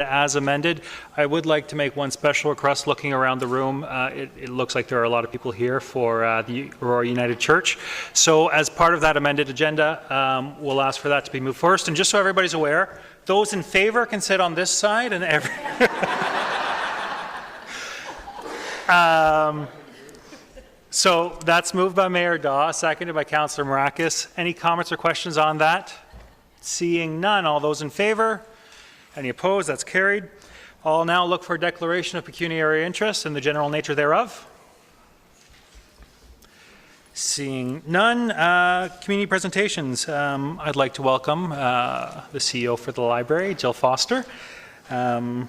as amended. I would like to make one special request looking around the room. It looks like there are a lot of people here for the Aurora United Church. So as part of that amended agenda, we'll ask for that to be moved first. And just so everybody's aware, those in favor can sit on this side and so that's moved by Mayor Daw, seconded by Councillor Marakis. Any comments or questions on that? Seeing none, all those in favor? Any opposed? That's carried. I'll now look for a declaration of pecuniary interest and the general nature thereof. Seeing none, community presentations. I'd like to welcome the CEO for the library, Jill Foster. I'll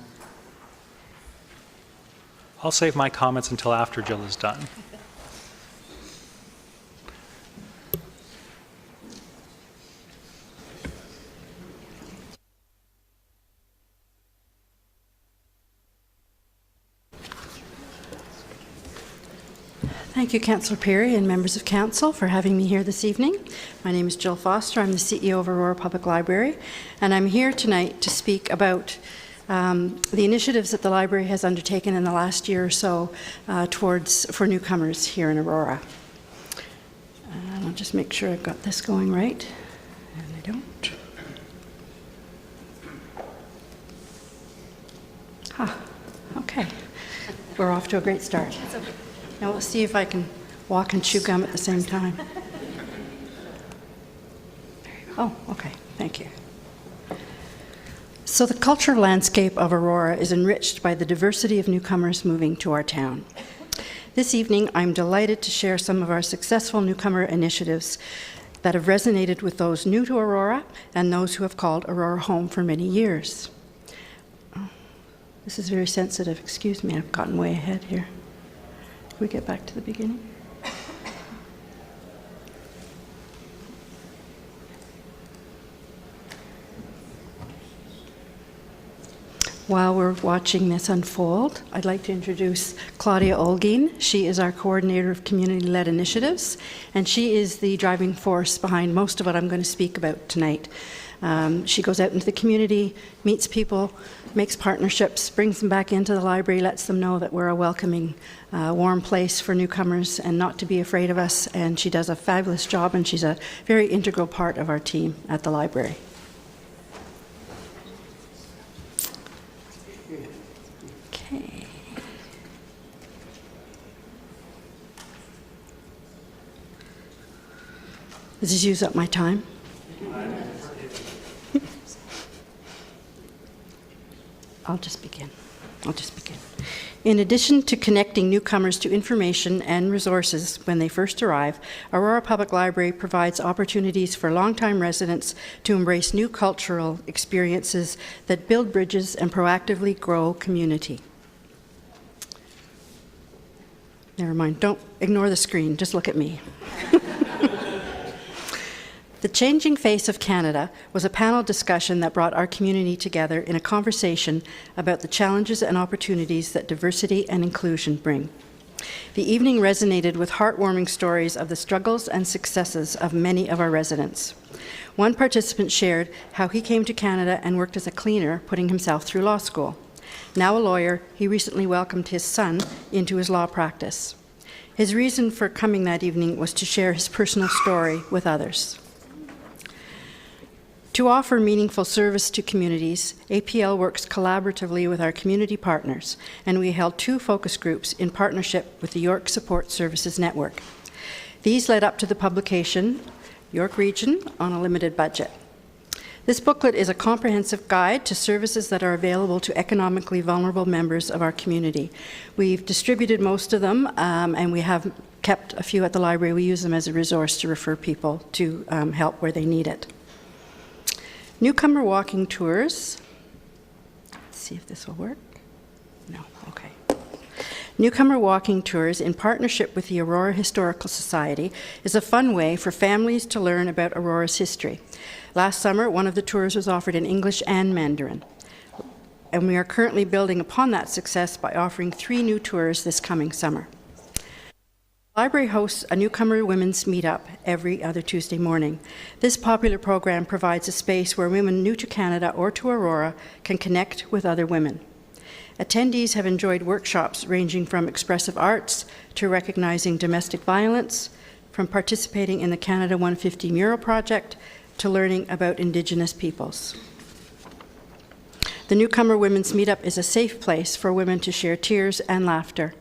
save my comments until after Jill is done. Thank you, Councillor Perry and members of Council, for having me here this evening. My name is Jill Foster. I'm the CEO of Aurora Public Library, and I'm here tonight to speak about the initiatives that the library has undertaken in the last year or so for newcomers here in Aurora. And I'll just make sure I've got this going right, and I don't. Okay. We're off to a great start. Now let's see if I can walk and chew gum at the same time. Oh, okay, thank you. So the cultural landscape of Aurora is enriched by the diversity of newcomers moving to our town. This evening, I'm delighted to share some of our successful newcomer initiatives that have resonated with those new to Aurora and those who have called Aurora home for many years. Oh, this is very sensitive. Excuse me, I've gotten way ahead here. We get back to the beginning. While we're watching this unfold, I'd like to introduce Claudia Olguin. She is our coordinator of community-led initiatives, and she is the driving force behind most of what I'm going to speak about tonight. She goes out into the community, meets people, makes partnerships, brings them back into the library, lets them know that we're a welcoming, warm place for newcomers and not to be afraid of us. And she does a fabulous job, and she's a very integral part of our team at the library. Okay. Does this use up my time? I'll just begin. In addition to connecting newcomers to information and resources when they first arrive, Aurora Public Library provides opportunities for longtime residents to embrace new cultural experiences that build bridges and proactively grow community. Never mind, don't ignore the screen, just look at me. The Changing Face of Canada was a panel discussion that brought our community together in a conversation about the challenges and opportunities that diversity and inclusion bring. The evening resonated with heartwarming stories of the struggles and successes of many of our residents. One participant shared how he came to Canada and worked as a cleaner, putting himself through law school. Now a lawyer, he recently welcomed his son into his law practice. His reason for coming that evening was to share his personal story with others. To offer meaningful service to communities, APL works collaboratively with our community partners, and we held 2 focus groups in partnership with the York Support Services Network. These led up to the publication, York Region on a Limited Budget. This booklet is a comprehensive guide to services that are available to economically vulnerable members of our community. We've distributed most of them, and we have kept a few at the library. We use them as a resource to refer people to help where they need it. Newcomer walking tours. Let's see if this will work. No, okay. Newcomer walking tours in partnership with the Aurora Historical Society is a fun way for families to learn about Aurora's history. Last summer, one of the tours was offered in English and Mandarin. And we are currently building upon that success by offering 3 new tours this coming summer. The library hosts a newcomer women's meetup every other Tuesday morning. This popular program provides a space where women new to Canada or to Aurora can connect with other women. Attendees have enjoyed workshops ranging from expressive arts to recognizing domestic violence, from participating in the Canada 150 mural project to learning about Indigenous peoples. The Newcomer Women's Meetup is a safe place for women to share tears and laughter.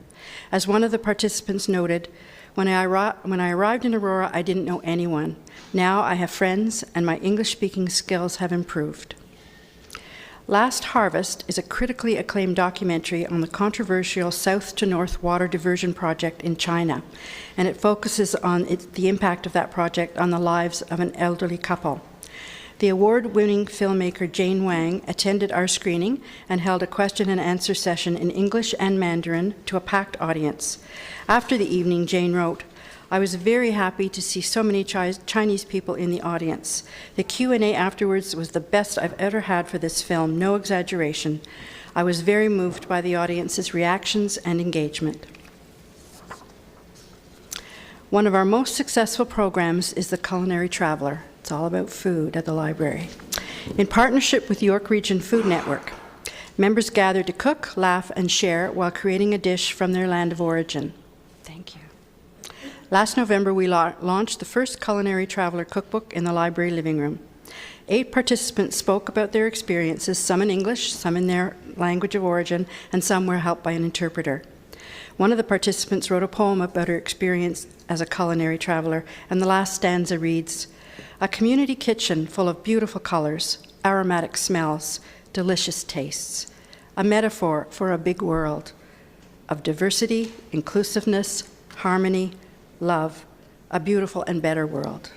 As one of the participants noted, when I arrived in Aurora, I didn't know anyone. Now I have friends and my English-speaking skills have improved. Last Harvest is a critically acclaimed documentary on the controversial South to North Water Diversion Project in China, and it focuses on the impact of that project on the lives of an elderly couple. The award-winning filmmaker Jane Wang attended our screening and held a question and answer session in English and Mandarin to a packed audience. After the evening, Jane wrote, "I was very happy to see so many Chinese people in the audience. The Q&A afterwards was the best I've ever had for this film, no exaggeration. I was very moved by the audience's reactions and engagement." One of our most successful programs is the Culinary Traveller. It's all about food at the library. In partnership with York Region Food Network, members gather to cook, laugh, and share while creating a dish from their land of origin. Thank you. Last November, we launched the first Culinary Traveller cookbook in the library living room. 8 participants spoke about their experiences, some in English, some in their language of origin, and some were helped by an interpreter. One of the participants wrote a poem about her experience as a culinary traveller, and the last stanza reads, "A community kitchen full of beautiful colors, aromatic smells, delicious tastes. A metaphor for a big world of diversity, inclusiveness, harmony, love, a beautiful and better world."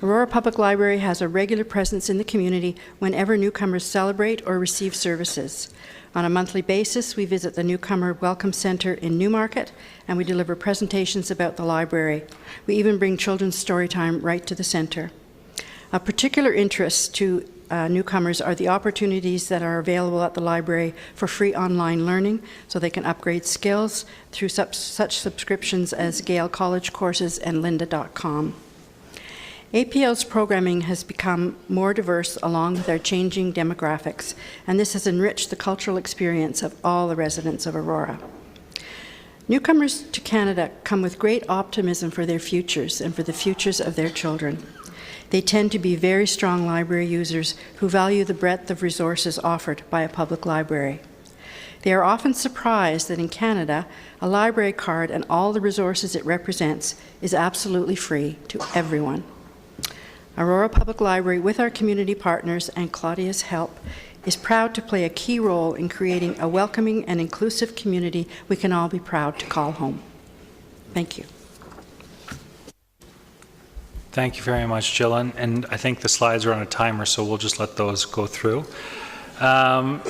Aurora Public Library has a regular presence in the community whenever newcomers celebrate or receive services. On a monthly basis, we visit the Newcomer Welcome Centre in Newmarket, and we deliver presentations about the library. We even bring children's story time right to the centre. Of particular interest to newcomers are the opportunities that are available at the library for free online learning, so they can upgrade skills through such subscriptions as Gale College courses and lynda.com. APL's programming has become more diverse along with our changing demographics, and this has enriched the cultural experience of all the residents of Aurora. Newcomers to Canada come with great optimism for their futures and for the futures of their children. They tend to be very strong library users who value the breadth of resources offered by a public library. They are often surprised that in Canada, a library card and all the resources it represents is absolutely free to everyone. Aurora Public Library, with our community partners and Claudia's help, is proud to play a key role in creating a welcoming and inclusive community we can all be proud to call home. Thank you. Thank you very much, Jill. And I think the slides are on a timer, so we'll just let those go through. I'll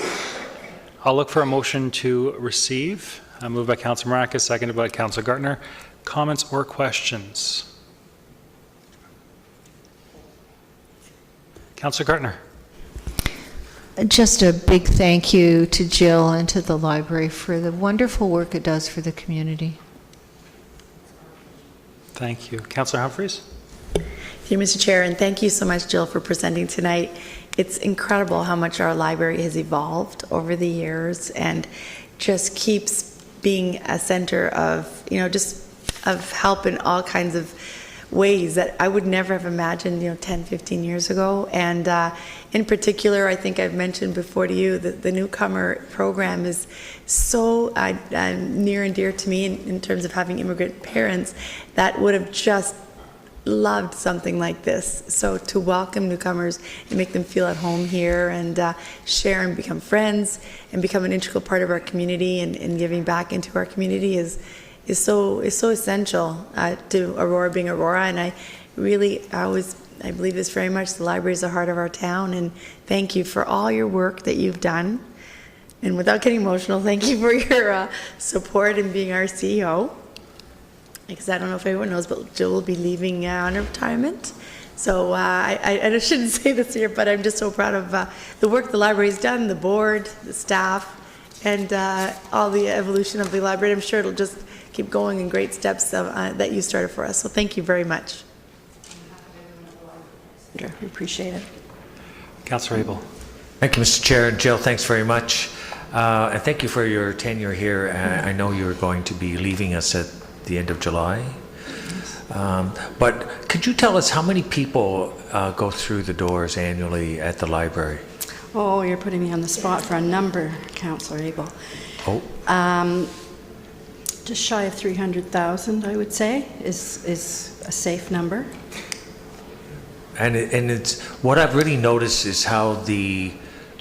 look for a motion to receive. Moved by Councillor Maracas, seconded by Councillor Gartner. Comments or questions? Councillor Gartner. Just a big thank you to Jill and to the library for the wonderful work it does for the community. Thank you. Councillor Humphreys. Thank you, Mr. Chair, and thank you so much, Jill, for presenting tonight. It's incredible how much our library has evolved over the years and just keeps being a center of, just of help in all kinds of ways that I would never have imagined, 10, 15 years ago. And in particular, I think I've mentioned before to you that the newcomer program is so near and dear to me in terms of having immigrant parents that would have just loved something like this. So to welcome newcomers and make them feel at home here and share and become friends and become an integral part of our community and giving back into our community is so essential to Aurora being Aurora. And I believe this very much. The library is the heart of our town, and thank you for all your work that you've done. And without getting emotional, thank you for your support in being our CEO. Because I don't know if everyone knows, but Jill will be leaving on retirement. So I shouldn't say this here, but I'm just so proud of the work the library's done, the board, the staff, and all the evolution of the library. I'm sure it'll just keep going in great steps that you started for us. So thank you very much. We appreciate it. Councillor Abel. Thank you, Mr. Chair. And Jill, thanks very much. And thank you for your tenure here. I know you're going to be leaving us at the end of July. But could you tell us how many people go through the doors annually at the library? Oh, you're putting me on the spot for a number, Councillor Abel. Oh, Just shy of 300,000, I would say, is a safe number. and it's what I've really noticed is how the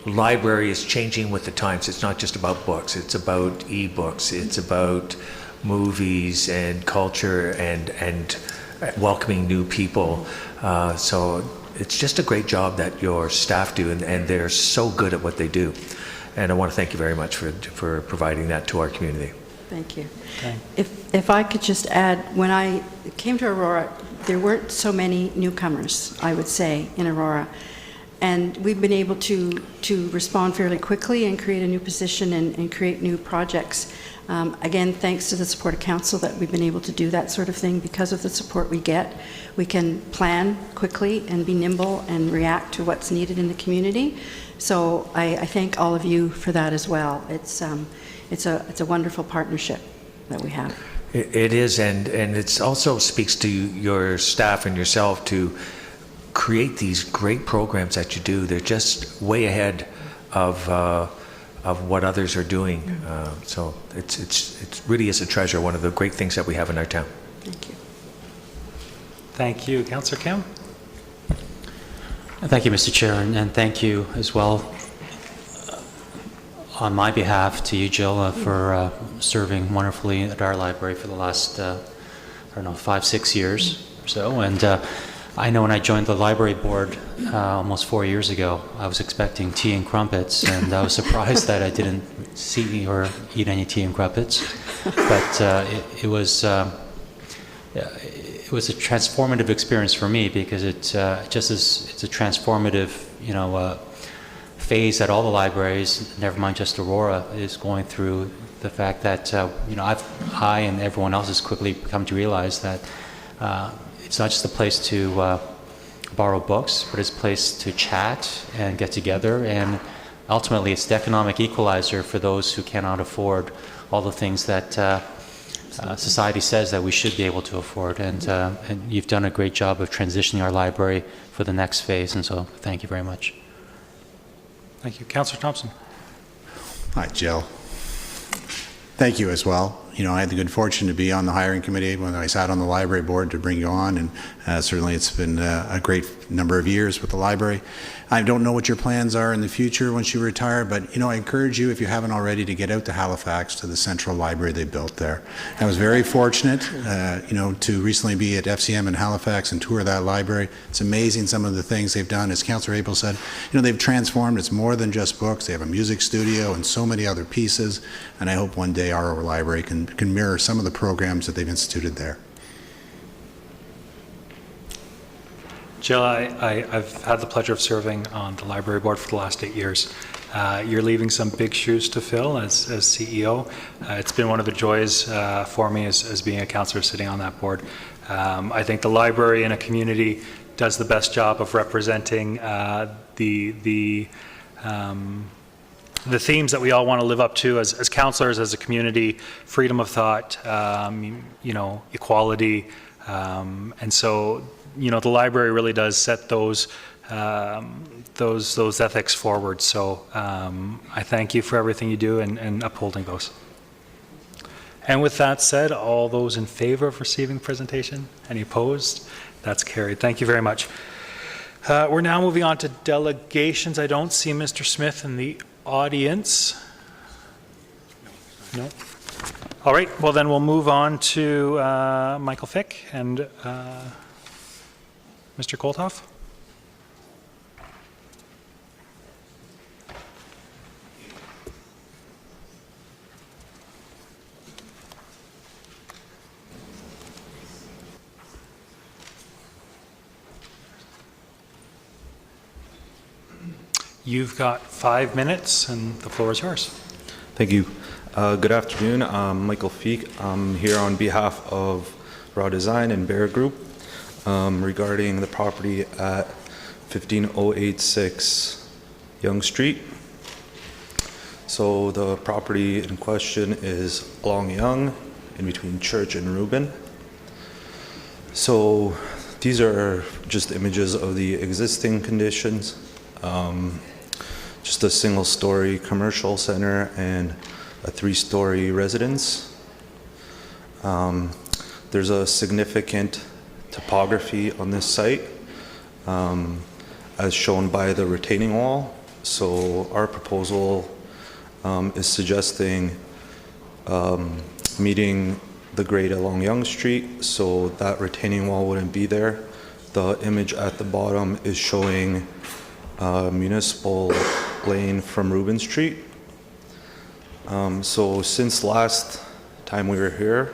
library is changing with the times. It's not just about books. It's about e-books. It's about movies and culture and welcoming new people. So it's just a great job that your staff do, and they're so good at what they do. And I want to thank you very much for providing that to our community. Thank you. Okay. If I could just add, when I came to Aurora, there weren't so many newcomers, I would say, in Aurora. And we've been able to respond fairly quickly and create a new position and create new projects. Again, thanks to the support of council that we've been able to do that sort of thing. Because of the support we get, we can plan quickly and be nimble and react to what's needed in the community. So I thank all of you for that as well. It's a wonderful partnership that we have. It is, and it also speaks to your staff and yourself to create these great programs that you do. They're just way ahead of what others are doing. So it really is a treasure. One of the great things that we have in our town. Thank you. Thank you. Councillor Kim. Thank you, Mr. Chair, and thank you as well on my behalf to you, Jill, for serving wonderfully at our library for the last, 5-6 years or so. And I know when I joined the library board almost 4 years ago, I was expecting tea and crumpets, and I was surprised that I didn't see or eat any tea and crumpets. But it was a transformative experience for me, because it's a transformative, phase that all the libraries, never mind just Aurora, is going through. The fact that I and everyone else has quickly come to realize that it's not just a place to borrow books, but it's a place to chat and get together, and ultimately it's the economic equalizer for those who cannot afford all the things that society says that we should be able to afford. And you've done a great job of transitioning our library for the next phase, and so thank you very much. Thank you. Councillor Thompson. Hi, Jill. Thank you as well. I had the good fortune to be on the hiring committee when I sat on the library board to bring you on, and certainly it's been a great number of years with the library. I don't know what your plans are in the future once you retire, but I encourage you, if you haven't already, to get out to Halifax to the central library they built there. I was very fortunate, to recently be at FCM in Halifax and tour that library. It's amazing some of the things they've done. As Councillor Abel said, they've transformed. It's more than just books. They have a music studio and so many other pieces, and I hope one day our library can mirror some of the programs that they've instituted there. Jill, I've had the pleasure of serving on the library board for the last 8 years. You're leaving some big shoes to fill as CEO. It's been one of the joys for me as being a councillor sitting on that board. I think the library in a community does the best job of representing the themes that we all want to live up to as councillors, as a community: freedom of thought, equality, and so the library really does set those ethics forward. So I thank you for everything you do and upholding those. And with that said, all those in favor of receiving the presentation? Any opposed? That's carried. Thank you very much. We're now moving on to delegations. I don't see Mr. Smith in the audience. No. All right. Well, then we'll move on to Michael Fick and Mr. Kolthoff. You've got 5 minutes, and the floor is yours. Thank you. Good afternoon. I'm Michael Feek. I'm here on behalf of Raw Design and Bear Group regarding the property at 15086 Yonge Street. So the property in question is along Yonge, in between Church and Reuben. So these are just images of the existing conditions. Just a single-story commercial center and a 3-story residence. There's a significant topography on this site, as shown by the retaining wall. So our proposal is suggesting meeting the grade along Yonge Street, so that retaining wall wouldn't be there. The image at the bottom is showing municipal lane from Reuben Street. So since last time we were here,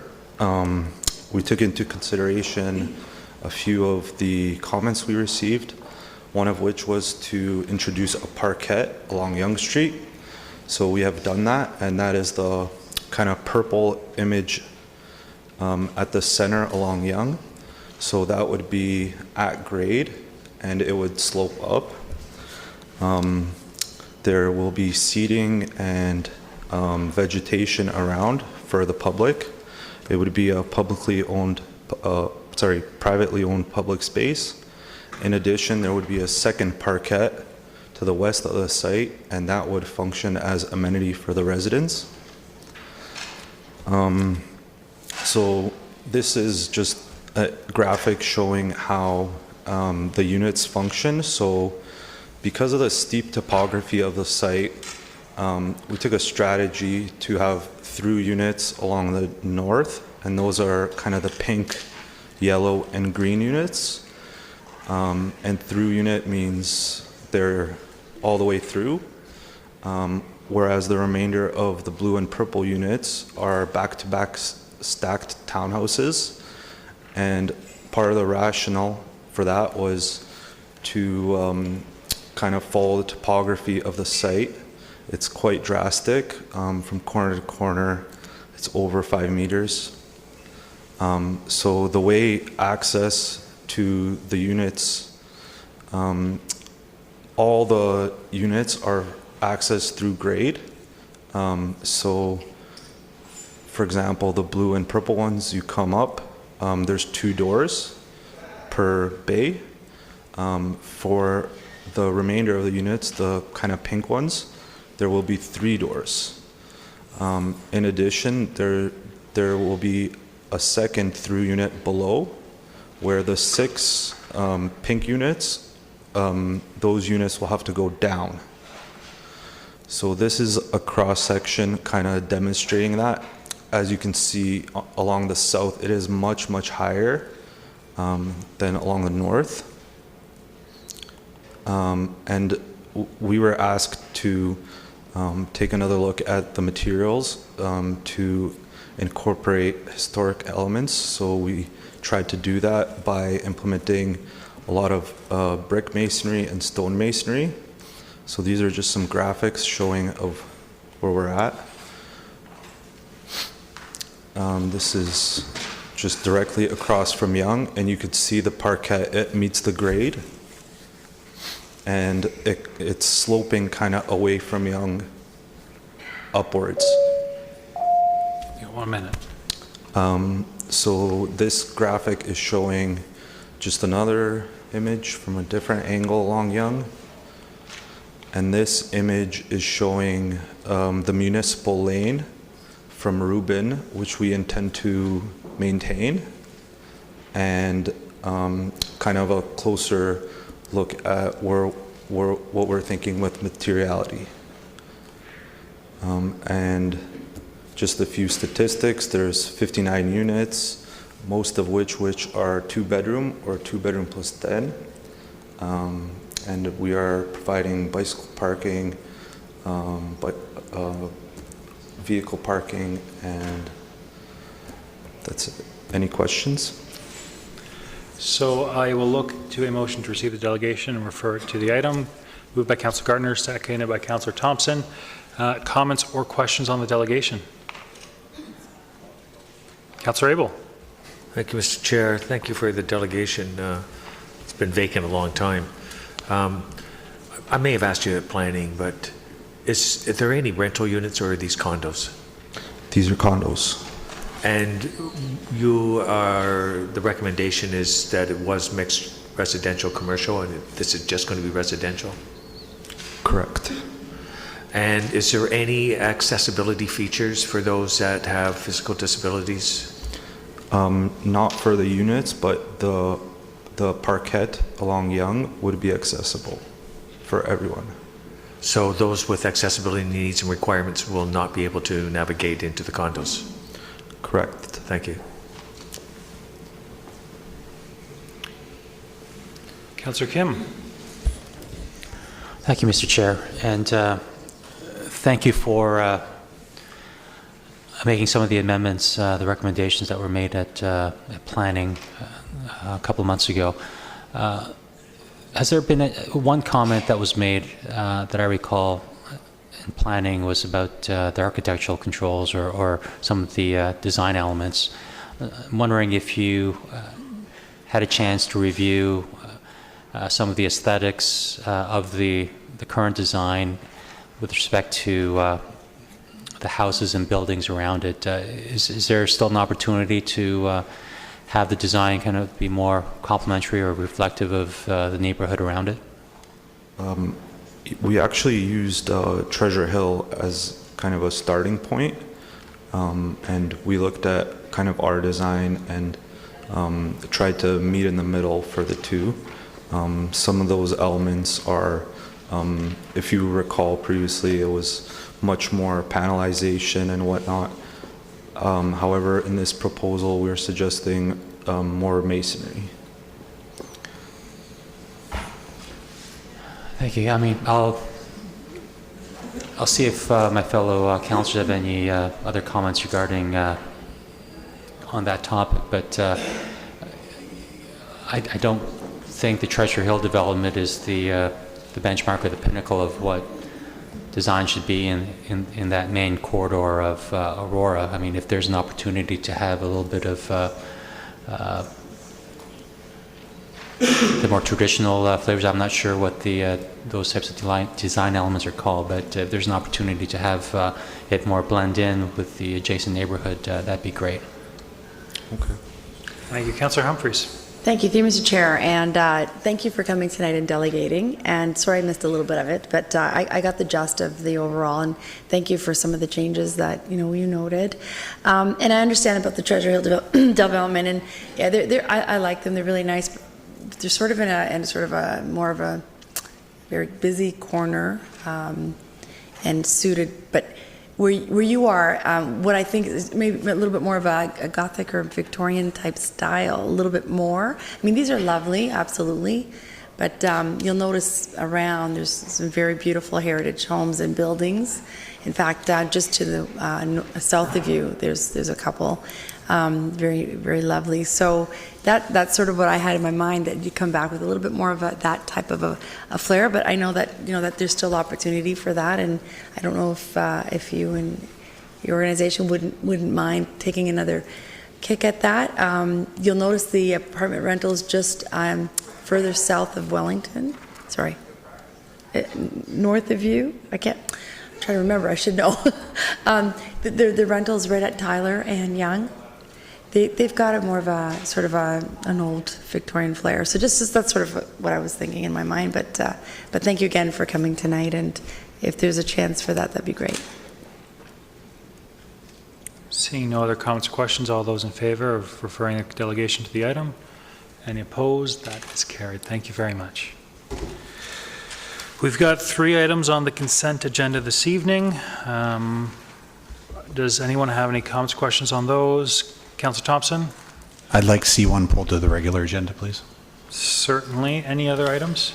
we took into consideration a few of the comments we received, one of which was to introduce a parquet along Yonge Street. So we have done that, and that is the kind of purple image at the center along Yonge. So that would be at grade, and it would slope up. There will be seating and vegetation around for the public. It would be a privately owned public space. In addition, there would be a second parquet to the west of the site, and that would function as amenity for the residents. So this is just a graphic showing how the units function. So because of the steep topography of the site, we took a strategy to have through units along the north, and those are kind of the pink, yellow, and green units. And through unit means they're all the way through, whereas the remainder of the blue and purple units are back-to-back stacked townhouses. And part of the rationale for that was to kind of follow the topography of the site. It's quite drastic. From corner to corner, it's over 5 meters. So the way access to the units, all the units are accessed through grade. So for example, the blue and purple ones, you come up, there's 2 doors per bay. For the remainder of the units, the kind of pink ones, there will be 3 doors. In addition, there will be a second through unit below, where the 6 pink units, those units will have to go down. So this is a cross-section kind of demonstrating that. As you can see along the south, it is much, much higher than along the north. And we were asked to take another look at the materials to incorporate historic elements. So we tried to do that by implementing a lot of brick masonry and stone masonry. So these are just some graphics showing of where we're at. This is just directly across from Yonge, and you could see the parquet, it meets the grade. And it's sloping kind of away from Yonge upwards. Yeah, 1 minute. So this graphic is showing just another image from a different angle along Yonge. And this image is showing the municipal lane from Reuben, which we intend to maintain, and kind of a closer look at what we're thinking with materiality. And just a few statistics, there's 59 units, most of which are 2-bedroom or 2-bedroom plus 10. And we are providing bicycle parking, vehicle parking, and that's it. Any questions? So I will look to a motion to receive the delegation and refer it to the item. Moved by Councillor Gardner, seconded by Councillor Thompson. Comments or questions on the delegation? Councillor Abel. Thank you, Mr. Chair. Thank you for the delegation. It's been vacant a long time. I may have asked you at planning, but is there any rental units or are these condos? These are condos. And the recommendation is that it was mixed residential commercial and this is just going to be residential? Correct. And is there any accessibility features for those that have physical disabilities? Not for the units, but the parquet along Yonge would be accessible for everyone. So those with accessibility needs and requirements will not be able to navigate into the condos? Correct. Thank you. Councillor Kim. Thank you, Mr. Chair, and thank you for making some of the amendments, the recommendations that were made at planning a couple of months ago. Has there been one comment that was made that I recall in planning was about the architectural controls or some of the design elements? I'm wondering if you had a chance to review some of the aesthetics of the current design with respect to the houses and buildings around it. Is there still an opportunity to have the design kind of be more complementary or reflective of the neighborhood around it? We actually used Treasure Hill as kind of a starting point, and we looked at kind of our design and tried to meet in the middle for the two. Some of those elements are, if you recall previously, it was much more panelization and whatnot. However, in this proposal, we're suggesting more masonry. Thank you. I mean, I'll see if my fellow councillors have any other comments regarding on that topic, but I don't think the Treasure Hill development is the benchmark or the pinnacle of what design should be in that main corridor of Aurora. I mean, if there's an opportunity to have a little bit of the more traditional flavors, I'm not sure what those types of design elements are called, but if there's an opportunity to have it more blend in with the adjacent neighborhood, that'd be great. Okay. Thank you. Councillor Humphreys. Thank you, Mr. Chair, and thank you for coming tonight and delegating. And sorry I missed a little bit of it, but I got the gist of the overall, and thank you for some of the changes that you noted. And I understand about the Treasure Hill development, and yeah, I like them. They're really nice. But they're sort of in a more of a very busy corner and suited, but. Where you are, what I think is maybe a little bit more of a Gothic or Victorian type style, a little bit more. I mean, these are lovely, absolutely, but you'll notice around there's some very beautiful heritage homes and buildings. In fact, just to the south of you, there's a couple, very, very lovely. So that's sort of what I had in my mind, that you come back with a little bit more of that type of a flair. But I know that that there's still opportunity for that, and I don't know if you and your organization wouldn't mind taking another kick at that. You'll notice the apartment rentals just further south of Wellington. Sorry, north of you. I'm trying to remember. I should know. The rentals right at Tyler and Yonge. They've got a more of a sort of an old Victorian flair. So just that's sort of what I was thinking in my mind. But thank you again for coming tonight. And if there's a chance for that, that'd be great. Seeing no other comments or questions, all those in favor of referring the delegation to the item? Any opposed? That is carried. Thank you very much. We've got 3 items on the consent agenda this evening. Does anyone have any comments or questions on those? Councillor Thompson? I'd like C1 pulled to the regular agenda, please. Certainly. Any other items?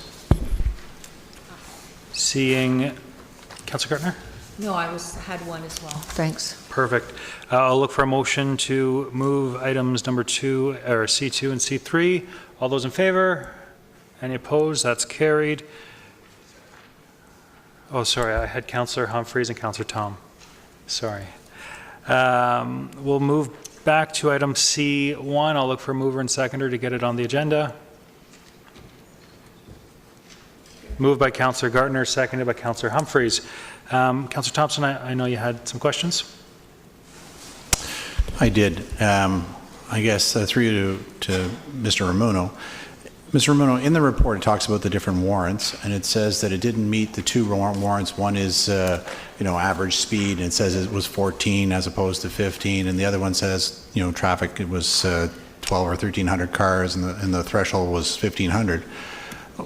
Seeing Councillor Gardner? No, I had one as well. Thanks. Perfect. I'll look for a motion to move items number 2, or C2 and C3. All those in favor? Any opposed? That's carried. Oh, sorry, I had Councillor Humphreys and Councillor Tom. Sorry. We'll move back to item C1. I'll look for a mover and seconder to get it on the agenda. Moved by Councillor Gartner, seconded by Councillor Humphreys. Councillor Thompson, I know you had some questions. I did. I guess through you to Mr. Ramuno. Mr. Ramuno, in the report, it talks about the different warrants, and it says that it didn't meet the two warrants. One is, average speed, and it says it was 14 as opposed to 15, and the other one says, traffic, it was 12 or 1,300 cars, and the threshold was 1,500.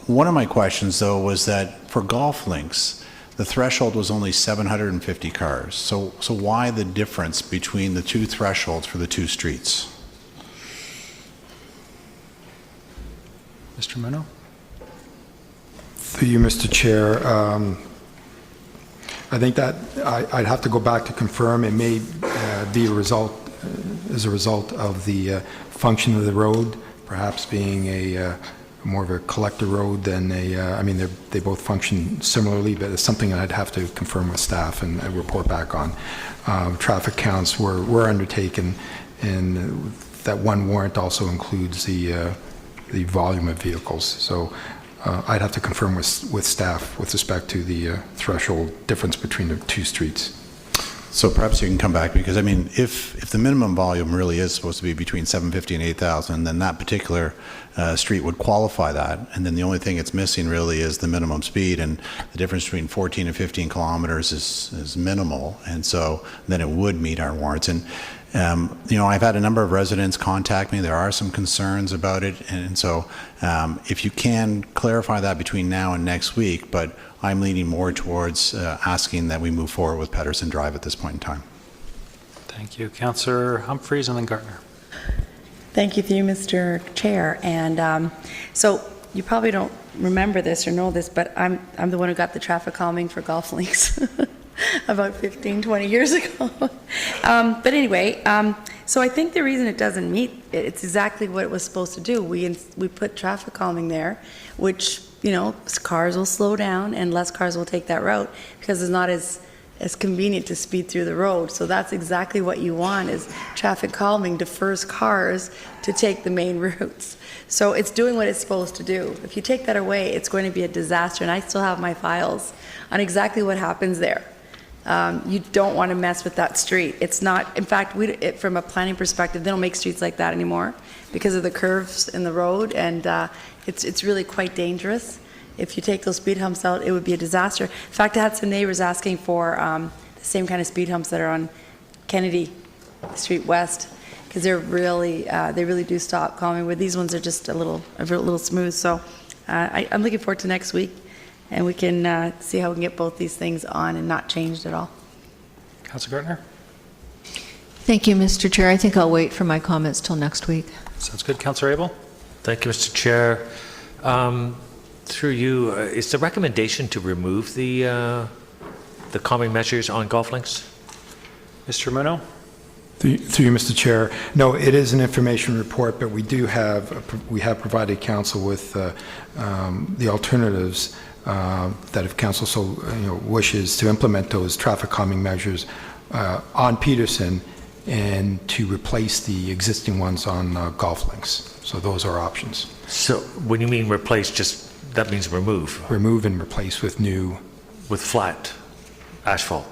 One of my questions, though, was that for golf links, the threshold was only 750 cars. So why the difference between the two thresholds for the two streets? Mr. Muno? Through you, Mr. Chair, I think that I'd have to go back to confirm. It may be a result of the function of the road, perhaps being a more of a collector road than they both function similarly, but it's something I'd have to confirm with staff and report back on. Traffic counts were undertaken, and that one warrant also includes the volume of vehicles. So I'd have to confirm with staff with respect to the threshold difference between the two streets. So perhaps you can come back, because if the minimum volume really is supposed to be between 750 and 8,000, then that particular street would qualify that, and then the only thing it's missing really is the minimum speed, and the difference between 14 and 15 kilometers is minimal, and so then it would meet our warrants. And I've had a number of residents contact me. There are some concerns about it, and so if you can clarify that between now and next week, but I'm leaning more towards asking that we move forward with Pedersen Drive at this point in time. Thank you. Councillor Humphreys and then Gartner. Thank you, through you, Mr. Chair. And so you probably don't remember this or know this, but I'm the one who got the traffic calming for golf links about 15, 20 years ago. But anyway, so I think the reason it doesn't meet, it's exactly what it was supposed to do. We put traffic calming there, which, cars will slow down and less cars will take that route because it's not as convenient to speed through the road. So that's exactly what you want, is traffic calming defers cars to take the main routes. So it's doing what it's supposed to do. If you take that away, it's going to be a disaster, and I still have my files on exactly what happens there. You don't want to mess with that street. It's not, in fact, from a planning perspective, they don't make streets like that anymore because of the curves in the road, and it's really quite dangerous. If you take those speed humps out, it would be a disaster. In fact, I had some neighbors asking for the same kind of speed humps that are on Kennedy Street West, because they really do stop calming, where these ones are just a little smooth. So I'm looking forward to next week, and we can see how we can get both these things on and not changed at all. Councillor Gartner? Thank you, Mr. Chair. I think I'll wait for my comments till next week. Sounds good. Councillor Abel? Thank you, Mr. Chair. Through you, is the recommendation to remove the calming measures on golf links? Mr. Muno? Through you, Mr. Chair. No, it is an information report, but we have provided council with the alternatives that if council so wishes to implement those traffic calming measures on Peterson and to replace the existing ones on golf links. So those are options. So when you mean replace, that means remove? Remove and replace with new. With flat asphalt?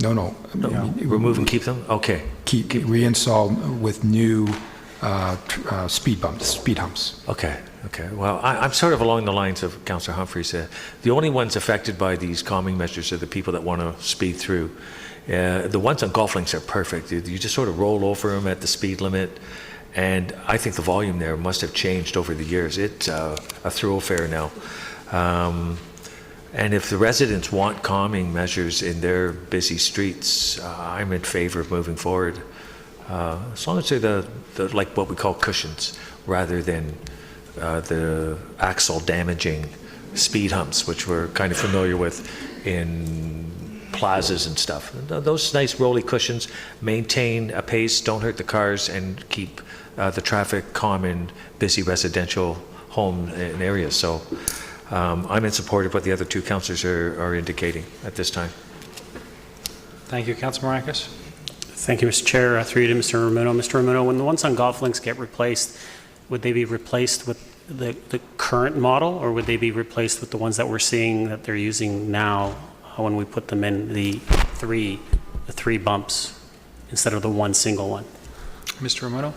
No. Remove and keep them? Okay. Reinstall with new speed humps. Okay. Well, I'm sort of along the lines of Councillor Humphreys. The only ones affected by these calming measures are the people that want to speed through. The ones on golf links are perfect. You just sort of roll over them at the speed limit. And I think the volume there must have changed over the years. It's a thoroughfare now. And if the residents want calming measures in their busy streets, I'm in favor of moving forward. As long as they're the like what we call cushions, rather than the axle damaging speed humps, which we're kind of familiar with in plazas and stuff. Those nice rolly cushions maintain a pace, don't hurt the cars, and keep the traffic calm in busy residential home and areas. So I'm in support of what the other two councillors are indicating at this time. Thank you, Councillor Marcus. Thank you, Mr. Chair. Through you to Mr. Ramuno. Mr. Ramuno, when the ones on golf links get replaced, would they be replaced with the current model, or would they be replaced with the ones that we're seeing that they're using now when we put them in the three bumps instead of the one single one? Mr. Ramuno?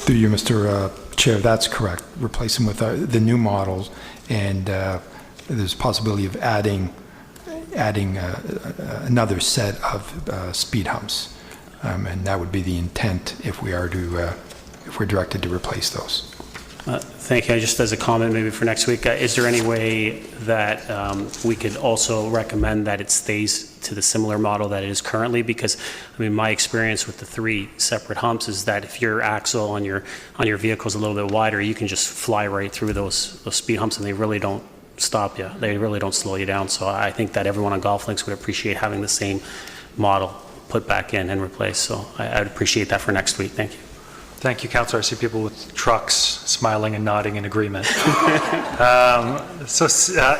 Through you, Mr. Chair, that's correct. Replace them with the new models, and there's a possibility of adding another set of speed humps, and that would be the intent if we're directed to replace those. Thank you. Just as a comment maybe for next week, is there any way that we could also recommend that it stays to the similar model that it is currently? Because, I mean, my experience with the 3 separate humps is that if your axle on your vehicle is a little bit wider, you can just fly right through those speed humps, and they really don't stop you. They really don't slow you down. So I think that everyone on golf links would appreciate having the same model put back in and replaced. So I would appreciate that for next week. Thank you. Thank you, Councillor. I see people with trucks smiling and nodding in agreement.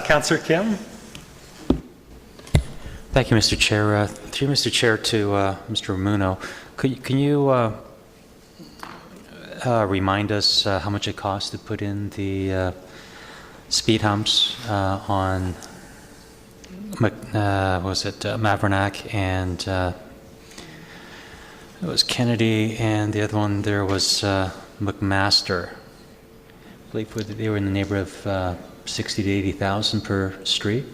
Councillor Kim? Thank you, Mr. Chair. Through Mr. Chair to Mr. Ramuno, can you remind us how much it costs to put in the speed humps on Mavronack and it was Kennedy, and the other one there was McMaster. I believe they were in the neighborhood of 60 to 80,000 per street.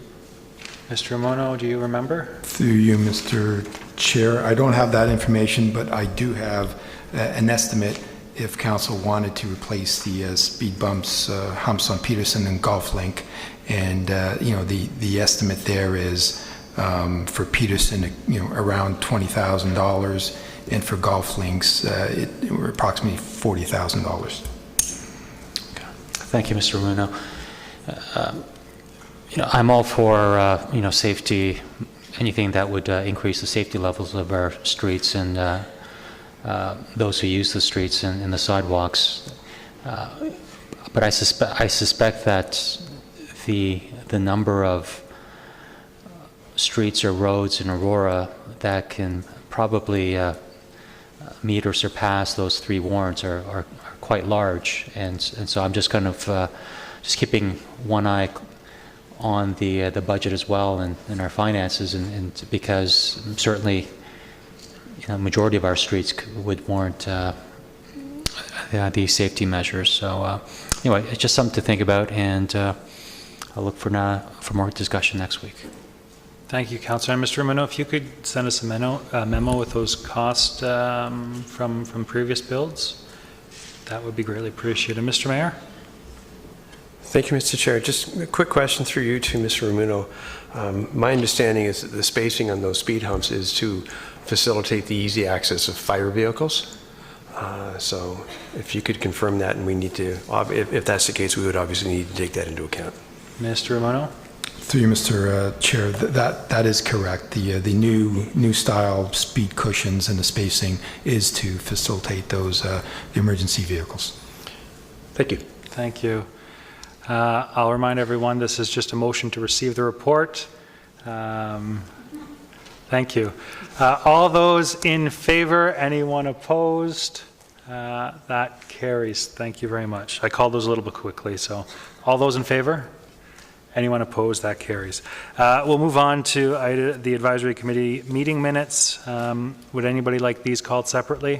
Mr. Ramuno, do you remember? Through you, Mr. Chair, I don't have that information, but I do have an estimate if council wanted to replace the speed bumps, humps on Peterson and Golf Link. And, the estimate there is for Peterson, around $20,000. And for golf links, we're approximately $40,000. Thank you, Mr. Ramuno. I'm all for safety, anything that would increase the safety levels of our streets and those who use the streets and the sidewalks. But I suspect that the number of streets or roads in Aurora that can probably meet or surpass those 3 warrants are quite large, and so I'm just kind of just keeping one eye on the budget as well and our finances, and because certainly majority of our streets would warrant these safety measures. So anyway, it's just something to think about, and I'll look for more discussion next week. Thank you, Councillor. And Mr. Ramuno, if you could send us a memo with those costs from previous builds, that would be greatly appreciated. Mr. Mayor? Thank you, Mr. Chair. Just a quick question through you to Mr. Ramuno. My understanding is that the spacing on those speed humps is to facilitate the easy access of fire vehicles. So if you could confirm that, and we need to, if that's the case, we would obviously need to take that into account. Mr. Ramuno? Through you, Mr. Chair, that is correct. The new style speed cushions and the spacing is to facilitate those the emergency vehicles. Thank you. Thank you. I'll remind everyone this is just a motion to receive the report. Thank you. All those in favor, anyone opposed? That carries. Thank you very much. I called those a little bit quickly, so all those in favor? Anyone opposed? That carries. We'll move on to the advisory committee meeting minutes. Would anybody like these called separately?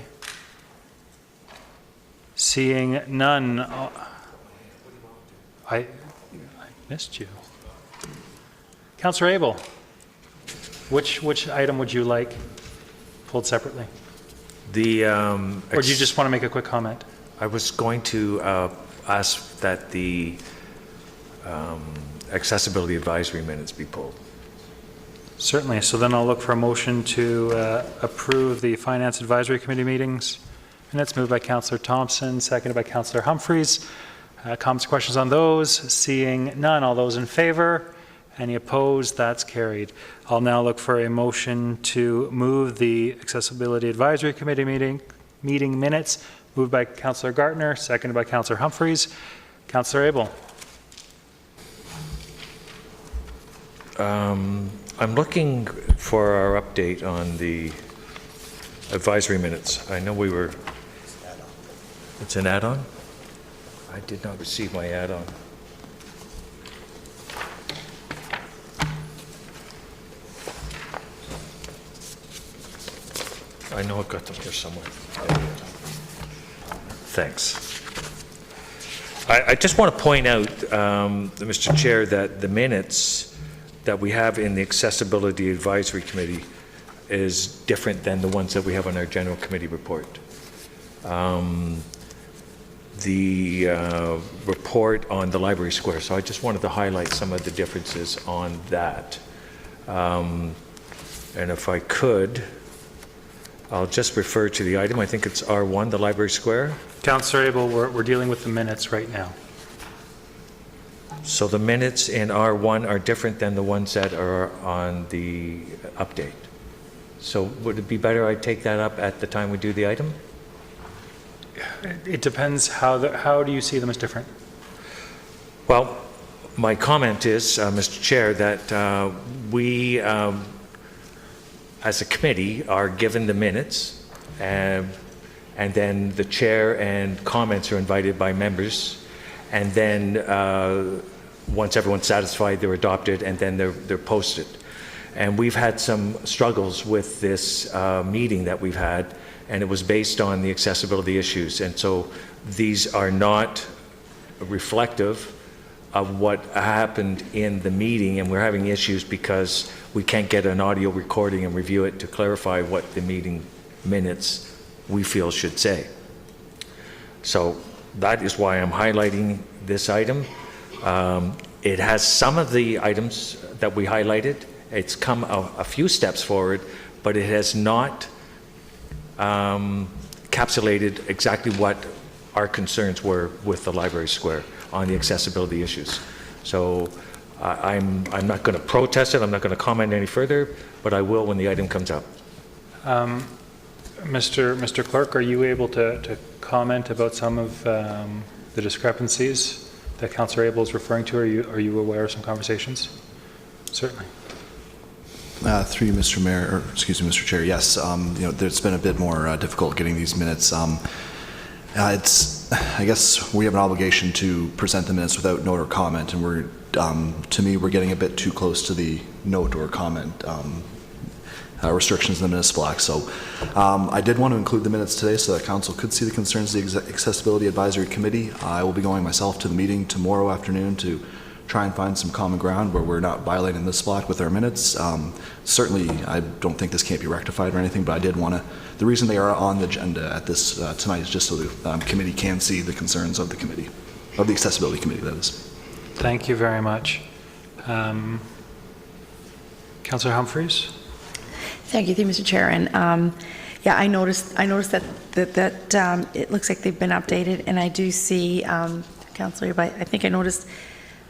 Seeing none. I missed you. Councillor Abel, which item would you like pulled separately? Or do you just want to make a quick comment? I was going to ask that the accessibility advisory minutes be pulled. Certainly. So then I'll look for a motion to approve the Finance Advisory Committee meetings. Minutes moved by Councillor Thompson, seconded by Councillor Humphreys. Comments or questions on those? Seeing none. All those in favor? Any opposed? That's carried. I'll now look for a motion to move the Accessibility Advisory Committee meeting minutes. Moved by Councillor Gartner, seconded by Councillor Humphreys. Councillor Abel. I'm looking for our update on the advisory minutes. I know we were... It's an add-on? I did not receive my add-on. I know I've got them here somewhere. Thanks. I just want to point out, Mr. Chair, that the minutes that we have in the Accessibility Advisory Committee is different than the ones that we have on our General Committee report. The report on the Library Square, so I just wanted to highlight some of the differences on that. And if I could, I'll just refer to the item. I think it's R1, the Library Square. Councillor Abel, we're dealing with the minutes right now. So the minutes in R1 are different than the ones that are on the update. So would it be better I take that up at the time we do the item? It depends how do you see them as different? Well, my comment is, Mr. Chair, that we, as a committee, are given the minutes, and then the chair and comments are invited by members, and then once everyone's satisfied, they're adopted, and then they're posted. And we've had some struggles with this meeting that we've had, and it was based on the accessibility issues. And so these are not reflective of what happened in the meeting, and we're having issues because we can't get an audio recording and review it to clarify what the meeting minutes we feel should say. So that is why I'm highlighting this item. It has some of the items that we highlighted. It's come a few steps forward, but it has not encapsulated exactly what our concerns were with the Library Square on the accessibility issues. So I'm not going to protest it. I'm not going to comment any further, but I will when the item comes up. Mr. Clerk, are you able to comment about some of the discrepancies that Councillor Abel is referring to? Are you aware of some conversations? Certainly. Through you, Mr. Mayor, or excuse me, Mr. Chair. Yes, it's been a bit more difficult getting these minutes. I guess we have an obligation to present the minutes without note or comment, and to me, we're getting a bit too close to the note or comment restrictions in the Municipal Act. So I did want to include the minutes today so that Council could see the concerns of the Accessibility Advisory Committee. I will be going myself to the meeting tomorrow afternoon to try and find some common ground where we're not violating this block with our minutes. Certainly, I don't think this can't be rectified or anything, but I did want to, the reason they are on the agenda at this tonight is just so the committee can see the concerns of the committee, of the Accessibility Committee, that is. Thank you very much. Councillor Humphreys? Thank you, Mr. Chair. And yeah, I noticed that it looks like they've been updated, and I do see, Councillor, I think I noticed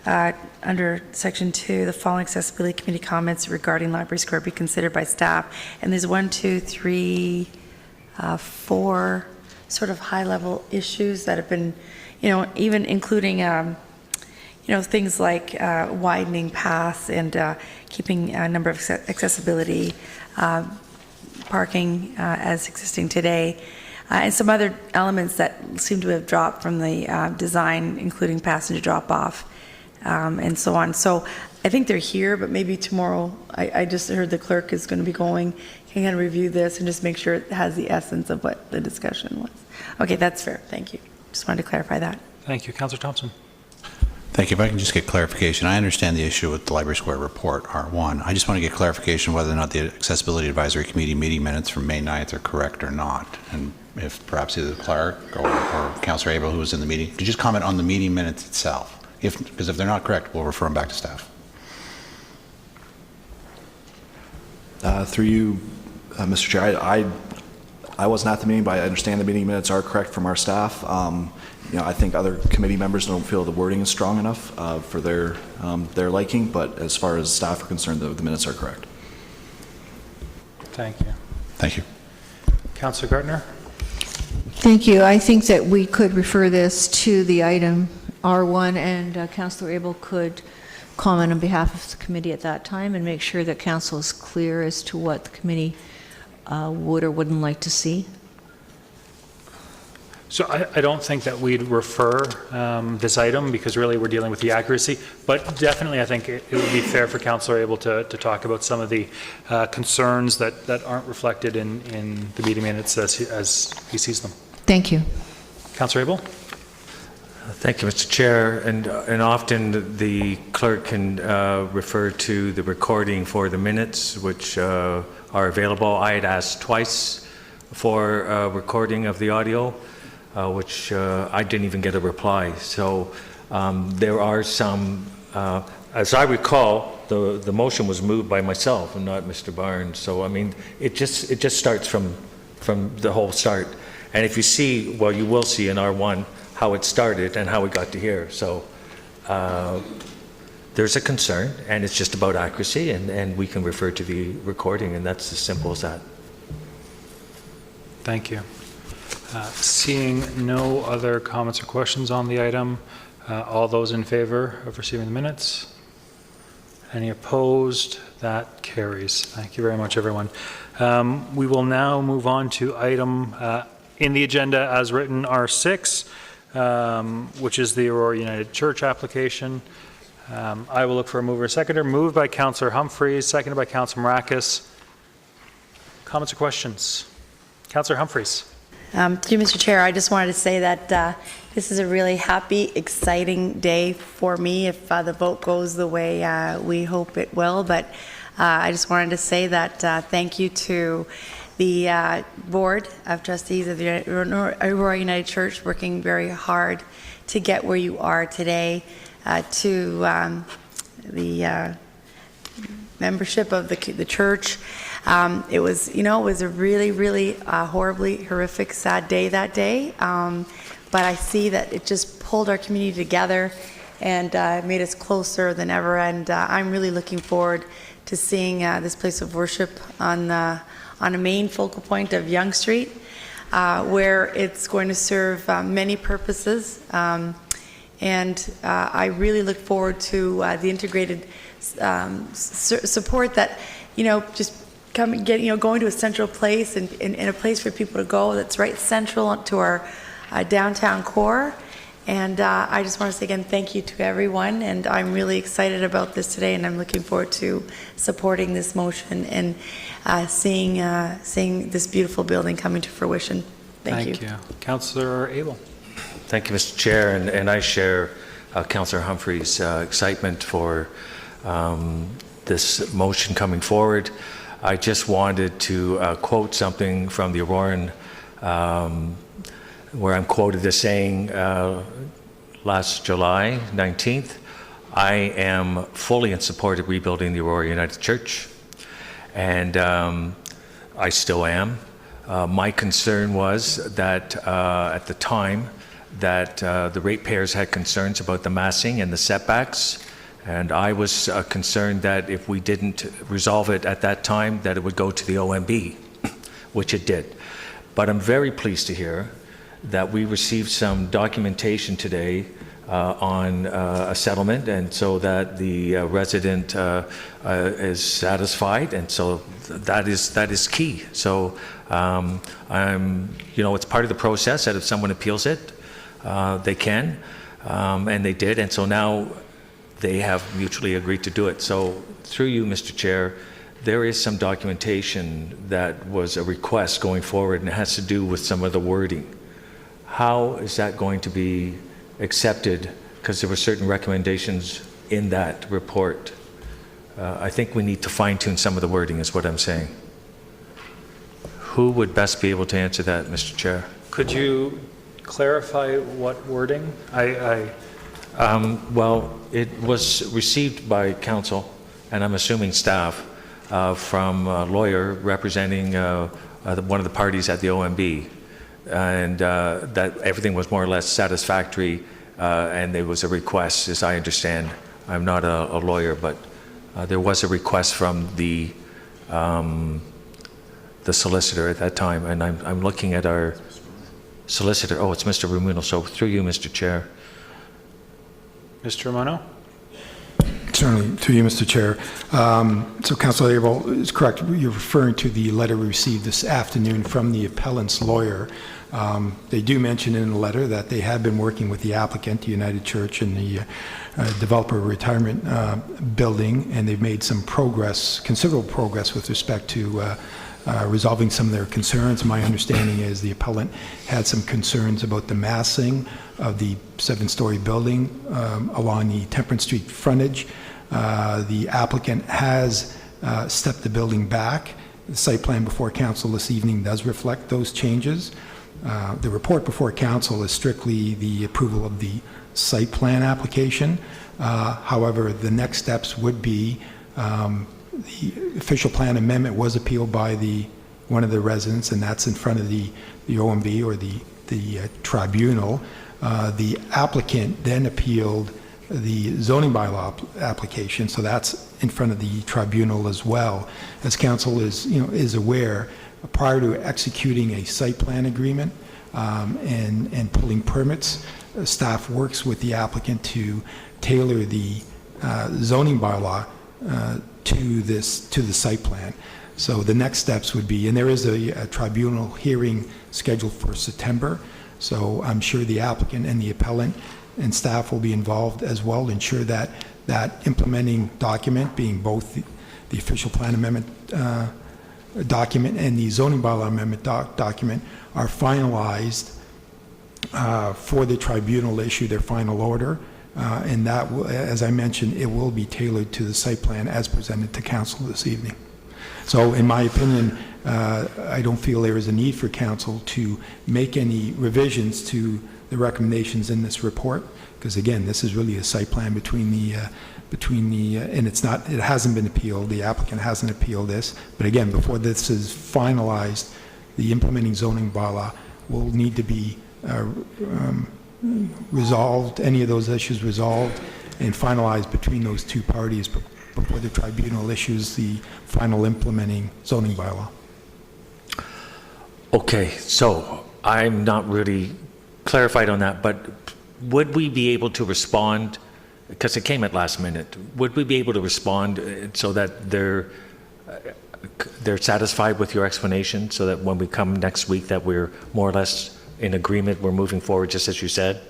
under Section 2, the following Accessibility Committee comments regarding Library Square be considered by staff. And there's 1, 2, 3, 4 sort of high-level issues that have been, even including, things like widening paths and keeping a number of accessibility parking as existing today, and some other elements that seem to have dropped from the design, including passenger drop-off and so on. So I think they're here, but maybe tomorrow, I just heard the clerk is going to be going, can kind of review this and just make sure it has the essence of what the discussion was. Okay, that's fair. Thank you. Just wanted to clarify that. Thank you. Councillor Thompson. Thank you. If I can just get clarification, I understand the issue with the Library Square report, R1. I just want to get clarification whether or not the Accessibility Advisory Committee meeting minutes from May 9th are correct or not. And if perhaps either the clerk or Councillor Abel, who was in the meeting, could you just comment on the meeting minutes itself? Because if they're not correct, we'll refer them back to staff. Through you, Mr. Chair, I wasn't at the meeting, but I understand the meeting minutes are correct from our staff. I think other committee members don't feel the wording is strong enough for their liking, but as far as staff are concerned, the minutes are correct. Thank you. Thank you. Councillor Gardner? Thank you. I think that we could refer this to the item R1, and Councillor Abel could comment on behalf of the committee at that time and make sure that council is clear as to what the committee would or wouldn't like to see. So I don't think that we'd refer this item because really we're dealing with the accuracy, but definitely I think it would be fair for Councillor Abel to talk about some of the concerns that aren't reflected in the meeting minutes as he sees them. Thank you. Councillor Abel? Thank you, Mr. Chair. And often the clerk can refer to the recording for the minutes, which are available. I had asked twice for a recording of the audio, which I didn't even get a reply. So there are some, as I recall, the motion was moved by myself and not Mr. Barnes. So I mean, it just starts from the whole start. And if you see, well, you will see in R1 how it started and how we got to here. So there's a concern, and it's just about accuracy, and we can refer to the recording, and that's as simple as that. Thank you. Seeing no other comments or questions on the item, all those in favor of receiving the minutes? Any opposed? That carries. Thank you very much, everyone. We will now move on to item in the agenda as written, R6, which is the Aurora United Church application. I will look for a mover and seconder. Moved by Councillor Humphreys, seconded by Councillor Marakis. Comments or questions? Councillor Humphreys. Through Mr. Chair, I just wanted to say that this is a really happy, exciting day for me if the vote goes the way we hope it will. But I just wanted to say that thank you to the Board of Trustees of the Aurora United Church, working very hard to get where you are today, to the membership of the church. It was a really, really horribly horrific, sad day that day. But I see that it just pulled our community together and made us closer than ever. And I'm really looking forward to seeing this place of worship on a main focal point of Yonge Street, where it's going to serve many purposes. And I really look forward to the integrated support that, just going to a central place and a place for people to go that's right central to our downtown core. And I just want to say again, thank you to everyone. And I'm really excited about this today, and I'm looking forward to supporting this motion and seeing this beautiful building coming to fruition. Thank you. Councillor Abel. Thank you, Mr. Chair, and I share Councillor Humphrey's excitement for this motion coming forward. I just wanted to quote something from the Auroran, where I'm quoted as saying, last July 19th, I am fully in support of rebuilding the Aurora United Church, and I still am. My concern was that at the time that the ratepayers had concerns about the massing and the setbacks, and I was concerned that if we didn't resolve it at that time, that it would go to the OMB, which it did. But I'm very pleased to hear that we received some documentation today on a settlement, and so that the resident is satisfied, and so that is key. So it's part of the process that if someone appeals it, they can, and they did, and so now they have mutually agreed to do it. So through you, Mr. Chair, there is some documentation that was a request going forward, and it has to do with some of the wording. How is that going to be accepted? Because there were certain recommendations in that report. I think we need to fine-tune some of the wording, is what I'm saying. Who would best be able to answer that, Mr. Chair? Could you clarify what wording? Well, it was received by council, and I'm assuming staff, from a lawyer representing one of the parties at the OMB, and that everything was more or less satisfactory, and there was a request, as I understand. I'm not a lawyer, but there was a request from the solicitor at that time, and I'm looking at our solicitor. Oh, it's Mr. Rumuno. So through you, Mr. Chair. Mr. Romano? Certainly, to you, Mr. Chair. So Councilor Abel is correct. You're referring to the letter we received this afternoon from the appellant's lawyer. They do mention in the letter that they have been working with the applicant, the United Church, and the developer retirement building, and they've made some progress, considerable progress with respect to resolving some of their concerns. My understanding is the appellant had some concerns about the massing of the 7-story building along the Temperance Street frontage. The applicant has stepped the building back. The site plan before council this evening does reflect those changes. The report before council is strictly the approval of the site plan application. However, the next steps would be the official plan amendment was appealed by one of the residents, and that's in front of the OMB or the tribunal. The applicant then appealed the zoning bylaw application, so that's in front of the tribunal as well. As council is aware, prior to executing a site plan agreement and pulling permits, staff works with the applicant to tailor the zoning bylaw to the site plan. So the next steps would be, and there is a tribunal hearing scheduled for September, so I'm sure the applicant and the appellant and staff will be involved as well to ensure that that implementing document, being both the official plan amendment document and the zoning bylaw amendment document, are finalized for the tribunal to issue their final order. And that, as I mentioned, it will be tailored to the site plan as presented to council this evening. So in my opinion, I don't feel there is a need for council to make any revisions to the recommendations in this report, because again, this is really a site plan and it hasn't been appealed, the applicant hasn't appealed this, but again, before this is finalized, the implementing zoning bylaw will need to be resolved, any of those issues resolved and finalized between those two parties before the tribunal issues the final implementing zoning bylaw. Okay, so I'm not really clarified on that, but would we be able to respond, because it came at last minute, would we be able to respond so that they're satisfied with your explanation, so that when we come next week that we're more or less in agreement, we're moving forward just as you said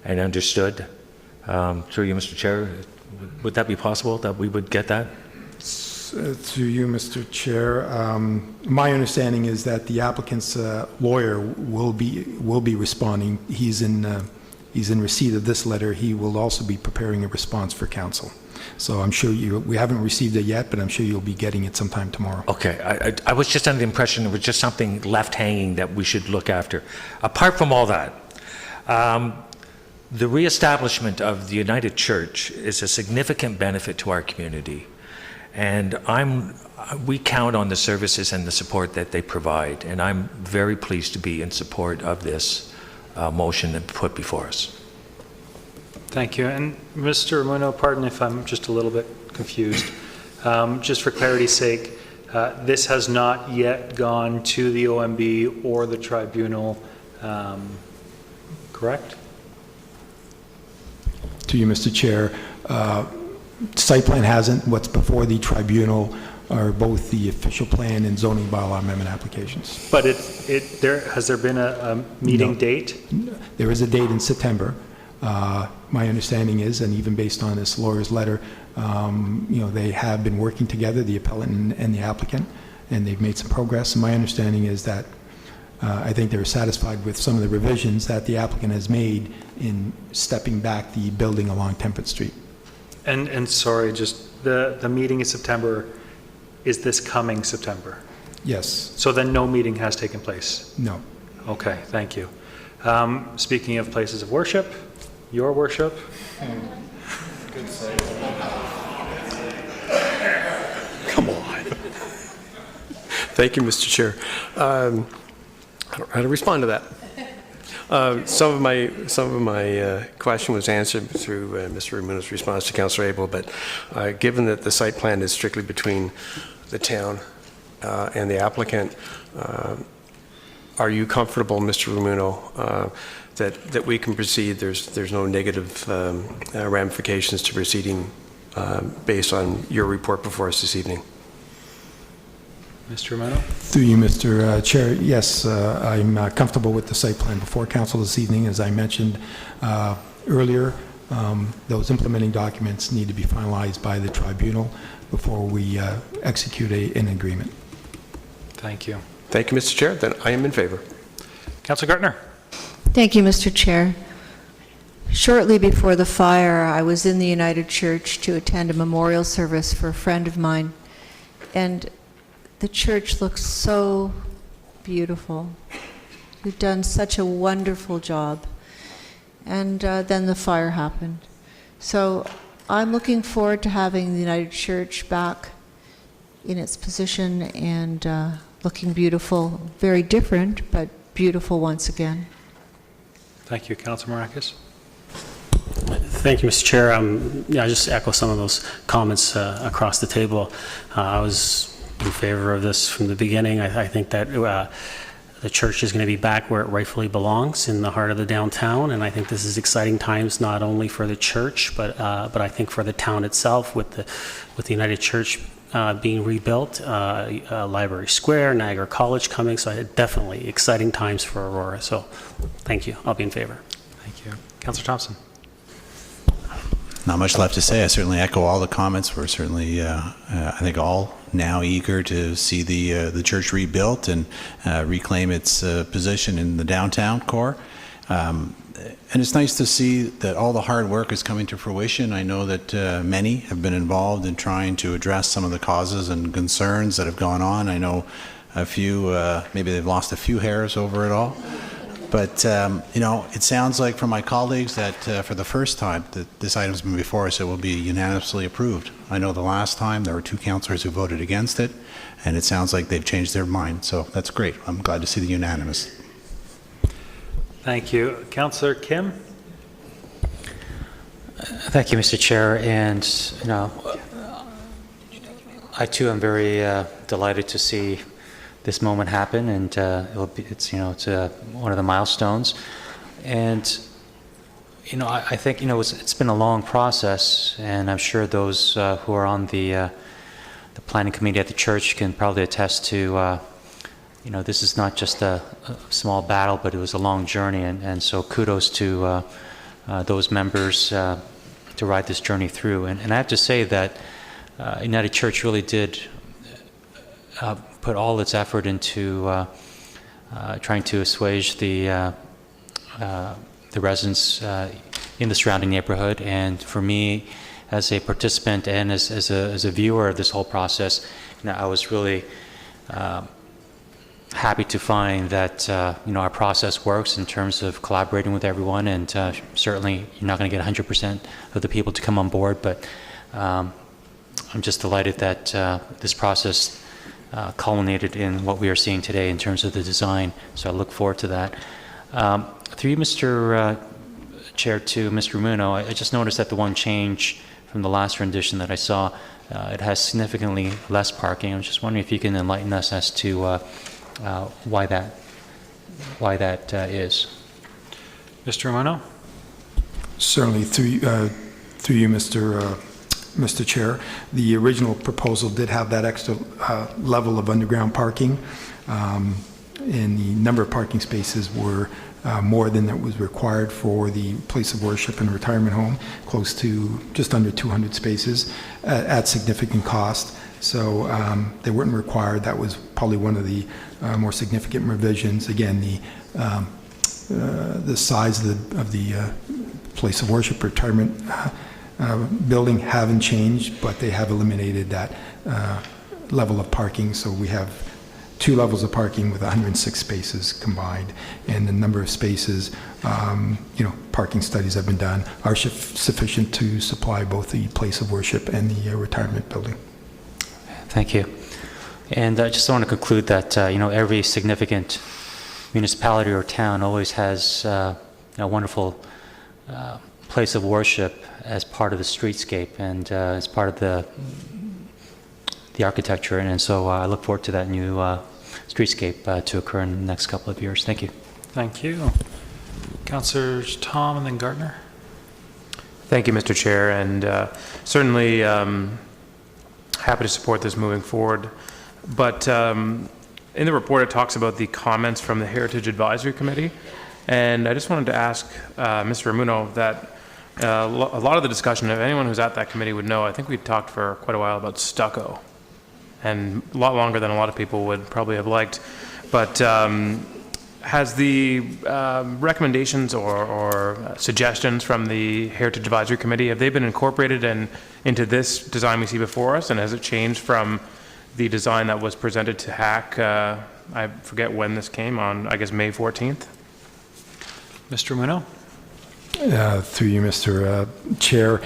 and understood? Through you, Mr. Chair, would that be possible that we would get that? To you, Mr. Chair, my understanding is that the applicant's lawyer will be responding. He's in receipt of this letter. He will also be preparing a response for council. So I'm sure we haven't received it yet, but I'm sure you'll be getting it sometime tomorrow. Okay, I was just under the impression it was just something left hanging that we should look after. Apart from all that, the reestablishment of the United Church is a significant benefit to our community. And we count on the services and the support that they provide. And I'm very pleased to be in support of this motion that put before us. Thank you. And Mr. Ramuno, pardon if I'm just a little bit confused. Just for clarity's sake, this has not yet gone to the OMB or the tribunal, correct? To you, Mr. Chair, site plan hasn't. What's before the tribunal are both the official plan and zoning bylaw amendment applications. But has there been a meeting date? There is a date in September. My understanding is, and even based on this lawyer's letter, they have been working together, the appellant and the applicant, and they've made some progress. And my understanding is that I think they're satisfied with some of the revisions that the applicant has made in stepping back the building along Temperance Street. And sorry, just the meeting in September, is this coming September? Yes. So then no meeting has taken place? No. Okay, thank you. Speaking of places of worship, your worship. Good save. Come on. Thank you, Mr. Chair. I don't know how to respond to that. Some of my question was answered through Mr. Ramuno's response to Councillor Abel, but given that the site plan is strictly between the town and the applicant, are you comfortable, Mr. Ramuno, that we can proceed? There's no negative ramifications to proceeding based on your report before us this evening. Mr. Romano? Through you, Mr. Chair, yes, I'm comfortable with the site plan before council this evening. As I mentioned earlier, those implementing documents need to be finalized by the tribunal before we execute an agreement. Thank you. Thank you, Mr. Chair. Then I am in favor. Councillor Gartner? Thank you, Mr. Chair. Shortly before the fire, I was in the United Church to attend a memorial service for a friend of mine, and the church looks so beautiful. You've done such a wonderful job. And then the fire happened. So I'm looking forward to having the United Church back in its position and looking beautiful. Very different, but beautiful once again. Thank you. Councillor Maracus? Thank you, Mr. Chair. Yeah, I just echo some of those comments across the table. I was in favor of this from the beginning. I think that the church is going to be back where it rightfully belongs, in the heart of the downtown, and I think this is exciting times not only for the church, but I think for the town itself, with the United Church being rebuilt, Library Square, Niagara College coming, so definitely exciting times for Aurora. So thank you. I'll be in favor. Thank you. Councillor Thompson? Not much left to say. I certainly echo all the comments. We're certainly, I think, all now eager to see the church rebuilt and reclaim its position in the downtown core. And it's nice to see that all the hard work is coming to fruition. I know that many have been involved in trying to address some of the causes and concerns that have gone on. I know a few, maybe they've lost a few hairs over it all. But, you know, it sounds like from my colleagues that for the first time that this item's been before us, it will be unanimously approved. I know the last time there were 2 councillors who voted against it, and it sounds like they've changed their mind. So that's great. I'm glad to see the unanimous. Thank you. Councillor Kim? Thank you, Mr. Chair. And, you know, I too am very delighted to see this moment happen, and it's one of the milestones. And you know, I think, you know, it's been a long process, and I'm sure those who are on the planning committee at the church can probably attest to you know, this is not just a small battle, but it was a long journey, and so kudos to those members to ride this journey through. And I have to say that United Church really did put all its effort into trying to assuage the residents in the surrounding neighborhood. And for me, as a participant and as a viewer of this whole process, you know, I was really happy to find that you know, our process works in terms of collaborating with everyone. And certainly, you're not going to get 100% of the people to come on board, but I'm just delighted that this process culminated in what we are seeing today in terms of the design. So I look forward to that. Through you, Mr. Chair, to Mr. Romano, I just noticed that the one change from the last rendition that I saw, it has significantly less parking. I'm just wondering if you can enlighten us as to why that is. Mr. Romano? Certainly, through you, Mr. Chair. The original proposal did have that extra level of underground parking, and the number of parking spaces were more than that was required for the place of worship and retirement home, close to just under 200 spaces at significant cost. So they weren't required. That was probably one of the more significant revisions. Again, the size of the place of worship, retirement building haven't changed, but they have eliminated that level of parking. So we have 2 levels of parking with 106 spaces combined, and the number of spaces, you know, parking studies have been done, are sufficient to supply both the place of worship and the retirement building. Thank you. And I just want to conclude that you know, every significant municipality or town always has a wonderful place of worship as part of the streetscape and as part of the architecture, and so I look forward to that new streetscape to occur in the next couple of years. Thank you. Thank you. Councillor Tom and then Gartner. Thank you, Mr. Chair, and certainly happy to support this moving forward. But in the report, it talks about the comments from the Heritage Advisory Committee, and I just wanted to ask Mr. Ramuno that a lot of the discussion, if anyone who's at that committee would know, I think we talked for quite a while about stucco, and a lot longer than a lot of people would probably have liked. But has the recommendations or suggestions from the Heritage Advisory Committee, have they been incorporated into this design we see before us, and has it changed from the design that was presented to HAC, I forget when this came on, I guess May 14th? Mr. Ramuno? Through you, Mr. Chair.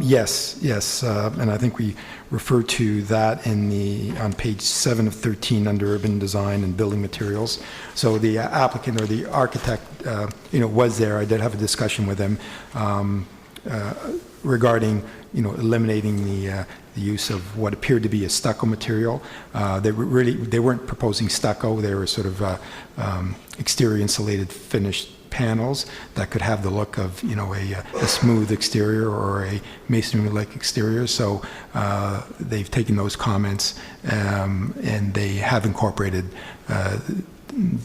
Yes, and I think we refer to that on page 7 of 13 under urban design and building materials. So the applicant or the architect, was there. I did have a discussion with him regarding, eliminating the use of what appeared to be a stucco material. They weren't proposing stucco. They were sort of exterior insulated finished panels that could have the look of a smooth exterior or a masonry-like exterior. So they've taken those comments and they have incorporated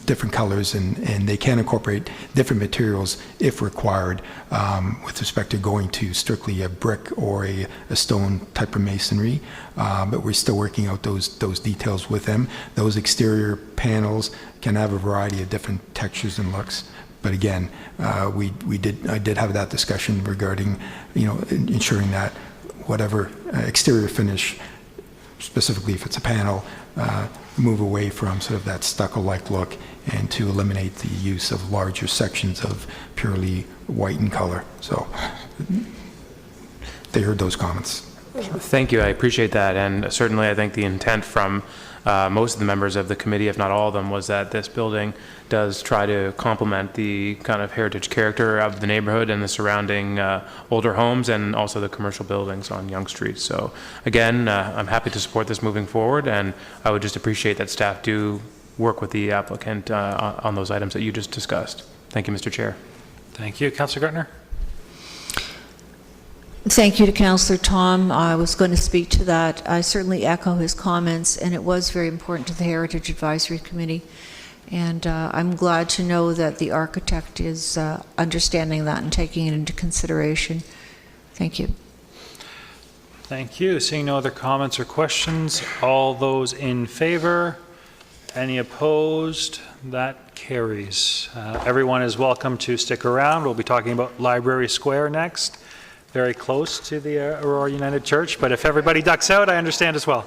different colors, and they can incorporate different materials if required with respect to going to strictly a brick or a stone type of masonry. But we're still working out those details with them. Those exterior panels can have a variety of different textures and looks. But again, I did have that discussion regarding, ensuring that whatever exterior finish, specifically if it's a panel, move away from sort of that stucco-like look and to eliminate the use of larger sections of purely white in color. So they heard those comments. Thank you. I appreciate that. And certainly I think the intent from most of the members of the committee, if not all of them, was that this building does try to complement the kind of heritage character of the neighborhood and the surrounding older homes and also the commercial buildings on Yonge Street. So again, I'm happy to support this moving forward, and I would just appreciate that staff do work with the applicant on those items that you just discussed. Thank you, Mr. Chair. Thank you. Councillor Gartner? Thank you to Councillor Tom. I was going to speak to that. I certainly echo his comments, and it was very important to the Heritage Advisory Committee. And I'm glad to know that the architect is understanding that and taking it into consideration. Thank you. Thank you. Seeing no other comments or questions, all those in favor? Any opposed? That carries. Everyone is welcome to stick around. We'll be talking about Library Square next. Very close to the Aurora United Church, but if everybody ducks out, I understand as well.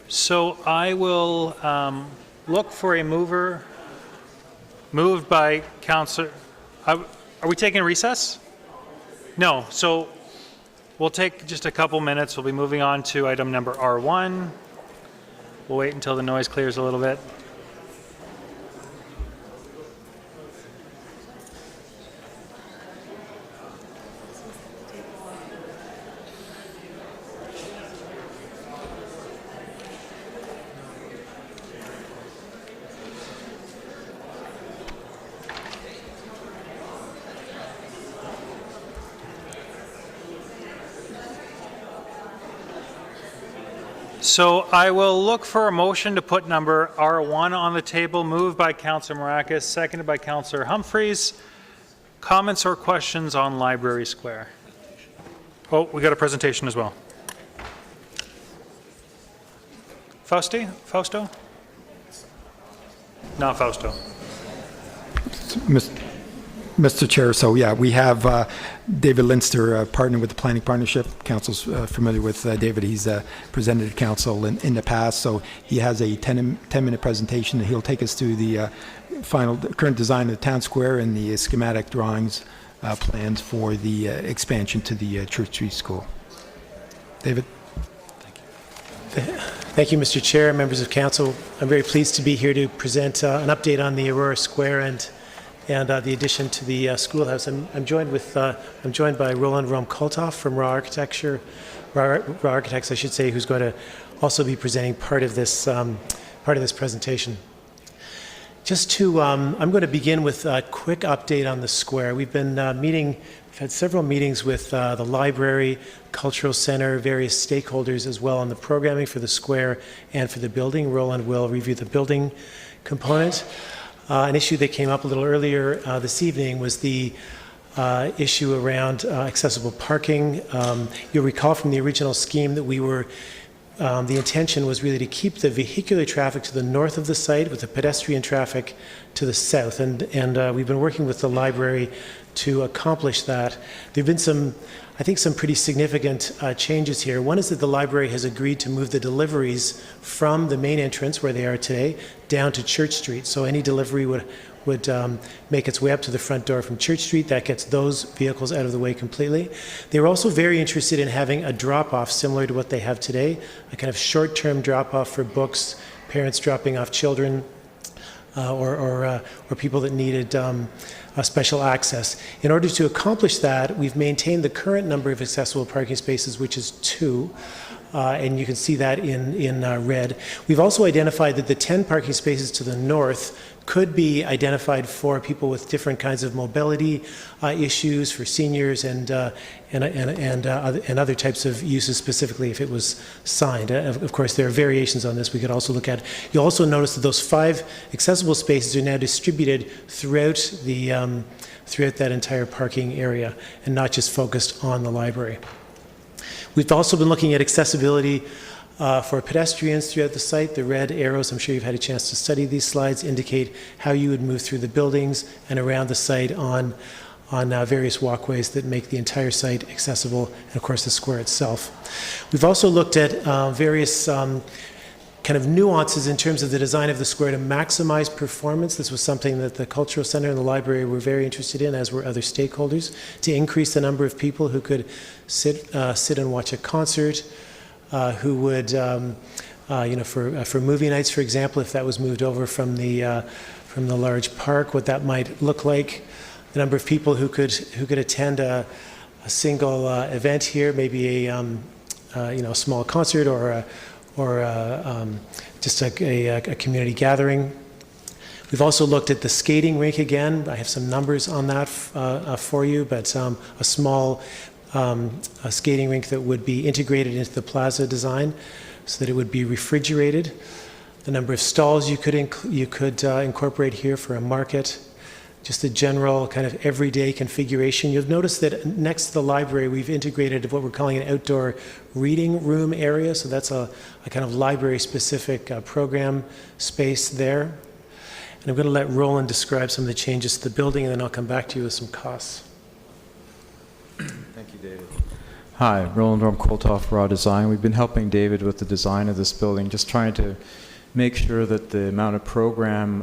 So I will look for a mover. Moved by Councillor. Are we taking a recess? No. So we'll take just a couple minutes. We'll be moving on to item number R1. We'll wait until the noise clears a little bit. So I will look for a motion to put number R1 on the table, moved by Councillor Maracas, seconded by Councillor Humphreys. Comments or questions on Library Square? Oh, we got a presentation as well. Fausto? Not Fausto. Mr. Chair, so yeah, we have David Linster, partner with the Planning Partnership. Council's familiar with David. He's presented to council in the past, so he has a 10-minute presentation, and he'll take us through the current design of the town square and the schematic drawings plans for the expansion to the Church Street School. David? Thank you, Mr. Chair, members of council. I'm very pleased to be here to present an update on the Aurora Square and the addition to the schoolhouse. I'm joined by Roland Rom-Koltoff from Raw Architects, I should say, who's going to also be presenting part of this presentation. I'm going to begin with a quick update on the square. We've been we've had several meetings with the library, cultural center, various stakeholders as well on the programming for the square and for the building. Roland will review the building component. An issue that came up a little earlier this evening was the issue around accessible parking. You'll recall from the original scheme that the intention was really to keep the vehicular traffic to the north of the site with the pedestrian traffic to the south. And we've been working with the library to accomplish that. There have been some pretty significant changes here. One is that the library has agreed to move the deliveries from the main entrance, where they are today, down to Church Street. So any delivery would make its way up to the front door from Church Street. That gets those vehicles out of the way completely. They were also very interested in having a drop-off similar to what they have today, a kind of short-term drop-off for books, parents dropping off children, or people that needed special access. In order to accomplish that, we've maintained the current number of accessible parking spaces, which is 2. And you can see that in red. We've also identified that the 10 parking spaces to the north could be identified for people with different kinds of mobility issues, for seniors and other types of uses, specifically if it was signed. Of course, there are variations on this we could also look at. You'll also notice that those 5 accessible spaces are now distributed throughout that entire parking area and not just focused on the library. We've also been looking at accessibility for pedestrians throughout the site. The red arrows, I'm sure you've had a chance to study these slides, indicate how you would move through the buildings and around the site on various walkways that make the entire site accessible, and of course the square itself. We've also looked at various kind of nuances in terms of the design of the square to maximize performance. This was something that the Cultural Center and the library were very interested in, as were other stakeholders, to increase the number of people who could sit and watch a concert, who would, for movie nights, for example, if that was moved over from the large park, what that might look like. The number of people who could attend a single event here, maybe a small concert or just a community gathering. We've also looked at the skating rink again. I have some numbers on that for you, but a small skating rink that would be integrated into the plaza design so that it would be refrigerated. The number of stalls you could incorporate here for a market. Just a general kind of everyday configuration. You'll notice that next to the library, we've integrated what we're calling an outdoor reading room area. So that's a kind of library-specific program space there. And I'm going to let Roland describe some of the changes to the building, and then I'll come back to you with some costs. Thank you, David. Hi, Roland Rom-Koltoff, Raw Design. We've been helping David with the design of this building, just trying to make sure that the amount of program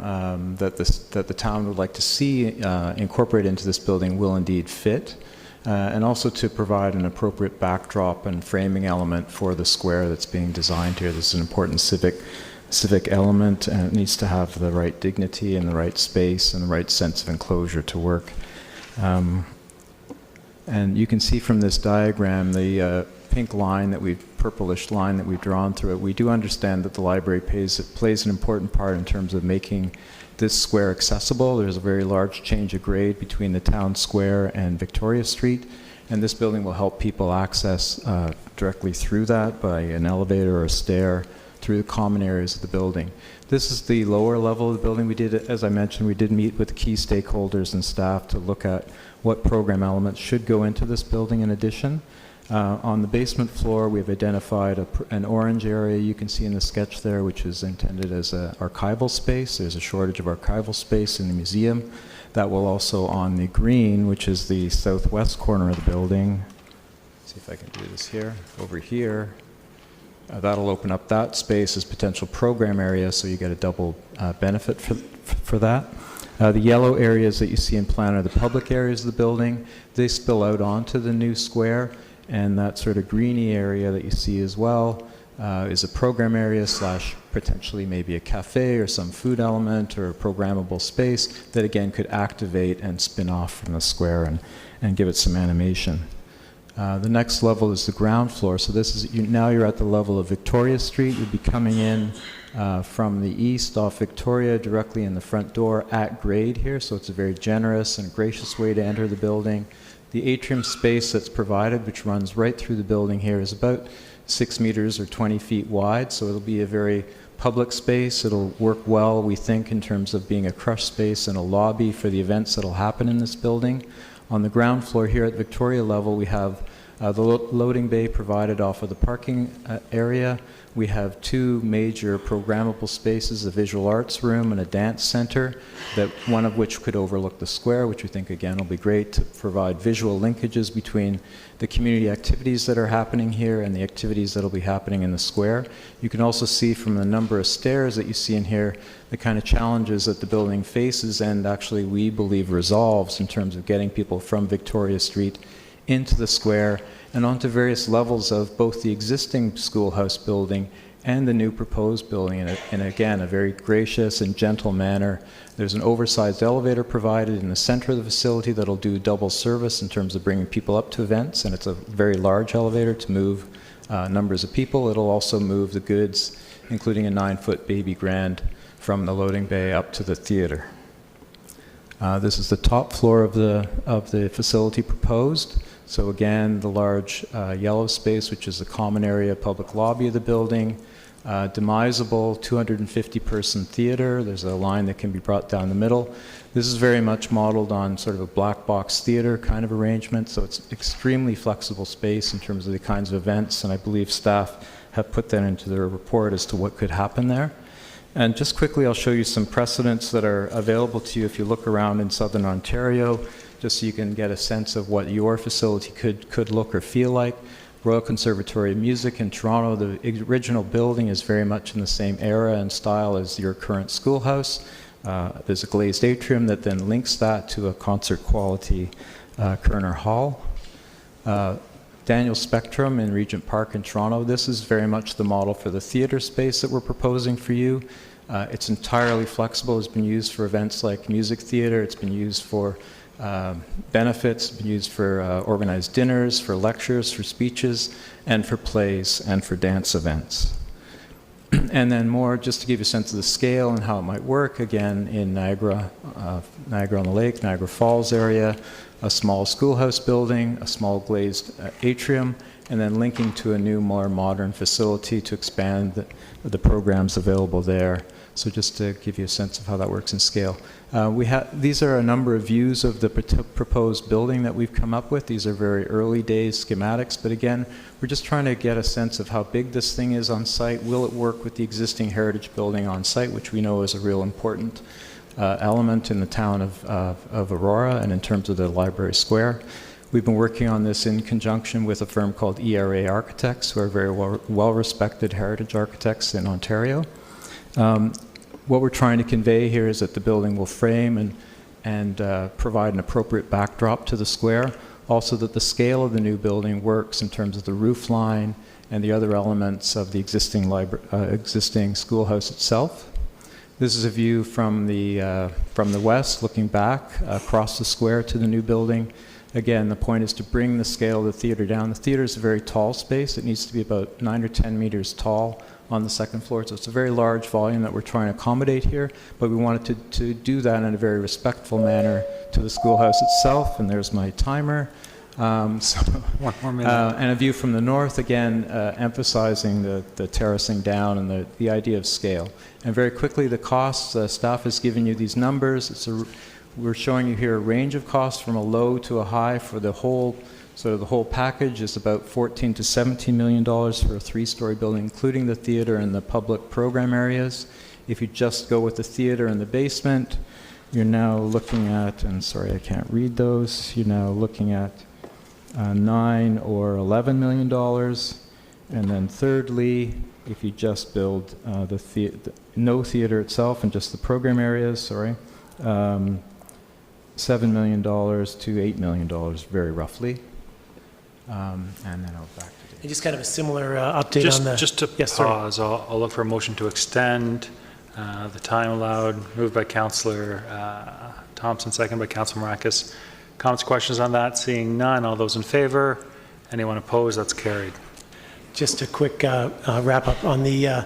that the town would like to see incorporated into this building will indeed fit, and also to provide an appropriate backdrop and framing element for the square that's being designed here. This is an important civic element, and it needs to have the right dignity and the right space and the right sense of enclosure to work. And you can see from this diagram the pink line purplish line that we've drawn through it. We do understand that the library plays an important part in terms of making this square accessible. There's a very large change of grade between the town square and Victoria Street, and this building will help people access directly through that by an elevator or a stair through the common areas of the building. This is the lower level of the building. As I mentioned, we did meet with key stakeholders and staff to look at what program elements should go into this building in addition. On the basement floor, we've identified an orange area you can see in the sketch there, which is intended as an archival space. There's a shortage of archival space in the museum. That will also, on the green, which is the southwest corner of the building, see if I can do this here, over here, that'll open up that space as potential program area, so you get a double benefit for that. The yellow areas that you see in plan are the public areas of the building. They spill out onto the new square, and that sort of greeny area that you see as well is a program area / potentially maybe a cafe or some food element or a programmable space that again could activate and spin off from the square and give it some animation. The next level is the ground floor. So this is now you're at the level of Victoria Street. You'd be coming in from the east off Victoria directly in the front door at grade here, so it's a very generous and gracious way to enter the building. The atrium space that's provided, which runs right through the building here, is about 6 meters or 20 feet wide, so it'll be a very public space. It'll work well, we think, in terms of being a crush space and a lobby for the events that'll happen in this building. On the ground floor here at Victoria level, we have the loading bay provided off of the parking area. We have 2 major programmable spaces, a visual arts room and a dance center, that one of which could overlook the square, which we think again will be great to provide visual linkages between the community activities that are happening here and the activities that will be happening in the square. You can also see from the number of stairs that you see in here the kind of challenges that the building faces and actually we believe resolves in terms of getting people from Victoria Street into the square and onto various levels of both the existing schoolhouse building and the new proposed building in again, a very gracious and gentle manner. There's an oversized elevator provided in the center of the facility that'll do double service in terms of bringing people up to events, and it's a very large elevator to move numbers of people. It'll also move the goods, including a 9-foot baby grand, from the loading bay up to the theater. This is the top floor of the facility proposed. So again, the large yellow space, which is the common area public lobby of the building, demisable 250-person theater. There's a line that can be brought down the middle. This is very much modeled on sort of a black box theater kind of arrangement, so it's extremely flexible space in terms of the kinds of events, and I believe staff have put that into their report as to what could happen there. And just quickly, I'll show you some precedents that are available to you if you look around in Southern Ontario, just so you can get a sense of what your facility could look or feel like. Royal Conservatory of Music in Toronto, the original building is very much in the same era and style as your current schoolhouse. There's a glazed atrium that then links that to a concert quality Kerner Hall. Daniel Spectrum in Regent Park in Toronto, this is very much the model for the theater space that we're proposing for you. It's entirely flexible. It's been used for events like music theater. It's been used for benefits, been used for organized dinners, for lectures, for speeches, and for plays, and for dance events. And then more, just to give you a sense of the scale and how it might work, again, in Niagara on the Lake, Niagara Falls area, a small schoolhouse building, a small glazed atrium, and then linking to a new, more modern facility to expand the programs available there. So just to give you a sense of how that works in scale. These are a number of views of the proposed building that we've come up with. These are very early days schematics, but again, we're just trying to get a sense of how big this thing is on site. Will it work with the existing heritage building on site, which we know is a real important element in the town of Aurora and in terms of the library square. We've been working on this in conjunction with a firm called ERA Architects, who are very well-respected heritage architects in Ontario. What we're trying to convey here is that the building will frame and provide an appropriate backdrop to the square. Also that the scale of the new building works in terms of the roof line and the other elements of the existing schoolhouse itself. This is a view from the west, looking back across the square to the new building. Again, the point is to bring the scale of the theater down. The theater is a very tall space. It needs to be about 9 or 10 meters tall on the second floor. So it's a very large volume that we're trying to accommodate here, but we wanted to do that in a very respectful manner to the schoolhouse itself. And there's my timer. One more minute. And a view from the north, again, emphasizing the terracing down and the idea of scale. And very quickly, the costs, staff has given you these numbers. We're showing you here a range of costs from a low to a high for the whole, sort of the whole package is about $14 to $17 million for a 3-story building, including the theater and the public program areas. If you just go with the theater and the basement, you're now looking at, and sorry, I can't read those, you're now looking at $9 or $11 million. And then thirdly, if you just build no theater itself and just the program areas, sorry, $7 million to $8 million, very roughly. And then I'll back to Dave. And just kind of a similar update on the... Just to pause, I'll look for a motion to extend the time allowed, moved by Councillor Thompson, second by Councillor Marcus. Comments, questions on that? Seeing none, all those in favor? Anyone opposed? That's carried. Just a quick wrap up on the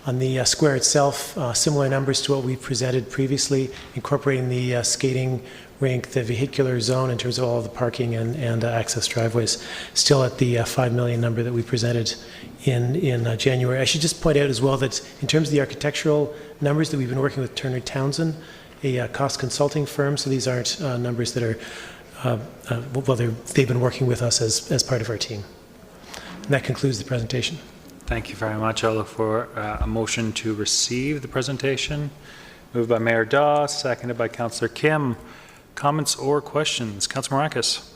On the square itself, similar numbers to what we presented previously, incorporating the skating rink, the vehicular zone in terms of all of the parking and access driveways, still at the 5 million number that we presented in January. I should just point out as well that in terms of the architectural numbers, that we've been working with Turner Townsend, a cost consulting firm, so these aren't numbers that are, they've been working with us as part of our team. And that concludes the presentation. Thank you very much. I'll look for a motion to receive the presentation. Moved by Mayor Daw, seconded by Councillor Kim. Comments or questions? Councillor Marcus.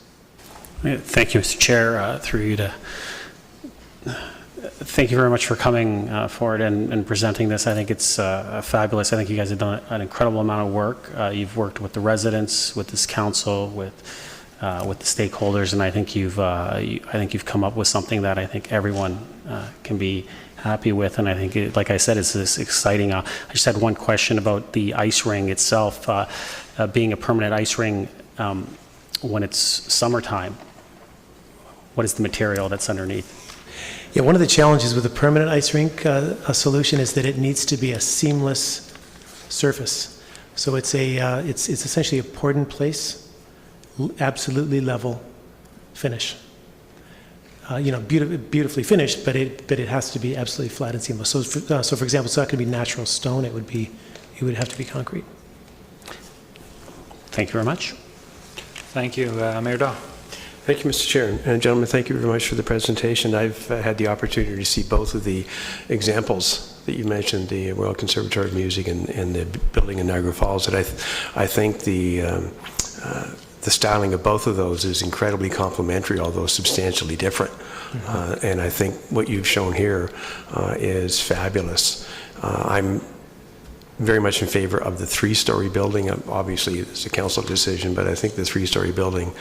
Thank you, Mr. Chair. Through you to thank you very much for coming forward and presenting this. I think it's fabulous. I think you guys have done an incredible amount of work. You've worked with the residents, with this council, with the stakeholders, and I think you've come up with something that I think everyone can be happy with. And I think, like I said, it's this exciting. I just had one question about the ice ring itself, being a permanent ice ring when it's summertime. What is the material that's underneath? Yeah, one of the challenges with a permanent ice rink solution is that it needs to be a seamless surface. So it's essentially a poured in place, absolutely level finish. Beautifully finished, but it has to be absolutely flat and seamless. So for example, it's not going to be natural stone. It would have to be concrete. Thank you very much. Thank you, Mayor Daw. Thank you, Mr. Chair. And gentlemen, thank you very much for the presentation. I've had the opportunity to see both of the examples that you mentioned, the Royal Conservatory of Music and the building in Niagara Falls. And I think the styling of both of those is incredibly complementary, although substantially different. And I think what you've shown here is fabulous. I'm very much in favor of the three-story building. Obviously, it's a council decision, but I think the three-story building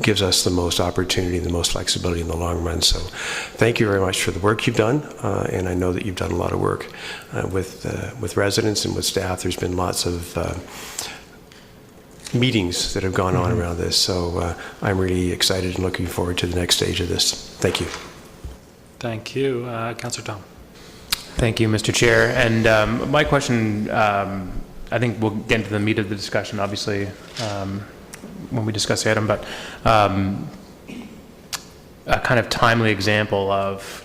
gives us the most opportunity, the most flexibility in the long run. So thank you very much for the work you've done, and I know that you've done a lot of work with residents and with staff. There's been lots of meetings that have gone on around this, so I'm really excited and looking forward to the next stage of this. Thank you. Thank you. Councillor Tom. Thank you, Mr. Chair. And my question, I think we'll get into the meat of the discussion, obviously, when we discuss the item, but a kind of timely example of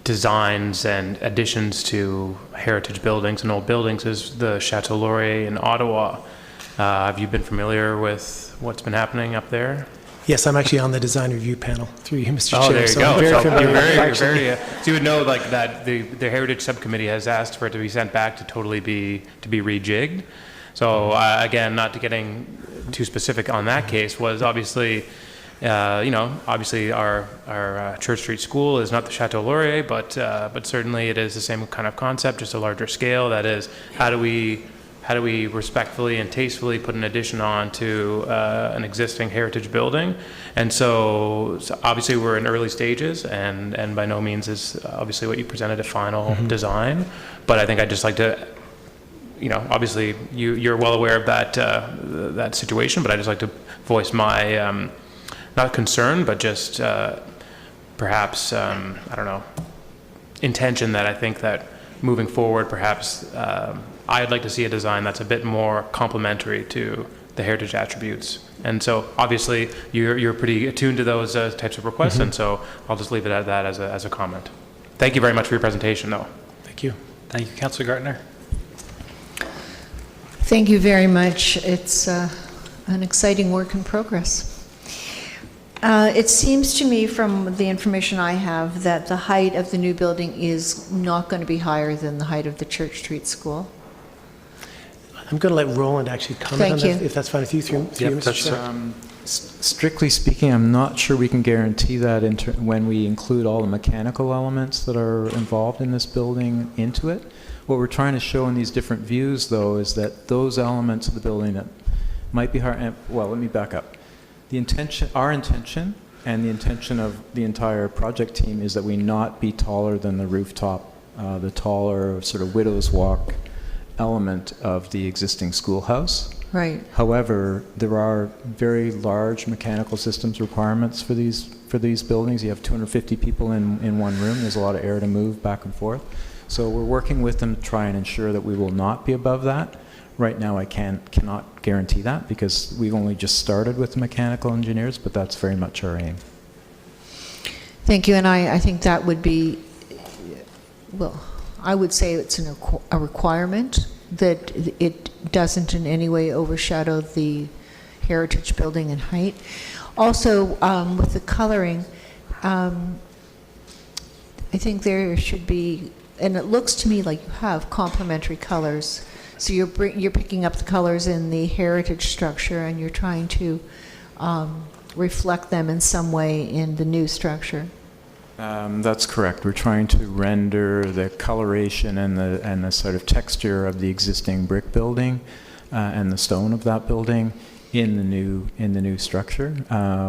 designs and additions to heritage buildings and old buildings is the Chateau Laurier in Ottawa. Have you been familiar with what's been happening up there? Yes, I'm actually on the design review panel through you, Mr. Chair. Oh, there you so go. I'm very So familiar. so you would know like that the Heritage Subcommittee has asked for it to be sent back to totally be rejigged. So again, not to getting too specific on that case, was obviously, obviously our Church Street School is not the Chateau Laurier, but certainly it is the same kind of concept, just a larger scale. That is, how do we respectfully and tastefully put an addition on to an existing heritage building? And so obviously we're in early stages, and by no means is obviously what you presented a final design. But I think I'd just like to, obviously you're well aware of that situation, but I'd just like to voice my, not concern, but just perhaps, intention that I think that moving forward, perhaps I'd like to see a design that's a bit more complementary to the heritage attributes. And so obviously you're pretty attuned to those types of requests, and so I'll just leave it at that as a comment. Thank you very much for your presentation, though. Thank you. Thank you, Councillor Gartner. Thank you very much. It's an exciting work in progress. It seems to me from the information I have that the height of the new building is not going to be higher than the height of the Church Street School. I'm going to let Roland actually comment on that, if that's fine with you, through you, Mr. Chair. Strictly speaking, I'm not sure we can guarantee that when we include all the mechanical elements that are involved in this building into it. What we're trying to show in these different views, though, is that those elements of the building that might be hard. Well, let me back up. Our intention, and the intention of the entire project team, is that we not be taller than the rooftop, the taller sort of Widow's Walk element of the existing schoolhouse. Right. However, there are very large mechanical systems requirements for these buildings. You have 250 people in one room. There's a lot of air to move back and forth. So we're working with them to try and ensure that we will not be above that. Right now, I cannot guarantee that because we've only just started with the mechanical engineers, but that's very much our aim. Thank you, and I think that would be, well, I would say it's a requirement that it doesn't in any way overshadow the heritage building in height. Also, with the coloring, I think there should be, and it looks to me like you have complementary colors. So you're picking up the colors in the heritage structure and you're trying to reflect them in some way in the new structure. That's correct. We're trying to render the coloration and the sort of texture of the existing brick building and the stone of that building in the new structure.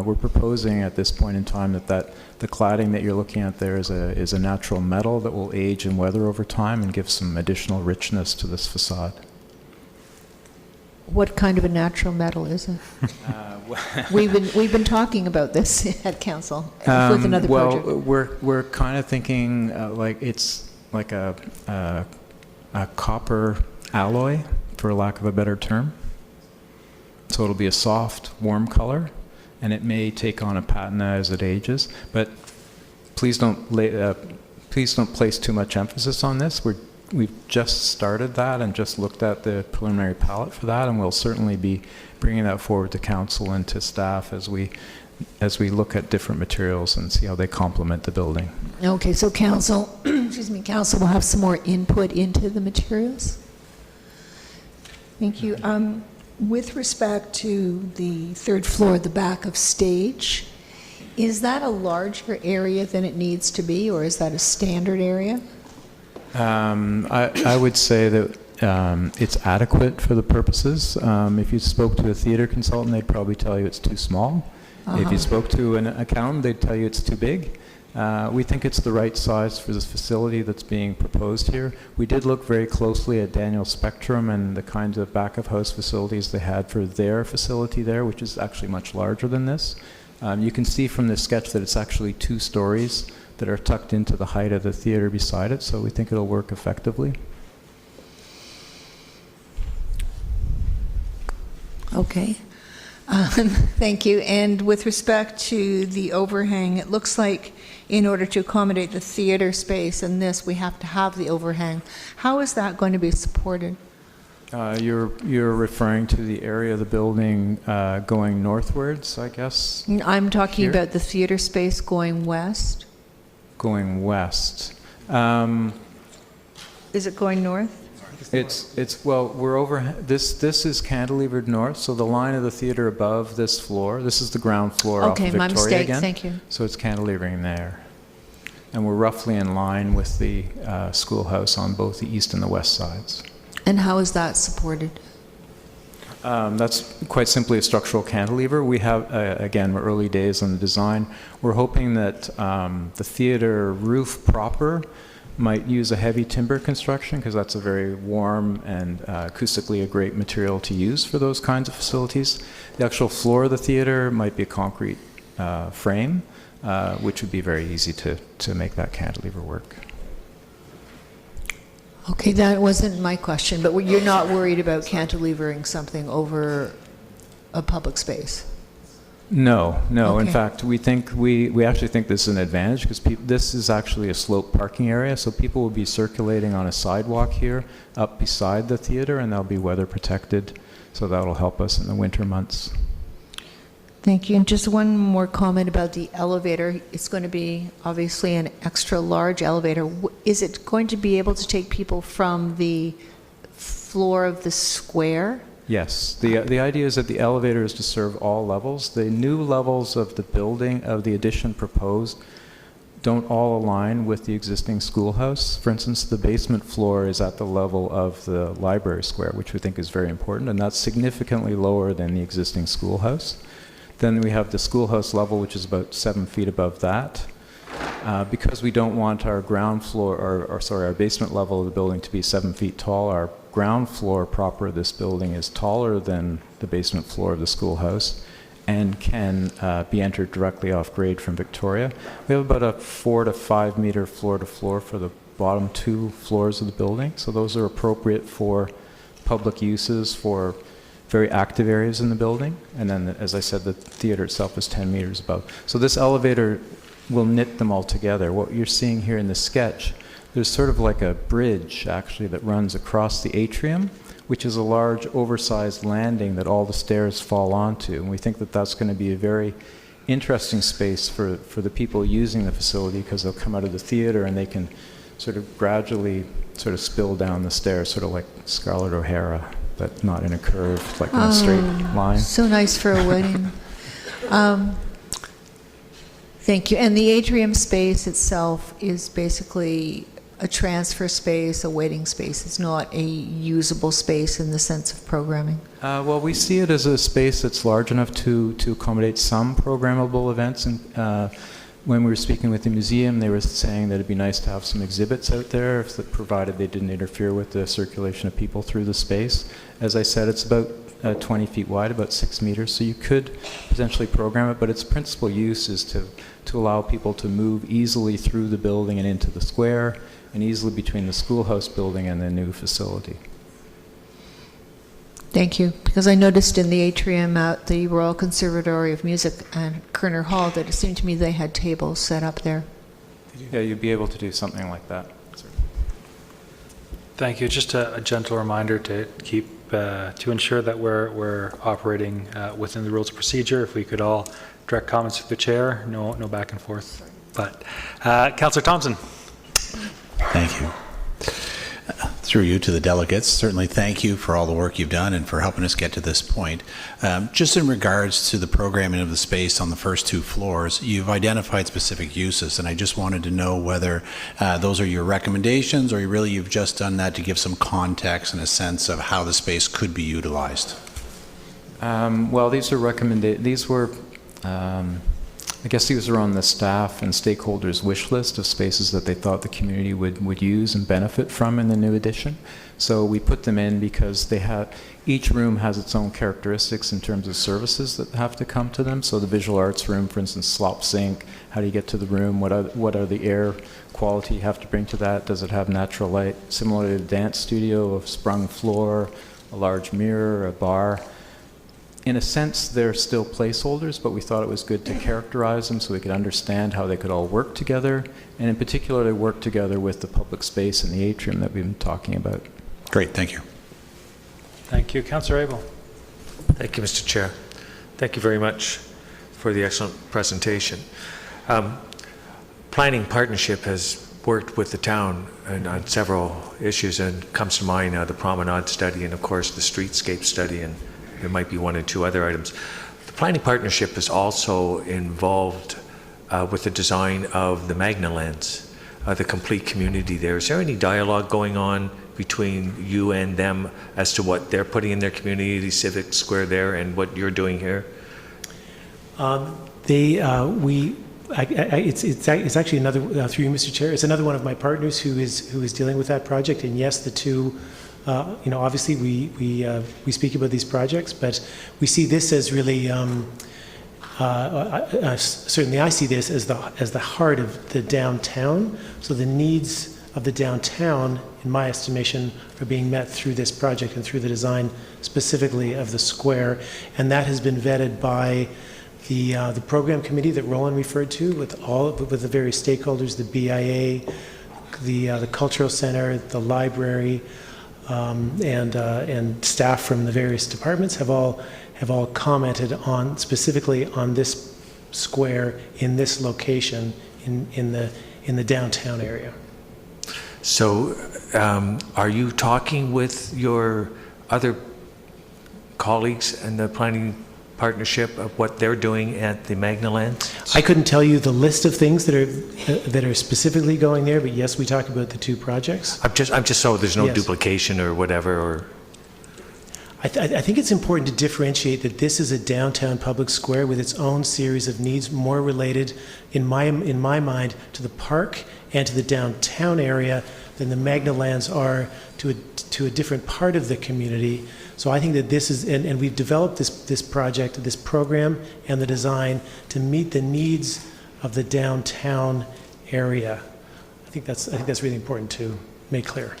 We're proposing at this point in time that the cladding that you're looking at there is a natural metal that will age and weather over time and give some additional richness to this facade. What kind of a natural metal is it? We've been talking about this at council with another project. Well, we're kind of thinking like it's like a copper alloy, for lack of a better term. So it'll be a soft, warm color, and it may take on a patina as it ages. But please don't place too much emphasis on this. We've just started that and just looked at the preliminary palette for that, and we'll certainly be bringing that forward to council and to staff as we look at different materials and see how they complement the building. Okay, so council, excuse me, council will have some more input into the materials. Thank you. With respect to the third floor, the back of stage, is that a larger area than it needs to be, or is that a standard area? I would say that it's adequate for the purposes. If you spoke to a theater consultant, they'd probably tell you it's too small. If you spoke to an accountant, they'd tell you it's too big. We think it's the right size for this facility that's being proposed here. We did look very closely at Daniel Spectrum and the kinds of back-of-house facilities they had for their facility there, which is actually much larger than this. You can see from this sketch that it's actually 2 stories that are tucked into the height of the theater beside it, so we think it'll work effectively. Okay. Thank you. And with respect to the overhang, it looks like in order to accommodate the theater space and this, we have to have the overhang. How is that going to be supported? You're referring to the area of the building going northwards, I guess? I'm talking Here? about the theater space going west. Going west. Is it going north? Well, we're over, this is cantilevered north, so the line of the theater above this floor, this is the ground floor off of Victoria my mistake, again. thank you. So it's cantilevering there. And we're roughly in line with the schoolhouse on both the east and the west sides. And how is that supported? That's quite simply a structural cantilever. We have, again, we're early days on the design. We're hoping that the theater roof proper might use a heavy timber construction because that's a very warm and acoustically a great material to use for those kinds of facilities. The actual floor of the theater might be a concrete frame, which would be very easy to make that cantilever work. Okay, that wasn't my question, but you're not worried about cantilevering something over a public space? No. Okay. In fact, we actually think this is an advantage because this is actually a slope parking area, so people will be circulating on a sidewalk here up beside the theater, and they'll be weather protected, so that'll help us in the winter months. Thank you. And just one more comment about the elevator. It's going to be obviously an extra large elevator. Is it going to be able to take people from the floor of the square? Yes. The idea is that the elevator is to serve all levels. The new levels of the building, of the addition proposed, don't all align with the existing schoolhouse. For instance, the basement floor is at the level of the library square, which we think is very important, and that's significantly lower than the existing schoolhouse. Then we have the schoolhouse level, which is about 7 feet above that. Because we don't want our ground floor, our basement level of the building to be 7 feet tall, our ground floor proper of this building is taller than the basement floor of the schoolhouse and can be entered directly off grade from Victoria. We have about a 4 to 5 meter floor to floor for the bottom 2 floors of the building. So those are appropriate for public uses, for very active areas in the building. And then, as I said, the theater itself is 10 meters above. So this elevator will knit them all together. What you're seeing here in the sketch, there's sort of like a bridge, actually, that runs across the atrium, which is a large, oversized landing that all the stairs fall onto. And we think that that's going to be a very interesting space for the people using the facility, because they'll come out of the theater and they can sort of gradually sort of spill down the stairs, sort of like Scarlett O'Hara, but not in a curve, like in a straight line. So nice for a wedding. Thank you. And the atrium space itself is basically a transfer space, a waiting space. It's not a usable space in the sense of programming. Well, we see it as a space that's large enough to accommodate some programmable events. And when we were speaking with the museum, they were saying that it'd be nice to have some exhibits out there, provided they didn't interfere with the circulation of people through the space. As I said, it's about 20 feet wide, about 6 meters, so you could potentially program it, but its principal use is to allow people to move easily through the building and into the square, and easily between the schoolhouse building and the new facility. Thank you. Because I noticed in the atrium at the Royal Conservatory of Music and Kerner Hall that it seemed to me they had tables set up there. Yeah, you'd be able to do something like that. Thank you. Just a gentle reminder to keep to ensure that we're operating within the rules of procedure. If we could all direct comments to the chair, no back and forth. But Councillor Thompson. Thank you. Through you to the delegates, certainly thank you for all the work you've done and for helping us get to this point. Just in regards to the programming of the space on the first 2 floors, you've identified specific uses, and I just wanted to know whether those are your recommendations, or you've just done that to give some context and a sense of how the space could be utilized. Well, these are these were I guess these are on the staff and stakeholders' wish list of spaces that they thought the community would use and benefit from in the new addition. So we put them in because each room has its own characteristics in terms of services that have to come to them. So the visual arts room, for instance, slop sink, how do you get to the room? What are the air quality you have to bring to that? Does it have natural light? Similarly to the dance studio, a sprung floor, a large mirror, a bar. In a sense, they're still placeholders, but we thought it was good to characterize them so we could understand how they could all work together, and in particular, they work together with the public space and the atrium that we've been talking about. Great, thank you. Thank you. Councillor Abel. Thank you, Mr. Chair. Thank you very much for the excellent presentation. Planning Partnership has worked with the town on several issues, and comes to mind the promenade study and, of course, the streetscape study, and there might be 1 or 2 other items. The Planning Partnership is also involved with the design of the Magna Lands, the complete community there. Is there any dialogue going on between you and them as to what they're putting in their community, the civic square there, and what you're doing here? It's actually another, through you, Mr. Chair, it's another one of my partners who is dealing with that project. And yes, the two, obviously we speak about these projects, but we see this as really, certainly I see this as the heart of the downtown. So the needs of the downtown, in my estimation, are being met through this project and through the design specifically of the square. And that has been vetted by the program committee that Roland referred to, with the various stakeholders, the BIA, the cultural center, the library, and staff from the various departments have all commented on specifically on this square in this location in the downtown area. So, are you talking with your other colleagues in the planning partnership of what they're doing at the Magna Lands? I couldn't tell you the list of things that are specifically going there, but yes, we talk about the two projects. I'm just so there's no Yes. duplication or whatever. Or I think it's important to differentiate that this is a downtown public square with its own series of needs, more related, in my mind, to the park and to the downtown area than the Magna Lands are to a different part of the community. So I think that this is, and we've developed this project, this program, and the design to meet the needs of the downtown area. think that's really important to make clear.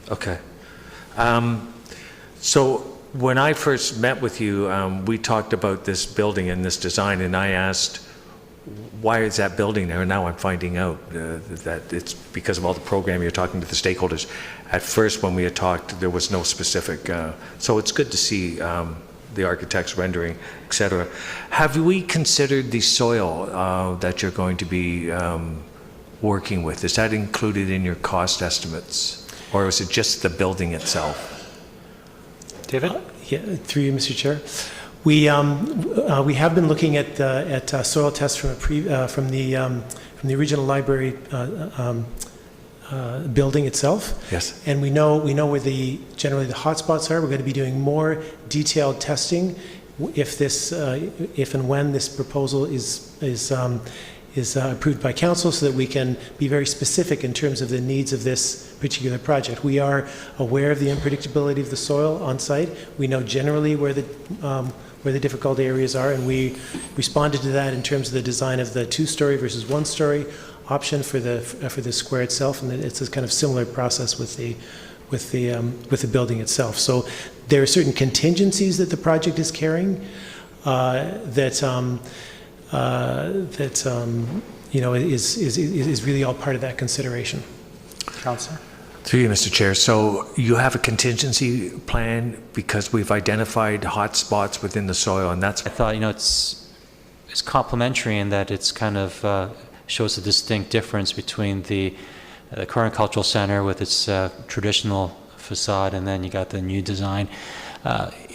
Okay. So when I first met with you, we talked about this building and this design, and I asked, why is that building there? And now I'm finding out that it's because of all the programming. You're talking to the stakeholders. At first, when we had talked, there was no specific. So it's good to see the architect's rendering, et cetera. Have we considered the soil that you're going to be working with? Is that included in your cost estimates? Or is it just the building itself? David? Yeah, through you, Mr. Chair. We have been looking at soil tests from the original library building itself. Yes. And we know where generally the hotspots are. We're going to be doing more detailed testing if and when this proposal is approved by council, so that we can be very specific in terms of the needs of this particular project. We are aware of the unpredictability of the soil on site. We know generally where the difficult areas are, and we responded to that in terms of the design of the 2-story versus 1-story option for the square itself, and it's a kind of similar process with the building itself. So there are certain contingencies that the project is carrying is really all part of that consideration. Councillor? Through you, Mr. Chair. So you have a contingency plan because we've identified hot spots within the soil, and that's... I thought, it's complementary in that it's kind of shows a distinct difference between the current cultural center with its traditional facade, and then you got the new design.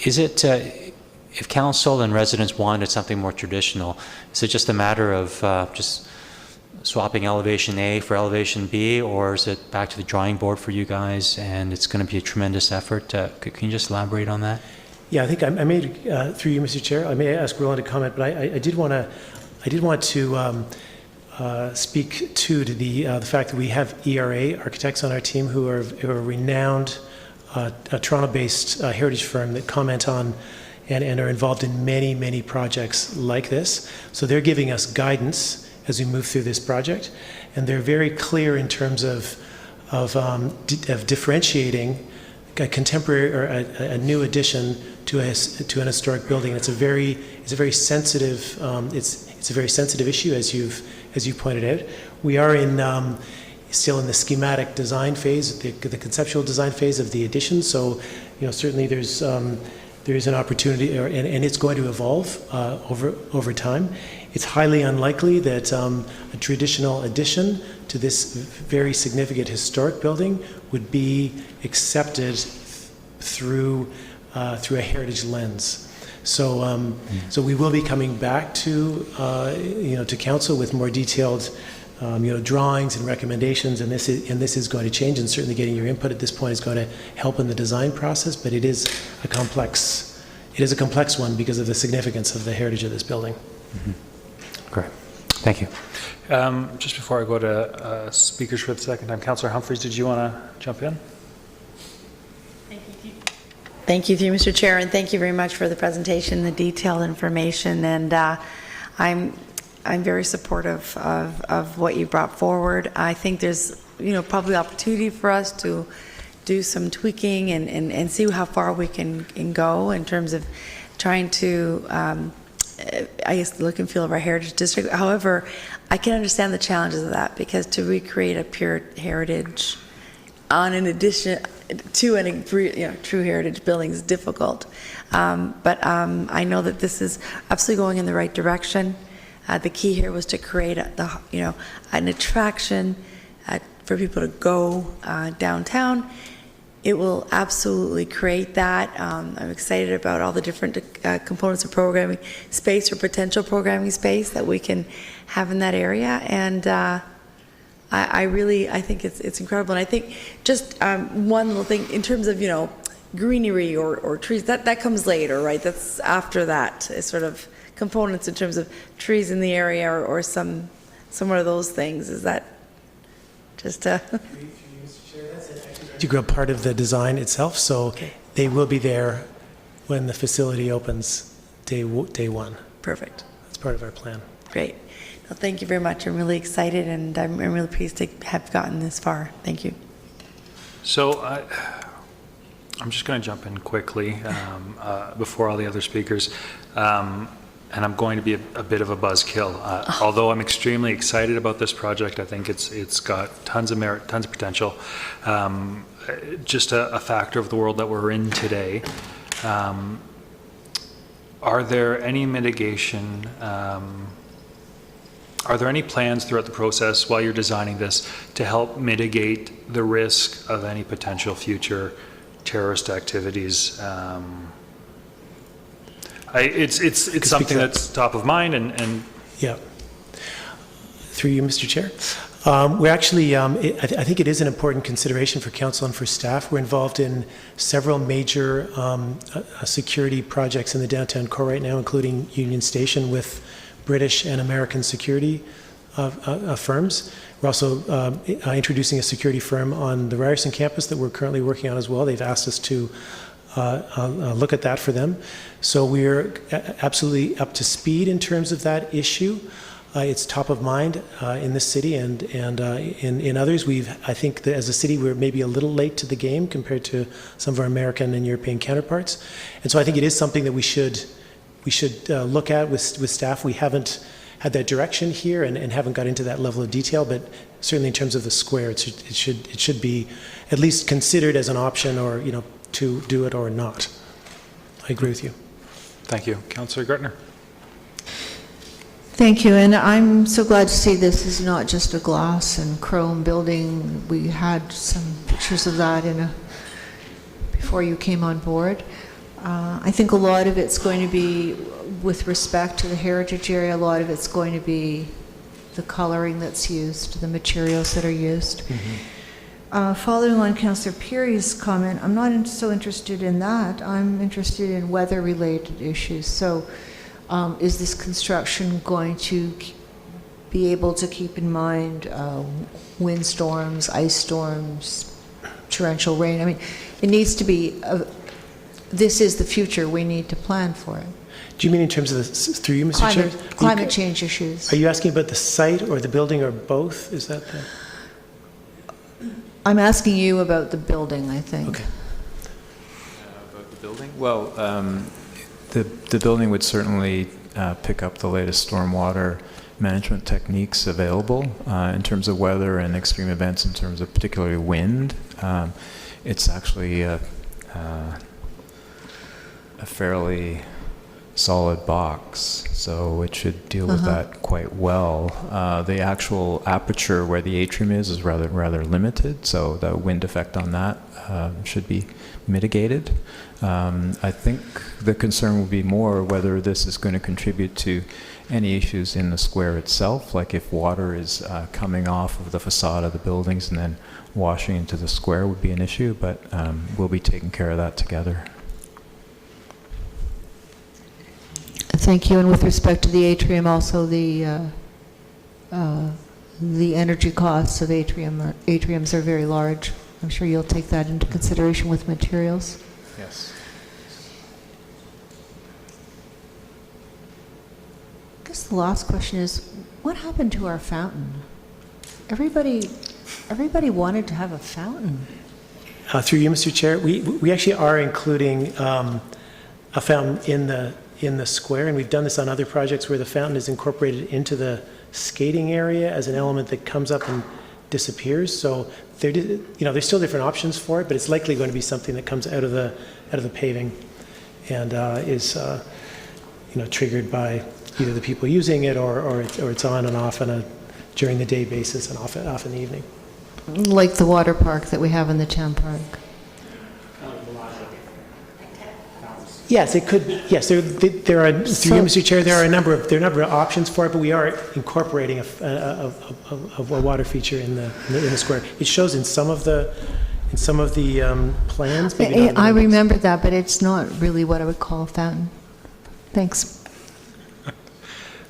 Is it, if council and residents wanted something more traditional, is it just a matter of just swapping elevation A for elevation B, or is it back to the drawing board for you guys and it's going to be a tremendous effort? Can you just elaborate on that? Yeah, I think I made, through you, Mr. Chair, I may ask Roland to comment, but I did want to speak to the fact that we have ERA architects on our team who are renowned, a Toronto-based heritage firm that comment on and are involved in many projects like this. So they're giving us guidance as we move through this project, and they're very clear in terms of differentiating a contemporary or a new addition to an historic building. It's a very sensitive it's a very sensitive issue, as you pointed out. We are still in the schematic design phase, the conceptual design phase of the addition. So, certainly there is an opportunity, and it's going to evolve over time. It's highly unlikely that a traditional addition to this very significant historic building would be accepted through a heritage lens. So, so we will be coming back to to council with more detailed drawings and recommendations, and this is going to change, and certainly getting your input at this point is going to help in the design process. But it is a complex one because of the significance of the heritage of this building. Mm-hmm. Great, thank you. Just before I go to speakers for the second time, Councillor Humphreys, did you want to jump in? Thank you, Mr. Chair, and thank you very much for the presentation, the detailed information, and I'm very supportive of what you brought forward. I think there's probably opportunity for us to do some tweaking and see how far we can go in terms of trying to I guess the look and feel of our heritage district. However, I can understand the challenges of that, because to recreate a pure heritage in addition to a true heritage building is difficult. But I know that this is absolutely going in the right direction. The key here was to create an attraction for people to go downtown. It will absolutely create that. I'm excited about all the different components of programming space or potential programming space that we can have in that area. And I think it's incredible. And I think just one little thing in terms of greenery or trees, that comes later, right? That's after that sort of components in terms of trees in the area or some of those things. Is that just to grow part of the design itself, so they will be there when the facility opens day one. Perfect. That's part of our plan. Great. Well, thank you very much. I'm really excited, and I'm really pleased to have gotten this far. Thank you. So I'm just going to jump in quickly before all the other speakers. And I'm going to be a bit of a buzzkill. Although I'm extremely excited about this project, I think it's got tons of merit, tons of potential. Just a factor of the world that we're in today. Are there any mitigation, are there any plans throughout the process while you're designing this to help mitigate the risk of any potential future terrorist activities? It's something that's top of mind and Yeah. Through you, Mr. Chair. We're actually, I think it is an important consideration for council and for staff. We're involved in several major security projects in the downtown core right now, including Union Station with British and American security firms. We're also introducing a security firm on the Ryerson campus that we're currently working on as well. They've asked us to look at that for them. So we're absolutely up to speed in terms of that issue. It's top of mind in this city and in others. I think that as a city, we're maybe a little late to the game compared to some of our American and European counterparts. And so I think it is something that we should look at with staff. We haven't had that direction here and haven't got into that level of detail, but certainly in terms of the square, it should be at least considered as an option, or to do it or not. I agree with you. Thank you. Councillor Gertner. Thank you, and I'm so glad to see this is not just a glass and chrome building. We had some pictures of that before you came on board. I think a lot of it's going to be with respect to the heritage area. A lot of it's going to be the coloring that's used, the materials that are used. Mm-hmm. Following on Councillor Peary's comment, I'm not so interested in that. I'm interested in weather-related issues. So is this construction going to be able to keep in mind windstorms, ice storms, torrential rain? I mean, it needs to be, this is the future. We need to plan for it. Do you mean in terms of through you, Mr. Chair? Climate change issues. Are you asking about the site or the building or both? Is that the... I'm asking you about the building, I think. Okay. About the building? Well, the building would certainly pick up the latest stormwater management techniques available in terms of weather and extreme events, in terms of particularly wind. It's actually a fairly solid box, so it should deal with that quite well. The actual aperture where the atrium is rather limited, so the wind effect on that should be mitigated. I think the concern will be more whether this is going to contribute to any issues in the square itself, like if water is coming off of the facade of the buildings and then washing into the square would be an issue, but we'll be taking care of that together. Thank you. And with respect to the atrium, also the energy costs of atriums are very large. I'm sure you'll take that into consideration with materials. Yes. I guess the last question is, what happened to our fountain? Everybody wanted to have a fountain. Through you, Mr. Chair, we actually are including a fountain in the square, and we've done this on other projects where the fountain is incorporated into the skating area as an element that comes up and disappears. So there's still different options for it, but it's likely going to be something that comes out of the paving and is triggered by either the people using it or it's on and off on a during the day basis and off in the evening. Like the water park that we have in the town park. Yes, it could. Yes, there are. Through you, Mr. Chair, there are a number of options for it, but we are incorporating a water feature in the square. It shows in some of the plans. Maybe not I remember that, but it's not really what I would call a fountain. Thanks.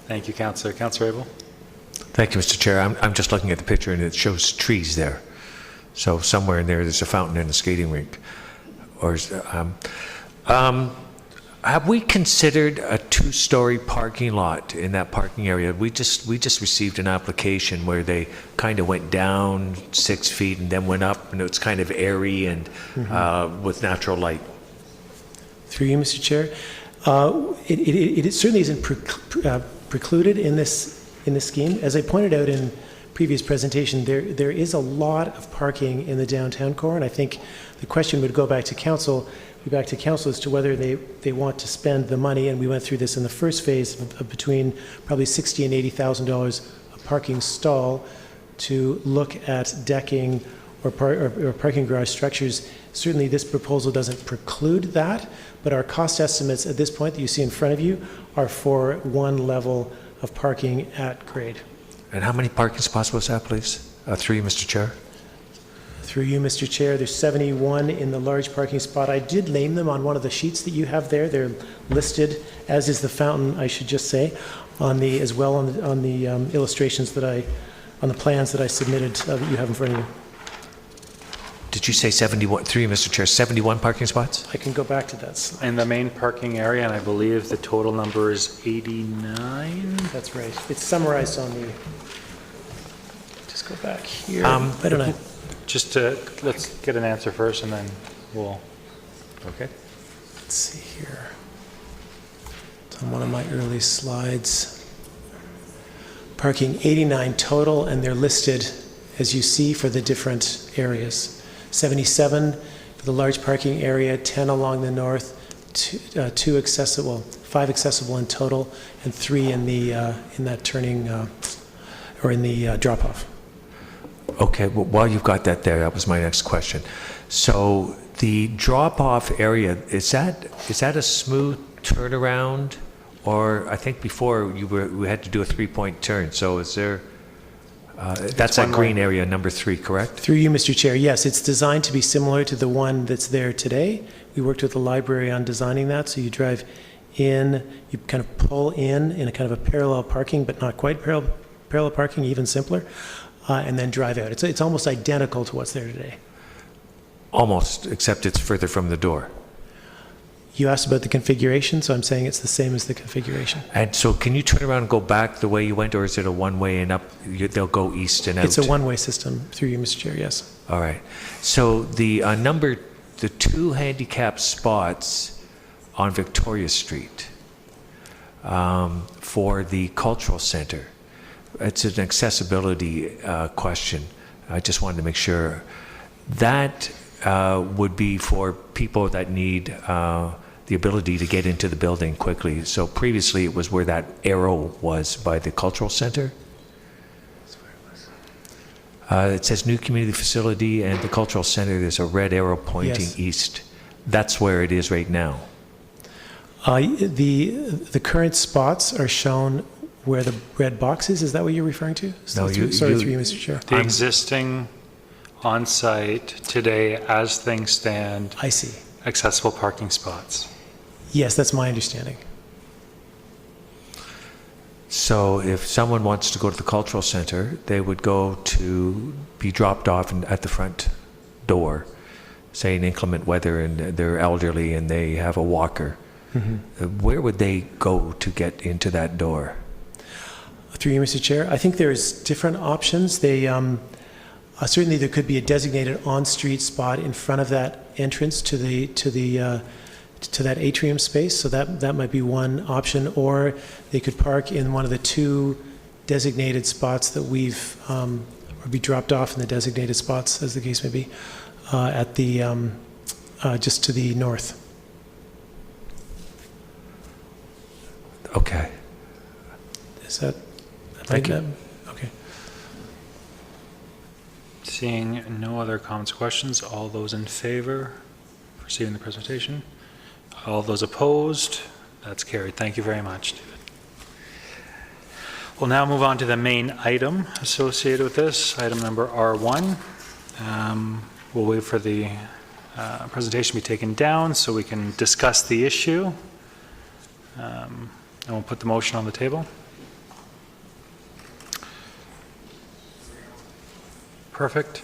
Thank you, Councillor. Councillor Abel. Thank you, Mr. Chair. I'm just looking at the picture and it shows trees there. So somewhere in there's a fountain and a skating rink. Have we considered a two-story parking lot in that parking area? We just received an application where they kind of went down 6 feet and then went up, and it's kind of airy and with natural light. Through you, Mr. Chair, it certainly isn't precluded in this scheme. As I pointed out in previous presentation, there is a lot of parking in the downtown core, and I think the question would go back to council as to whether they want to spend the money, and we went through this in the first phase of between probably $60,000 and $80,000 a parking stall to look at decking or parking garage structures. Certainly this proposal doesn't preclude that, but our cost estimates at this point that you see in front of you are for one level of parking at grade. And how many parking spots was that, please? Through you, Mr. Chair. Through you, Mr. Chair, there's 71 in the large parking spot. I did name them on one of the sheets that you have there. They're listed, as is the fountain, I should just say, on the illustrations on the plans that I submitted that you have in front of you. Did you say 71? Through you, Mr. Chair, 71 parking spots? I can go back to that slide. In the main parking area, and I believe the total number is 89? That's right. It's summarized on the, just go back here. I don't know. Let's get an answer first, and then we'll, okay. Let's see here. It's on one of my early slides. Parking 89 total, and they're listed, as you see, for the different areas. 77 for the large parking area, 10 along the north, 5 accessible in total, and 3 in that turning or in the drop-off. Okay, well, while you've got that there, that was my next question. So the drop-off area, is that a smooth turnaround? Or I think before we had to do a 3-point turn, so is there, that's that green area, number 3, correct? Through you, Mr. Chair, yes, it's designed to be similar to the one that's there today. We worked with the library on designing that, so you drive in, you kind of pull in a kind of a parallel parking, but not quite parallel parking, even simpler. And then drive out. It's almost identical to what's there today. Almost, except it's further from the door. You asked about the configuration, so I'm saying it's the same as the configuration. And so can you turn around and go back the way you went, or is it a one-way and up, they'll go east and out? It's a one-way system, through you, Mr. Chair, yes. All right. So the 2 handicap spots on Victoria Street for the cultural center, it's an accessibility question. I just wanted to make sure. That would be for people that need the ability to get into the building quickly. So previously it was where that arrow was by the cultural center. It says new community facility and the cultural center. There's a red arrow pointing east. That's where it is right now. The current spots are shown where the red box is that what you're referring to? No, through you, Mr. Chair. The existing on-site today, as things stand. I see. Accessible parking spots. Yes, that's my understanding. So if someone wants to go to the cultural center, they would go to be dropped off at the front door, say in inclement weather, and they're elderly and they have a walker. Mm-hmm. Where would they go to get into that door? Through you, Mr. Chair, I think there's different options. They certainly there could be a designated on-street spot in front of that entrance to that atrium space. So that might be one option, or they could park in one of the 2 designated spots that we've or be dropped off in the designated spots, as the case may be, at the just to the north. Okay. Is that? Thank you. Okay. Seeing no other comments, questions, all those in favor of receiving the presentation? All those opposed? That's carried. Thank you very much, David. We'll now move on to the main item associated with this, item number R1. We'll wait for the presentation to be taken down so we can discuss the issue. And we'll put the motion on the table. Perfect.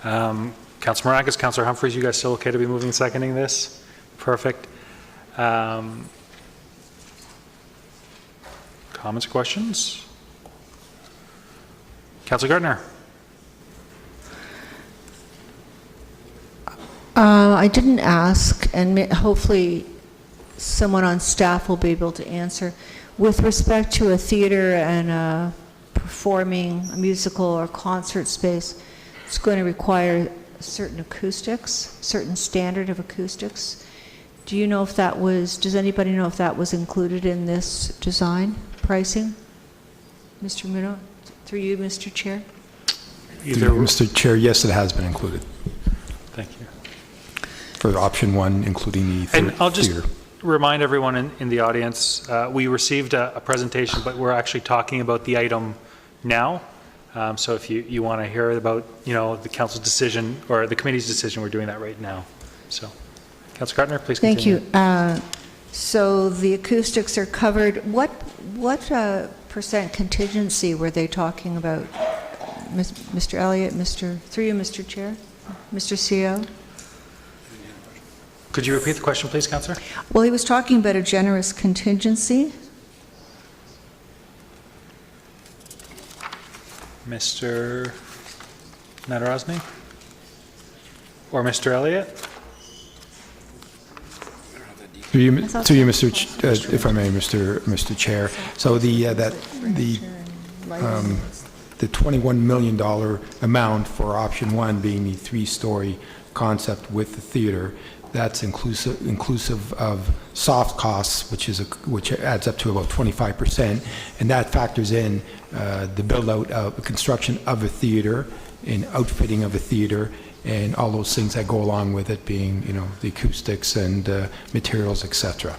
Councilor Maragos, Councilor Humphreys, you guys still okay to be moving and seconding this? Perfect. Comments or questions? Councillor Gardner. I didn't ask, and hopefully someone on staff will be able to answer. With respect to a theater and a performing, a musical or concert space, it's going to require certain acoustics, certain standard of acoustics. Do you know if that was, does anybody know if that was included in this design pricing? Mr. Muno, through you, Mr. Chair? Mr. Chair, yes, it has been included. Thank you. For option one, including the And I'll just theater. remind everyone in the audience, we received a presentation, but we're actually talking about the item now. So if you want to hear about, the council's decision or the committee's decision, we're doing that right now. So, Councillor Gardner, please continue. Thank you. So the acoustics are covered. What percent contingency were they talking about? Mr. Elliott, through you, Mr. Chair, Mr. CEO? Could you repeat the question, please, Councillor? Well, he was talking about a generous contingency. Mr. Nadarozny? Or Mr. Elliott? To you, if I may, Mr. Chair. So the $21 million amount for option one being the three-story concept with the theater, that's inclusive of soft costs, which adds up to about 25%, and that factors in the build-out of the construction of a theater and outfitting of a theater and all those things that go along with it, being the acoustics and materials, etc.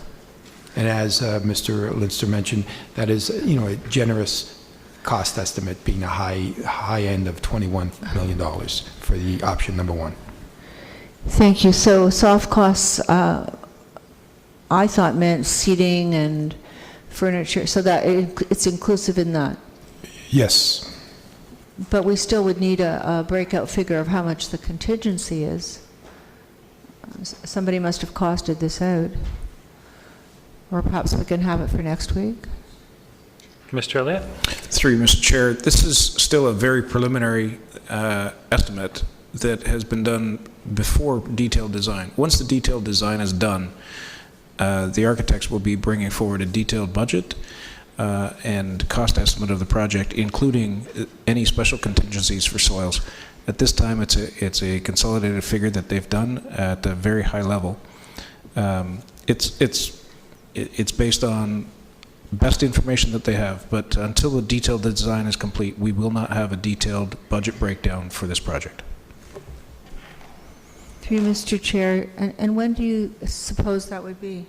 And as Mr. Linster mentioned, that is a generous cost estimate, being a high end of $21 million for the option number one. Thank you. So soft costs, I thought meant seating and furniture, so that it's inclusive in that. Yes. But we still would need a breakout figure of how much the contingency is. Somebody must have costed this out. Or perhaps we can have it for next week. Mr. Elliott? Through you, Mr. Chair, this is still a very preliminary estimate that has been done before detailed design. Once the detailed design is done, the architects will be bringing forward a detailed budget and cost estimate of the project, including any special contingencies for soils. At this time, it's a consolidated figure that they've done at a very high level. It's based on best information that they have, but until the detailed design is complete, we will not have a detailed budget breakdown for this project. Through you, Mr. Chair, and when do you suppose that would be?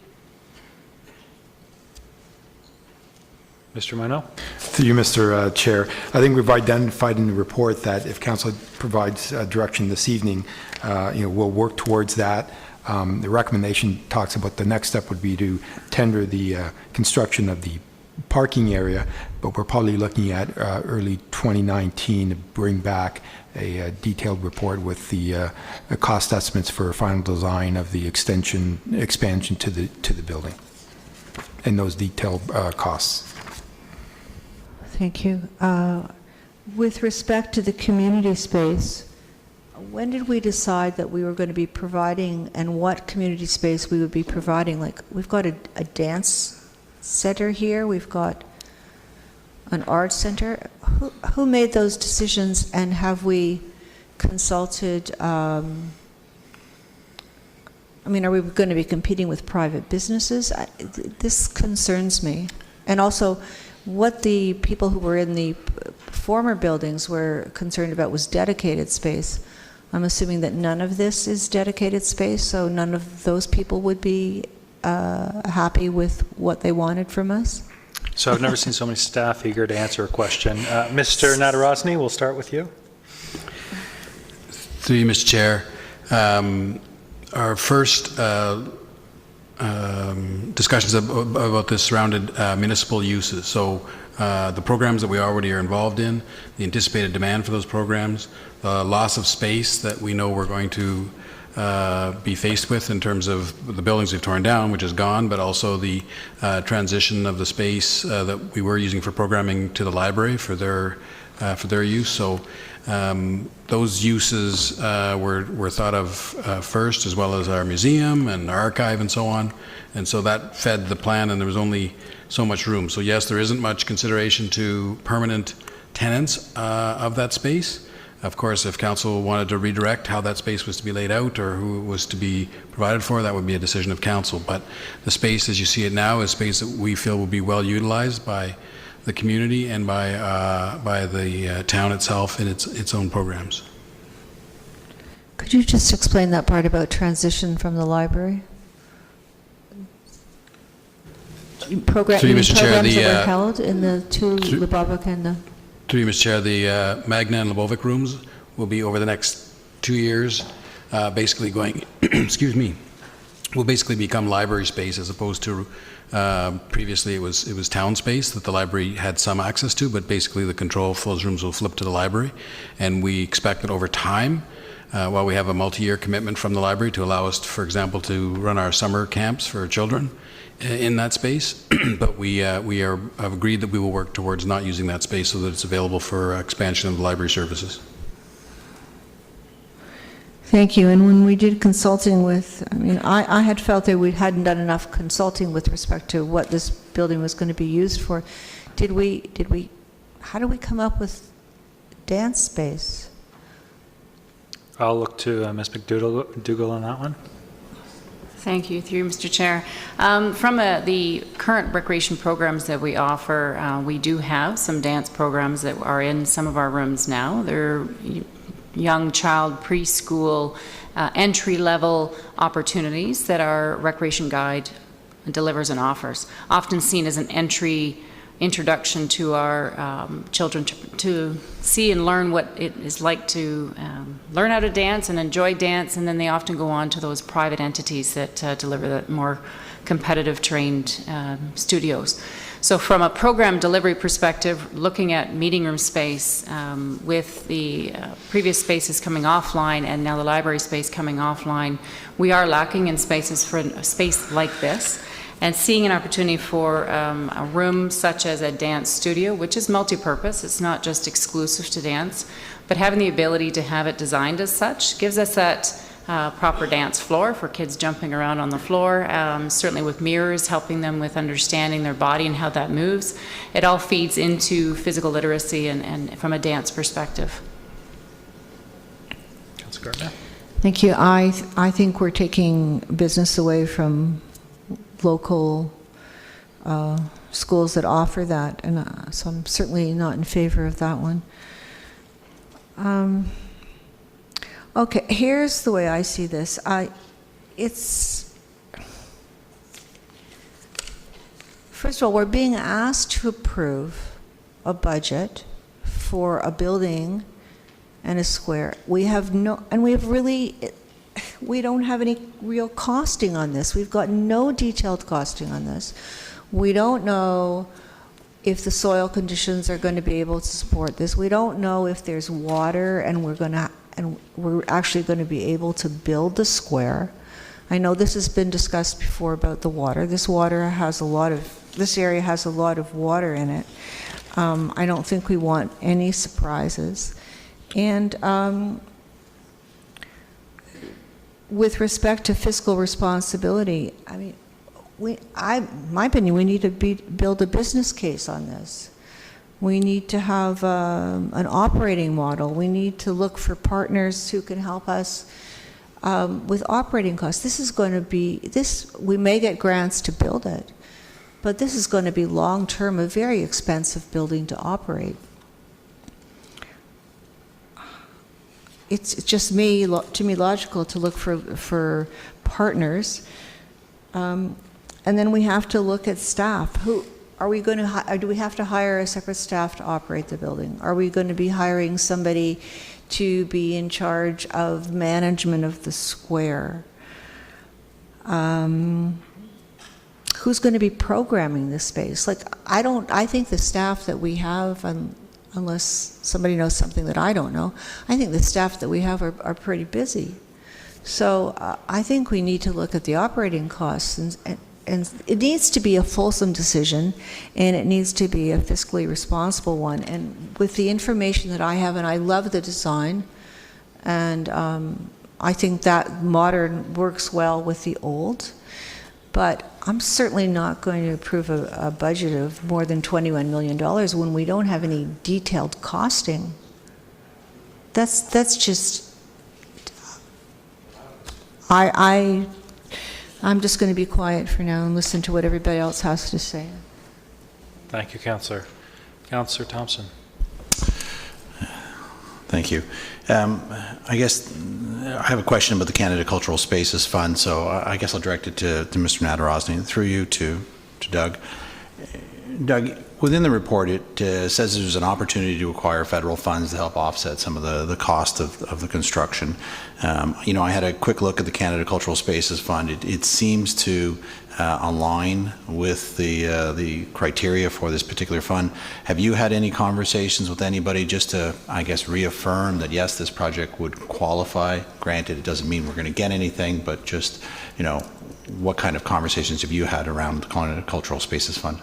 Mr. Mino? Through you, Mr. Chair, I think we've identified in the report that if Council provides direction this evening, we'll work towards that. The recommendation talks about the next step would be to tender the construction of the parking area, but we're probably looking at early 2019 to bring back a detailed report with the cost estimates for final design of the expansion to the building and those detailed costs. Thank you. With respect to the community space, when did we decide that we were going to be providing and what community space we would be providing? Like, we've got a dance center here, we've got an art center. Who made those decisions, and have we consulted, are we going to be competing with private businesses? This concerns me. And also, what the people who were in the former buildings were concerned about was dedicated space. I'm assuming that none of this is dedicated space, so none of those people would be happy with what they wanted from us? So I've never seen so many staff eager to answer a question. Mr. Nadarozny, we'll start with you. Through you, Mr. Chair. Our first discussions about this surrounded municipal uses. So the programs that we already are involved in, the anticipated demand for those programs, the loss of space that we know we're going to be faced with in terms of the buildings we've torn down, which is gone, but also the transition of the space that we were using for programming to the library for their use. So those uses were thought of first, as well as our museum and our archive and so on. And so that fed the plan, and there was only so much room. So yes, there isn't much consideration to permanent tenants of that space. Of course, if council wanted to redirect how that space was to be laid out or who it was to be provided for, that would be a decision of council. But the space, as you see it now, is space that we feel will be well utilized by the community and by the town itself in its own programs. Could you just explain that part about transition from the library? Programs Through you, Mr. Chair, that were held in the two Lubavik and the... Through you, Mr. Chair, the Magna and Lubavik rooms will be over the next 2 years, basically going, excuse me, will basically become library space as opposed to previously it was town space that the library had some access to, but basically the control for those rooms will flip to the library. And we expect that over time, while we have a multi-year commitment from the library to allow us, for example, to run our summer camps for children in that space, but we have agreed that we will work towards not using that space so that it's available for expansion of the library services. Thank you. And when we did consulting with, I had felt that we hadn't done enough consulting with respect to what this building was going to be used for. How do we come up with dance space? I'll look to Ms. McDougall on that one. Thank you, through Mr. Chair. From the current recreation programs that we offer, we do have some dance programs that are in some of our rooms now. They're young child preschool entry-level opportunities that our recreation guide delivers and offers, often seen as an introduction to our children to see and learn what it is like to learn how to dance and enjoy dance, and then they often go on to those private entities that deliver the more competitive trained studios. So from a program delivery perspective, looking at meeting room space with the previous spaces coming offline and now the library space coming offline, we are lacking in spaces for a space like this. And seeing an opportunity for a room such as a dance studio, which is multi-purpose, it's not just exclusive to dance, but having the ability to have it designed as such gives us that proper dance floor for kids jumping around on the floor, certainly with mirrors helping them with understanding their body and how that moves. It all feeds into physical literacy and from a dance perspective. Councilor Gardner. Thank you. I think we're taking business away from local schools that offer that, and so I'm certainly not in favor of that one. Okay, here's the way I see this. First of all, we're being asked to approve a budget for a building and a square. We don't have any real costing on this. We've got no detailed costing on this. We don't know if the soil conditions are going to be able to support this. We don't know if there's water and we're actually going to be able to build the square. I know this has been discussed before about the water. This area has a lot of water in it. I don't think we want any surprises. And with respect to fiscal responsibility, my opinion, we need to build a business case on this. We need to have an operating model. We need to look for partners who can help us with operating costs. We may get grants to build it, but this is going to be long-term, a very expensive building to operate. It's just to me logical to look for partners, and then we have to look at staff. Who are we going to? Do we have to hire a separate staff to operate the building? Are we going to be hiring somebody to be in charge of management of the square? Who's going to be programming this space? I think the staff that we have, unless somebody knows something that I don't know, I think the staff that we have are pretty busy. So I think we need to look at the operating costs, and it needs to be a fulsome decision, and it needs to be a fiscally responsible one. And with the information that I have, and I love the design, and I think that modern works well with the old, but I'm certainly not going to approve a budget of more than $21 million when we don't have any detailed costing. That's just, I'm just going to be quiet for now and listen to what everybody else has to say. Thank you, Councillor. Councillor Thompson. Thank you. I guess I have a question about the Canada Cultural Spaces Fund, so I guess I'll direct it to Mr. Nadarozny, through you to Doug. Doug, within the report, it says there's an opportunity to acquire federal funds to help offset some of the cost of the construction. I had a quick look at the Canada Cultural Spaces Fund. It seems to align with the criteria for this particular fund. Have you had any conversations with anybody just to, I guess, reaffirm that yes, this project would qualify? Granted, it doesn't mean we're going to get anything, but just, what kind of conversations have you had around the Canada Cultural Spaces Fund?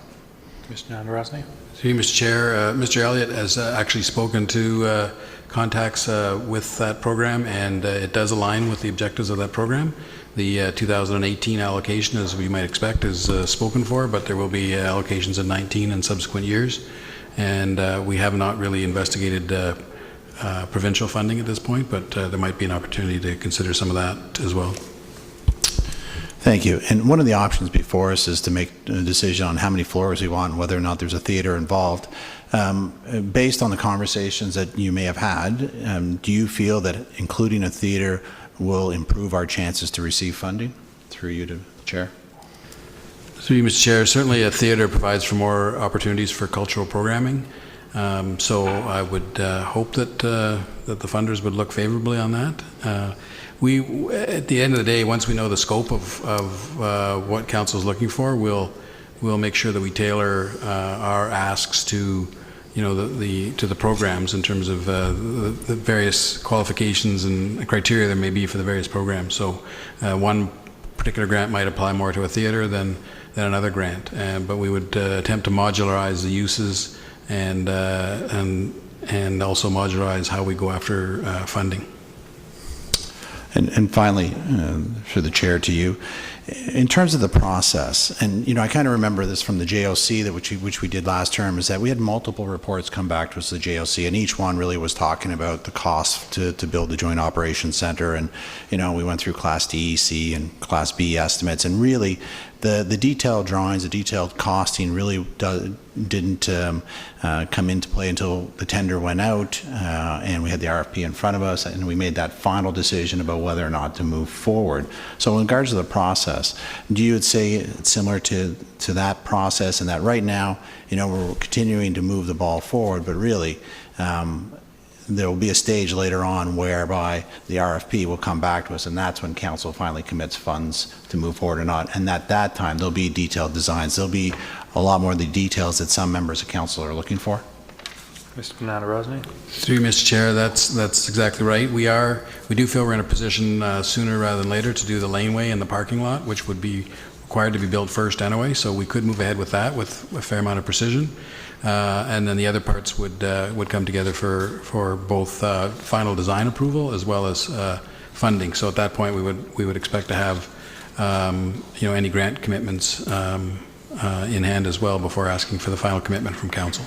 Mr. Nadarozny. Through you, Mr. Chair, Mr. Elliott has actually spoken to contacts with that program, and it does align with the objectives of that program. The 2018 allocation, as we might expect, is spoken for, but there will be allocations in 19 and subsequent years. And we have not really investigated provincial funding at this point, but there might be an opportunity to consider some of that as well. Thank you. And one of the options before us is to make a decision on how many floors we want and whether or not there's a theater involved. Based on the conversations that you may have had, do you feel that including a theater will improve our chances to receive funding? Through you to Chair. Through you, Mr. Chair, certainly a theater provides for more opportunities for cultural programming. So I would hope that that the funders would look favorably on that. We, at the end of the day, once we know the scope of what council is looking for, we'll make sure that we tailor our asks to to the programs in terms of the various qualifications and criteria there may be for the various programs. So one particular grant might apply more to a theater than another grant, but we would attempt to modularize the uses and also modularize how we go after funding. And finally, through the Chair to you, in terms of the process, and I kind of remember this from the JOC, which we did last term, is that we had multiple reports come back to us, the JOC, and each one really was talking about the cost to build the Joint Operations Center, and we went through Class D, C, and Class B estimates, and really the detailed drawings, the detailed costing really didn't come into play until the tender went out, and we had the RFP in front of us, and we made that final decision about whether or not to move forward. So in regards to the process, do you would say it's similar to that process, and that right now, we're continuing to move the ball forward, but really, there will be a stage later on whereby the RFP will come back to us, and that's when council finally commits funds to move forward or not. And at that time, there'll be detailed designs. There'll be a lot more of the details that some members of council are looking for. Mr. Nadarozny. Through you, Mr. Chair, that's exactly right. We do feel we're in a position sooner rather than later to do the laneway and the parking lot, which would be required to be built first anyway. So we could move ahead with that with a fair amount of precision. And then the other parts would come together for both final design approval as well as funding. So at that point, we would expect to have any grant commitments in hand as well before asking for the final commitment from council.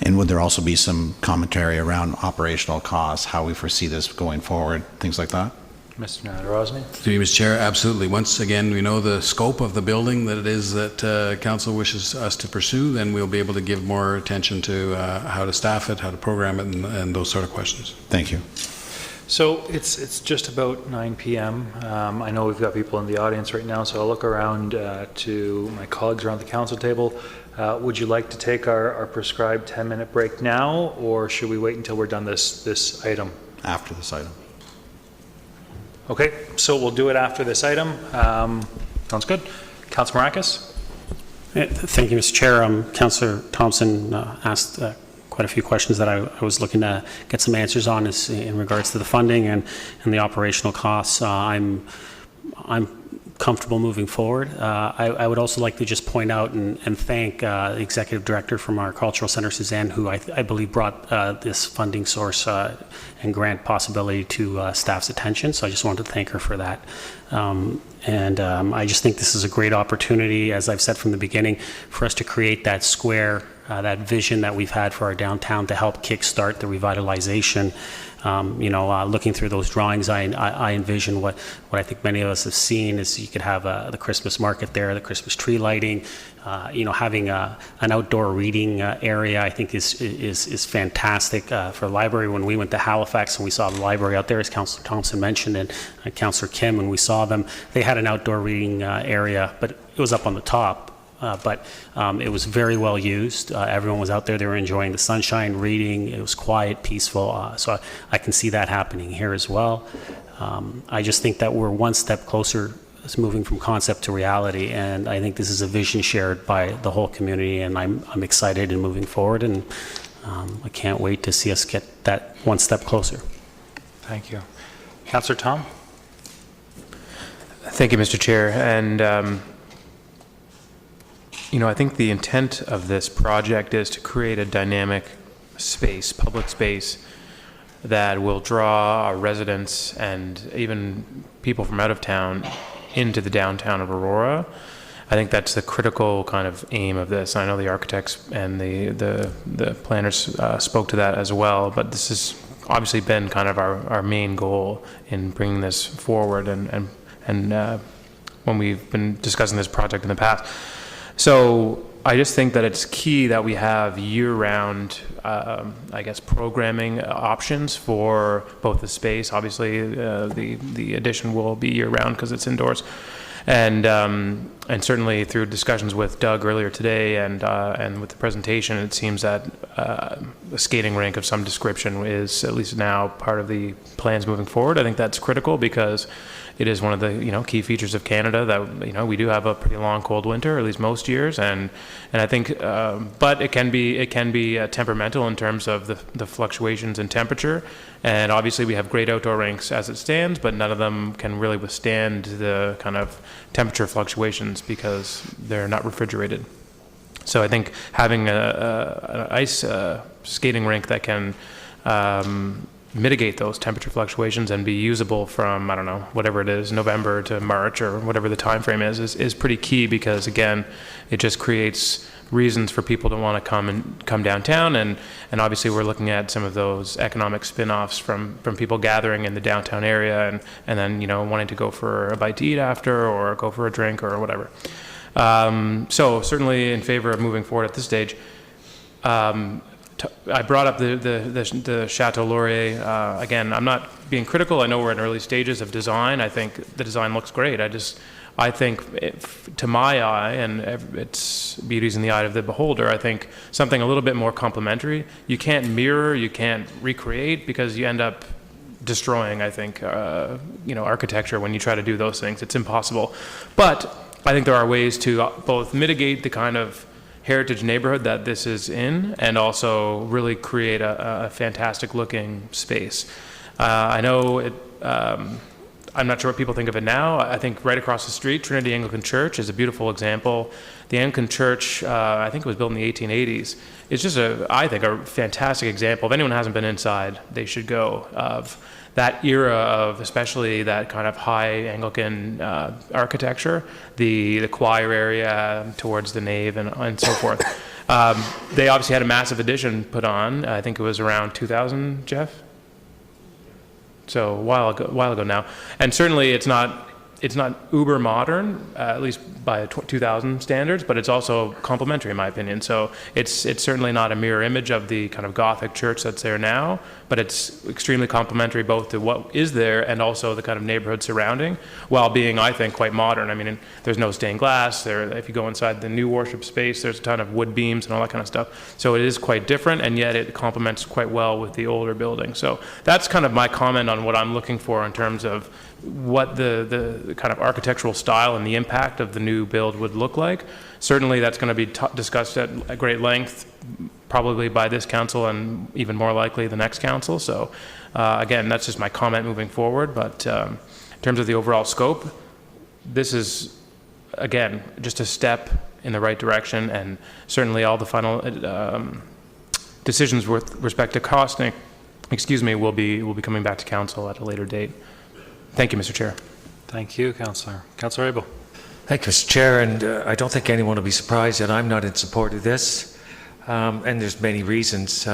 And would there also be some commentary around operational costs, how we foresee this going forward, things like that? Mr. Nadarozny. Through you, Mr. Chair, absolutely. Once again, we know the scope of the building that it is that council wishes us to pursue, then we'll be able to give more attention to how to staff it, how to program it, and those sort of questions. Thank you. So it's just about 9 p.m. I know we've got people in the audience right now, so I'll look around to my colleagues around the council table. Would you like to take our prescribed 10-minute break now, or should we wait until we're done this item? After this item. Okay, so we'll do it after this item. Sounds good. Councillor Marcus. Thank you, Mr. Chair. Councillor Thompson asked quite a few questions that I was looking to get some answers on is in regards to the funding and the operational costs. I'm comfortable moving forward. I would also like to just point out and thank the Executive Director from our Cultural Center, Suzanne, who I believe brought this funding source and grant possibility to staff's attention. So I just wanted to thank her for that. I just think this is a great opportunity, as I've said from the beginning, for us to create that square, that vision that we've had for our downtown to help kickstart the revitalization. Looking through those drawings, I envision what I think many of us have seen is you could have the Christmas market there, the Christmas tree lighting, having an outdoor reading area, I think is fantastic for the library. When we went to Halifax and we saw the library out there, as Councillor Thompson mentioned, and Councillor Kim, when we saw them, they had an outdoor reading area, but it was up on the top. But it was very well used. Everyone was out there. They were enjoying the sunshine, reading. It was quiet, peaceful. So I can see that happening here as well. I just think that we're one step closer moving from concept to reality. And I think this is a vision shared by the whole community. And I'm excited in moving forward. And I can't wait to see us get that one step closer. Thank you. Councillor Tom? Thank you, Mr. Chair. And I think the intent of this project is to create a dynamic space, public space, that will draw our residents and even people from out of town into the downtown of Aurora. I think that's the critical kind of aim of this. I know the architects and the planners spoke to that as well, but this has obviously been kind of our main goal in bringing this forward and when we've been discussing this project in the past. So I just think that it's key that we have year-round, programming options for both the space. Obviously, the addition will be year-round because it's indoors, and certainly through discussions with Doug earlier today and with the presentation, it seems that a skating rink of some description is at least now part of the plans moving forward. I think that's critical because it is one of the key features of Canada that we do have a pretty long cold winter, at least most years, and I think, but it can be temperamental in terms of the fluctuations in temperature, and obviously we have great outdoor rinks as it stands, but none of them can really withstand the kind of temperature fluctuations because they're not refrigerated. So I think having an ice skating rink that can mitigate those temperature fluctuations and be usable from, I don't know, whatever it is, November to March or whatever the time frame is pretty key because, again, it just creates reasons for people to want to come downtown, and obviously we're looking at some of those economic spin-offs from people gathering in the downtown area and then wanting to go for a bite to eat after or go for a drink or whatever. So certainly in favor of moving forward at this stage. I brought up the Chateau Laurier. Again, I'm not being critical. I know we're in early stages of design. I think the design looks great. I think to my eye, and it's beauty's in the eye of the beholder, I think something a little bit more complementary. You can't mirror, you can't recreate because you end up destroying, I think, architecture when you try to do those things. It's impossible. But I think there are ways to both mitigate the kind of heritage neighborhood that this is in and also really create a fantastic looking space. I know it, I'm not sure what people think of it now. I think right across the street, Trinity Anglican Church is a beautiful example. The Anglican Church, I think it was built in the 1880s. It's just I think a fantastic example. If anyone hasn't been inside, they should go, of that era of especially that kind of high Anglican architecture, the choir area towards the nave and so forth. They obviously had a massive addition put on. I think it was around 2000, Jeff? So a while ago now. And certainly it's not uber modern, at least by 2000 standards, but it's also complementary in my opinion. So it's certainly not a mirror image of the kind of Gothic church that's there now, but it's extremely complementary both to what is there and also the kind of neighborhood surrounding, while being, I think, quite modern. I mean, there's no stained glass there. If you go inside the new worship space, there's a ton of wood beams and all that kind of stuff. So it is quite different, and yet it complements quite well with the older building. So that's kind of my comment on what I'm looking for in terms of what the kind of architectural style and the impact of the new build would look like. Certainly that's going to be discussed at great length probably by this council and even more likely the next council. So again, that's just my comment moving forward. But in terms of the overall scope, this is, again, just a step in the right direction, and certainly all the final decisions with respect to costing, will be coming back to council at a later date. Thank you, Mr. Chair. Thank you, Councillor. Councillor Abel. Thank you, Mr. Chair, and I don't think anyone will be surprised that I'm not in support of this, and there's many reasons.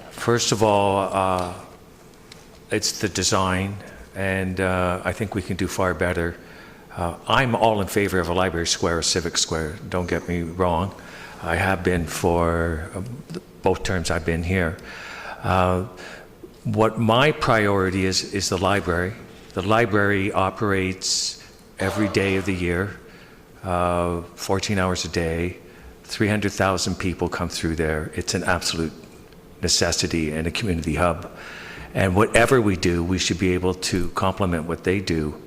First of all, it's the design, and I think we can do far better. I'm all in favor of a library square, a civic square, don't get me wrong. I have been for both terms I've been here. What my priority is the library. The library operates every day of the year, 14 hours a day, 300,000 people come through there. It's an absolute necessity and a community hub. And whatever we do, we should be able to complement what they do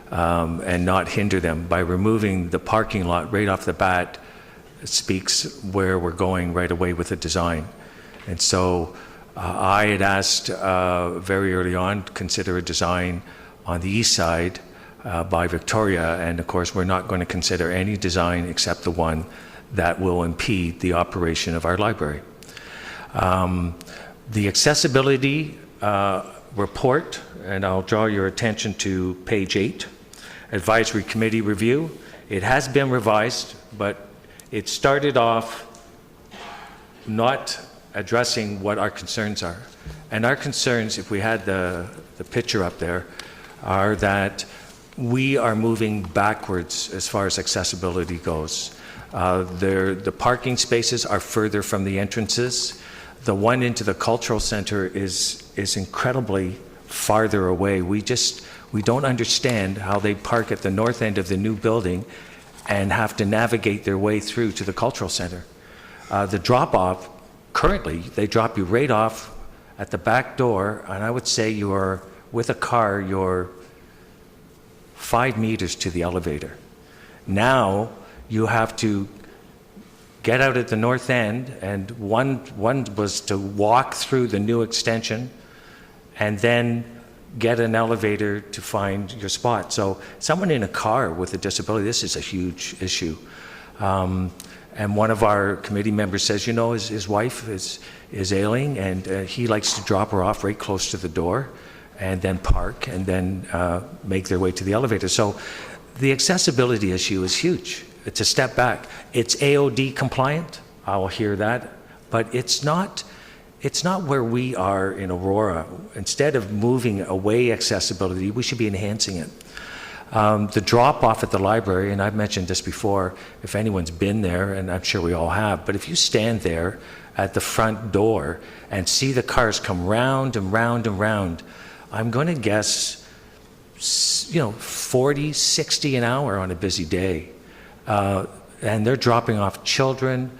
and not hinder them. By removing the parking lot right off the bat, it speaks where we're going right away with the design. And so I had asked very early on to consider a design on the east side by Victoria, and of course we're not going to consider any design except the one that will impede the operation of our library. The accessibility report, and I'll draw your attention to page 8, Advisory Committee Review. It has been revised, but it started off not addressing what our concerns are. And our concerns, if we had the picture up there, are that we are moving backwards as far as accessibility goes. The parking spaces are further from the entrances. The one into the cultural center is incredibly farther away. We don't understand how they park at the north end of the new building and have to navigate their way through to the cultural center. The drop-off, currently, they drop you right off at the back door, and I would say you're, with a car, you're 5 meters to the elevator. Now, you have to get out at the north end, and one was to walk through the new extension and then get an elevator to find your spot. So someone in a car with a disability, this is a huge issue. And one of our committee members says, you know, his wife is ailing, and he likes to drop her off right close to the door and then park and then make their way to the elevator. So the accessibility issue is huge. It's a step back. It's AOD compliant, I'll hear that, but it's not where we are in Aurora. Instead of moving away accessibility, we should be enhancing it. The drop-off at the library, and I've mentioned this before, if anyone's been there, and I'm sure we all have, but if you stand there at the front door and see the cars come round and round and round, I'm going to guess, 40, 60 an hour on a busy day. And they're dropping off children,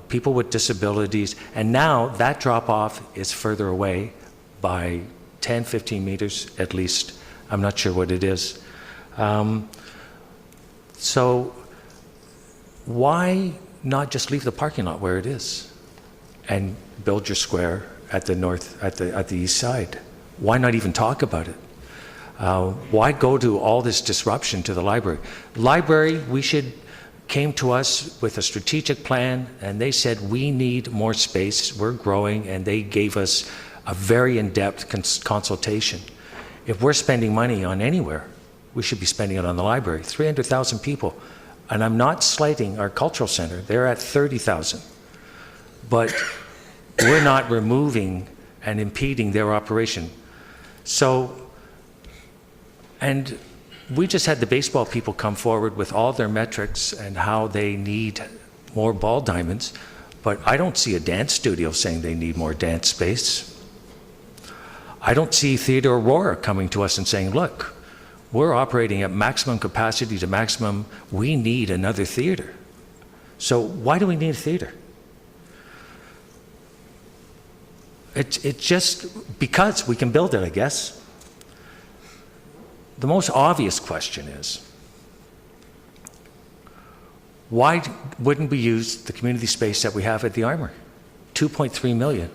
people with disabilities, and now that drop-off is further away by 10, 15 meters at least. I'm not sure what it is. So why not just leave the parking lot where it is and build your square at the north, at the east side? Why not even talk about it? Why go to all this disruption to the library? Library, came to us with a strategic plan, and they said, we need more space, we're growing, and they gave us a very in-depth consultation. If we're spending money on anywhere, we should be spending it on the library. 300,000 people, and I'm not slighting our cultural center, they're at 30,000. But we're not removing and impeding their operation. So, and we just had the baseball people come forward with all their metrics and how they need more ball diamonds, but I don't see a dance studio saying they need more dance space. I don't see Theatre Aurora coming to us and saying, look, we're operating at maximum capacity to maximum, we need another theater. So why do we need a theater? It's just because we can build it, I guess. The most obvious question is, why wouldn't we use the community space that we have at the Armory? $2.3 million.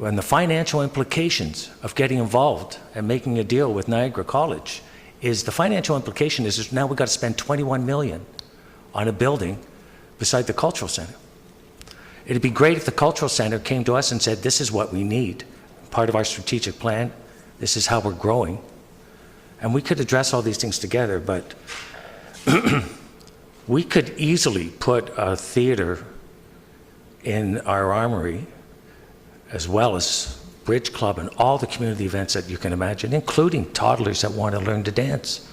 And the financial implications of getting involved and making a deal with Niagara College is the financial implication is now we've got to spend $21 million on a building beside the cultural center. It'd be great if the cultural center came to us and said, this is what we need, part of our strategic plan, this is how we're growing. And we could address all these things together, but we could easily put a theater in our armory, as well as Bridge Club and all the community events that you can imagine, including toddlers that want to learn to dance.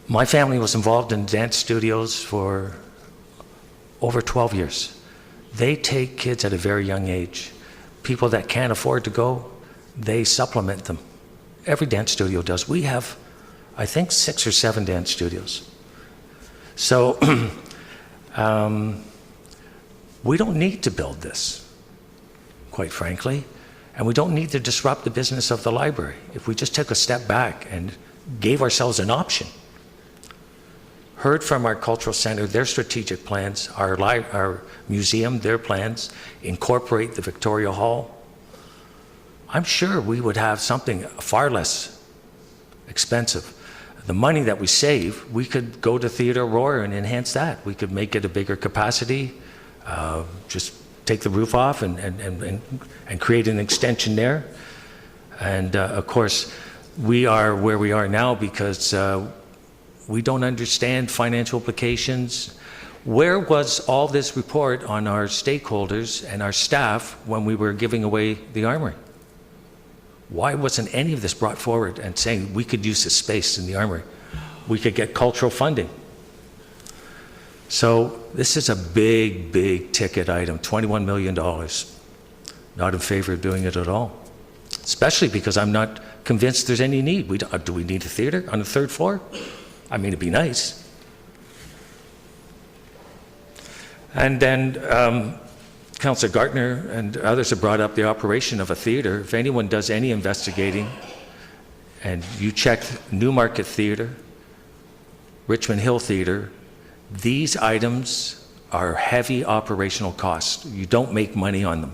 My family was involved in dance studios for over 12 years. They take kids at a very young age. People that can't afford to go, they supplement them. Every dance studio does. We have, I think, 6 or 7 dance studios. So we don't need to build this, quite frankly, and we don't need to disrupt the business of the library. If we just took a step back and gave ourselves an option, heard from our cultural center, their strategic plans, our museum, their plans, incorporate the Victoria Hall, I'm sure we would have something far less expensive. The money that we save, we could go to Theatre Aurora and enhance that. We could make it a bigger capacity, just take the roof off and create an extension there. And of course, we are where we are now because we don't understand financial implications. Where was all this report on our stakeholders and our staff when we were giving away the armory? Why wasn't any of this brought forward and saying we could use this space in the armory? We could get cultural funding. So this is a big, big ticket item, $21 million. Not in favor of doing it at all, especially because I'm not convinced there's any need. Do we need a theater on the 3rd floor? I mean, it'd be nice. And then Councillor Gartner and others have brought up the operation of a theater. If anyone does any investigating, and you check Newmarket Theatre, Richmond Hill Theatre, these items are heavy operational costs. You don't make money on them.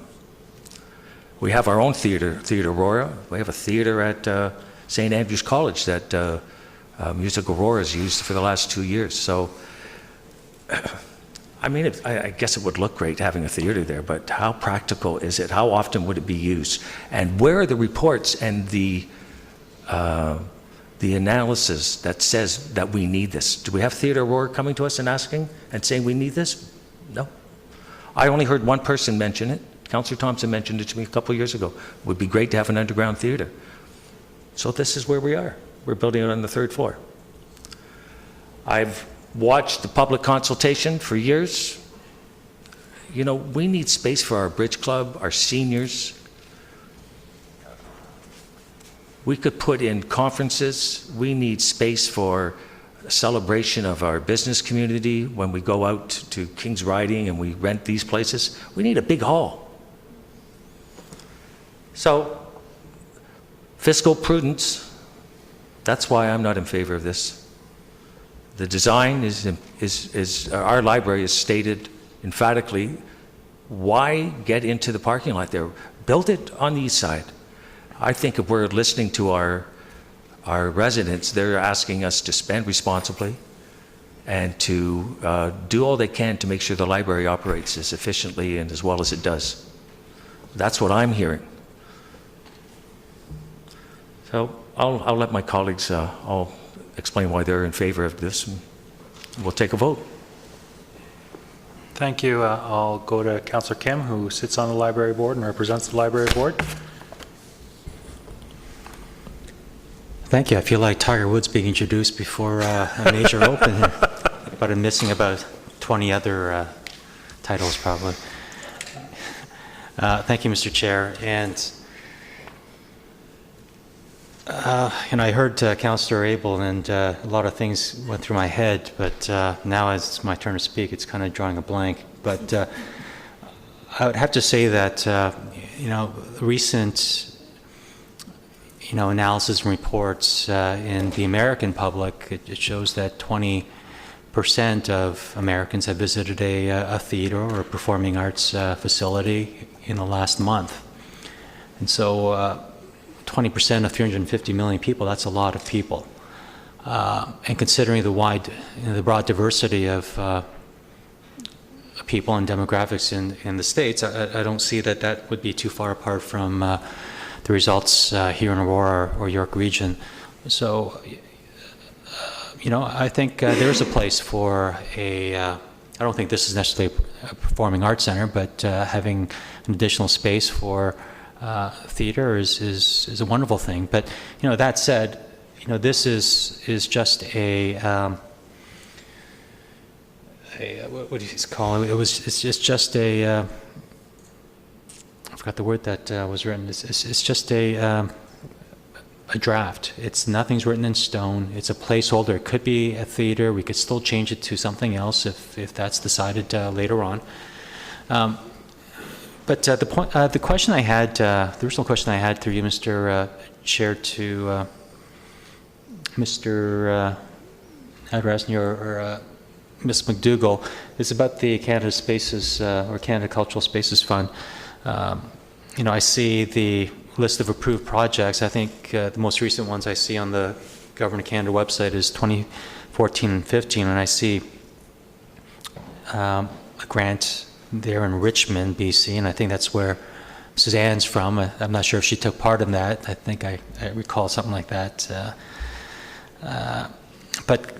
We have our own theater, Theatre Aurora. We have a theater at St. Andrew's College that Music Aurora has used for the last 2 years. So, I mean, I guess it would look great having a theater there, but how practical is it? How often would it be used? And where are the reports and the analysis that says that we need this? Do we have Theatre Aurora coming to us and asking and saying we need this? No. I only heard one person mention it. Councillor Thompson mentioned it to me a couple of years ago. It would be great to have an underground theater. So this is where we are. We're building it on the 3rd floor. I've watched the public consultation for years. You know, we need space for our Bridge Club, our seniors. We could put in conferences. We need space for a celebration of our business community when we go out to King's Riding and we rent these places. We need a big hall. So, fiscal prudence, that's why I'm not in favor of this. The design is our library is stated emphatically, why get into the parking lot there? Build it on the east side. I think if we're listening to our residents, they're asking us to spend responsibly and to do all they can to make sure the library operates as efficiently and as well as it does. That's what I'm hearing. So I'll let my colleagues all explain why they're in favor of this, and we'll take a vote. Thank you. I'll go to Councillor Kim, who sits on the library board and represents the library board. Thank you. I feel like Tiger Woods being introduced before a major open here, but I'm missing about 20 other titles probably. Thank you, Mr. Chair. And I heard Councillor Abel, and a lot of things went through my head, but now as it's my turn to speak, it's kind of drawing a blank. But I would have to say that, recent, analysis and reports in the American public, it shows that 20 percent of Americans have visited a theater or a performing arts facility in the last month. And so 20% of 350 million people, that's a lot of people. And considering the broad diversity of people and demographics in the States, I don't see that would be too far apart from the results here in Aurora or York Region. So, I think there's a place for I don't think this is necessarily a performing arts center, but having an additional space for theater is a wonderful thing. But, that said, this is just what do you call it? It's just I forgot the word that was written. It's just a draft. Nothing's written in stone. It's a placeholder. It could be a theater. We could still change it to something else if that's decided later on. But the question I had, the original question I had through you, Mr. Chair, to Mr. Adrasny or Ms. McDougall, is about the Canada Spaces or Canada Cultural Spaces Fund. I see the list of approved projects. I think the most recent ones I see on the Government of Canada website is 2014 and 15, and I see a grant there in Richmond, BC, and I think that's where Suzanne's from. I'm not sure if she took part in that. I think I recall something like that. But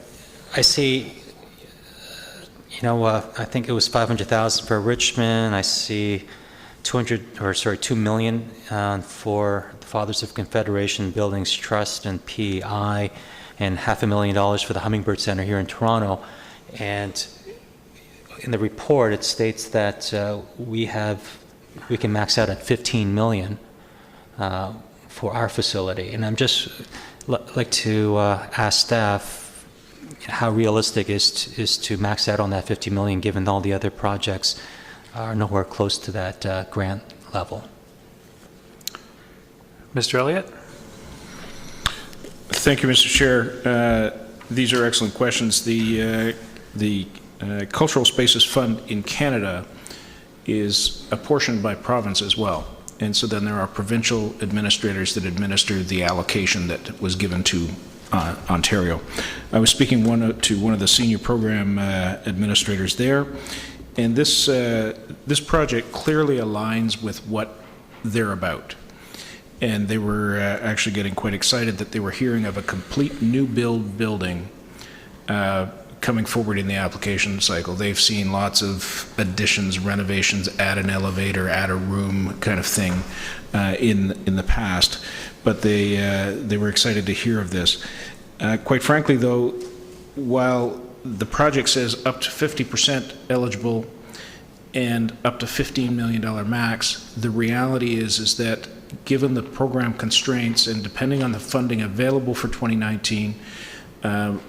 I see, I think it was $500,000 for Richmond. I see $2 million for the Fathers of Confederation Buildings Trust and PEI, and $500,000 for the Hummingbird Center here in Toronto. And in the report, it states that we can max out at $15 million for our facility. And I'm just like to ask staff how realistic is to max out on that $50 million, given all the other projects are nowhere close to that grant level. Mr. Elliott? Thank you, Mr. Chair. These are excellent questions. The Cultural Spaces Fund in Canada is apportioned by province as well. And so then there are provincial administrators that administer the allocation that was given to Ontario. I was speaking to one of the senior program administrators there, and this project clearly aligns with what they're about. And they were actually getting quite excited that they were hearing of a complete new building coming forward in the application cycle. They've seen lots of additions, renovations, add an elevator, add a room kind of thing in the past, but they were excited to hear of this. Quite frankly, though, while the project says up to 50% eligible and up to $15 million max, the reality is that given the program constraints and depending on the funding available for 2019,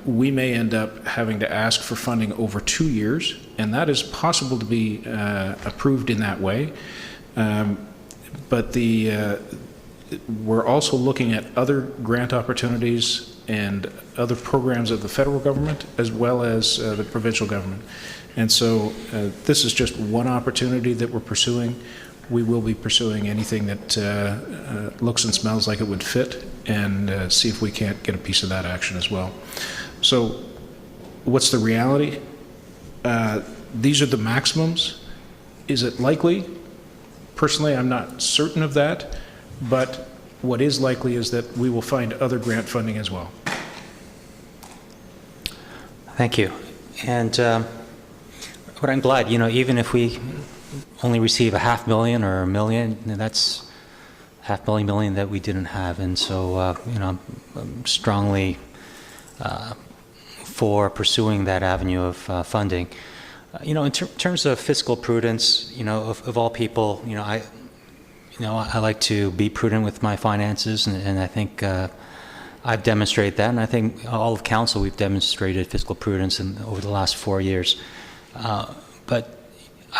we may end up having to ask for funding over 2 years, and that is possible to be approved in that way. But we're also looking at other grant opportunities and other programs of the federal government as well as the provincial government. And so this is just one opportunity that we're pursuing. We will be pursuing anything that looks and smells like it would fit, and see if we can't get a piece of that action as well. So what's the reality? These are the maximums. Is it likely? Personally, I'm not certain of that, but what is likely is that we will find other grant funding as well. Thank you. And what I'm glad, even if we only receive $500,000 or $1 million, that's $500 million that we didn't have. And so, I'm strongly for pursuing that avenue of funding. In terms of fiscal prudence, of all people, I like to be prudent with my finances, and I think I've demonstrated that, and I think all of council, we've demonstrated fiscal prudence over the last 4 years. But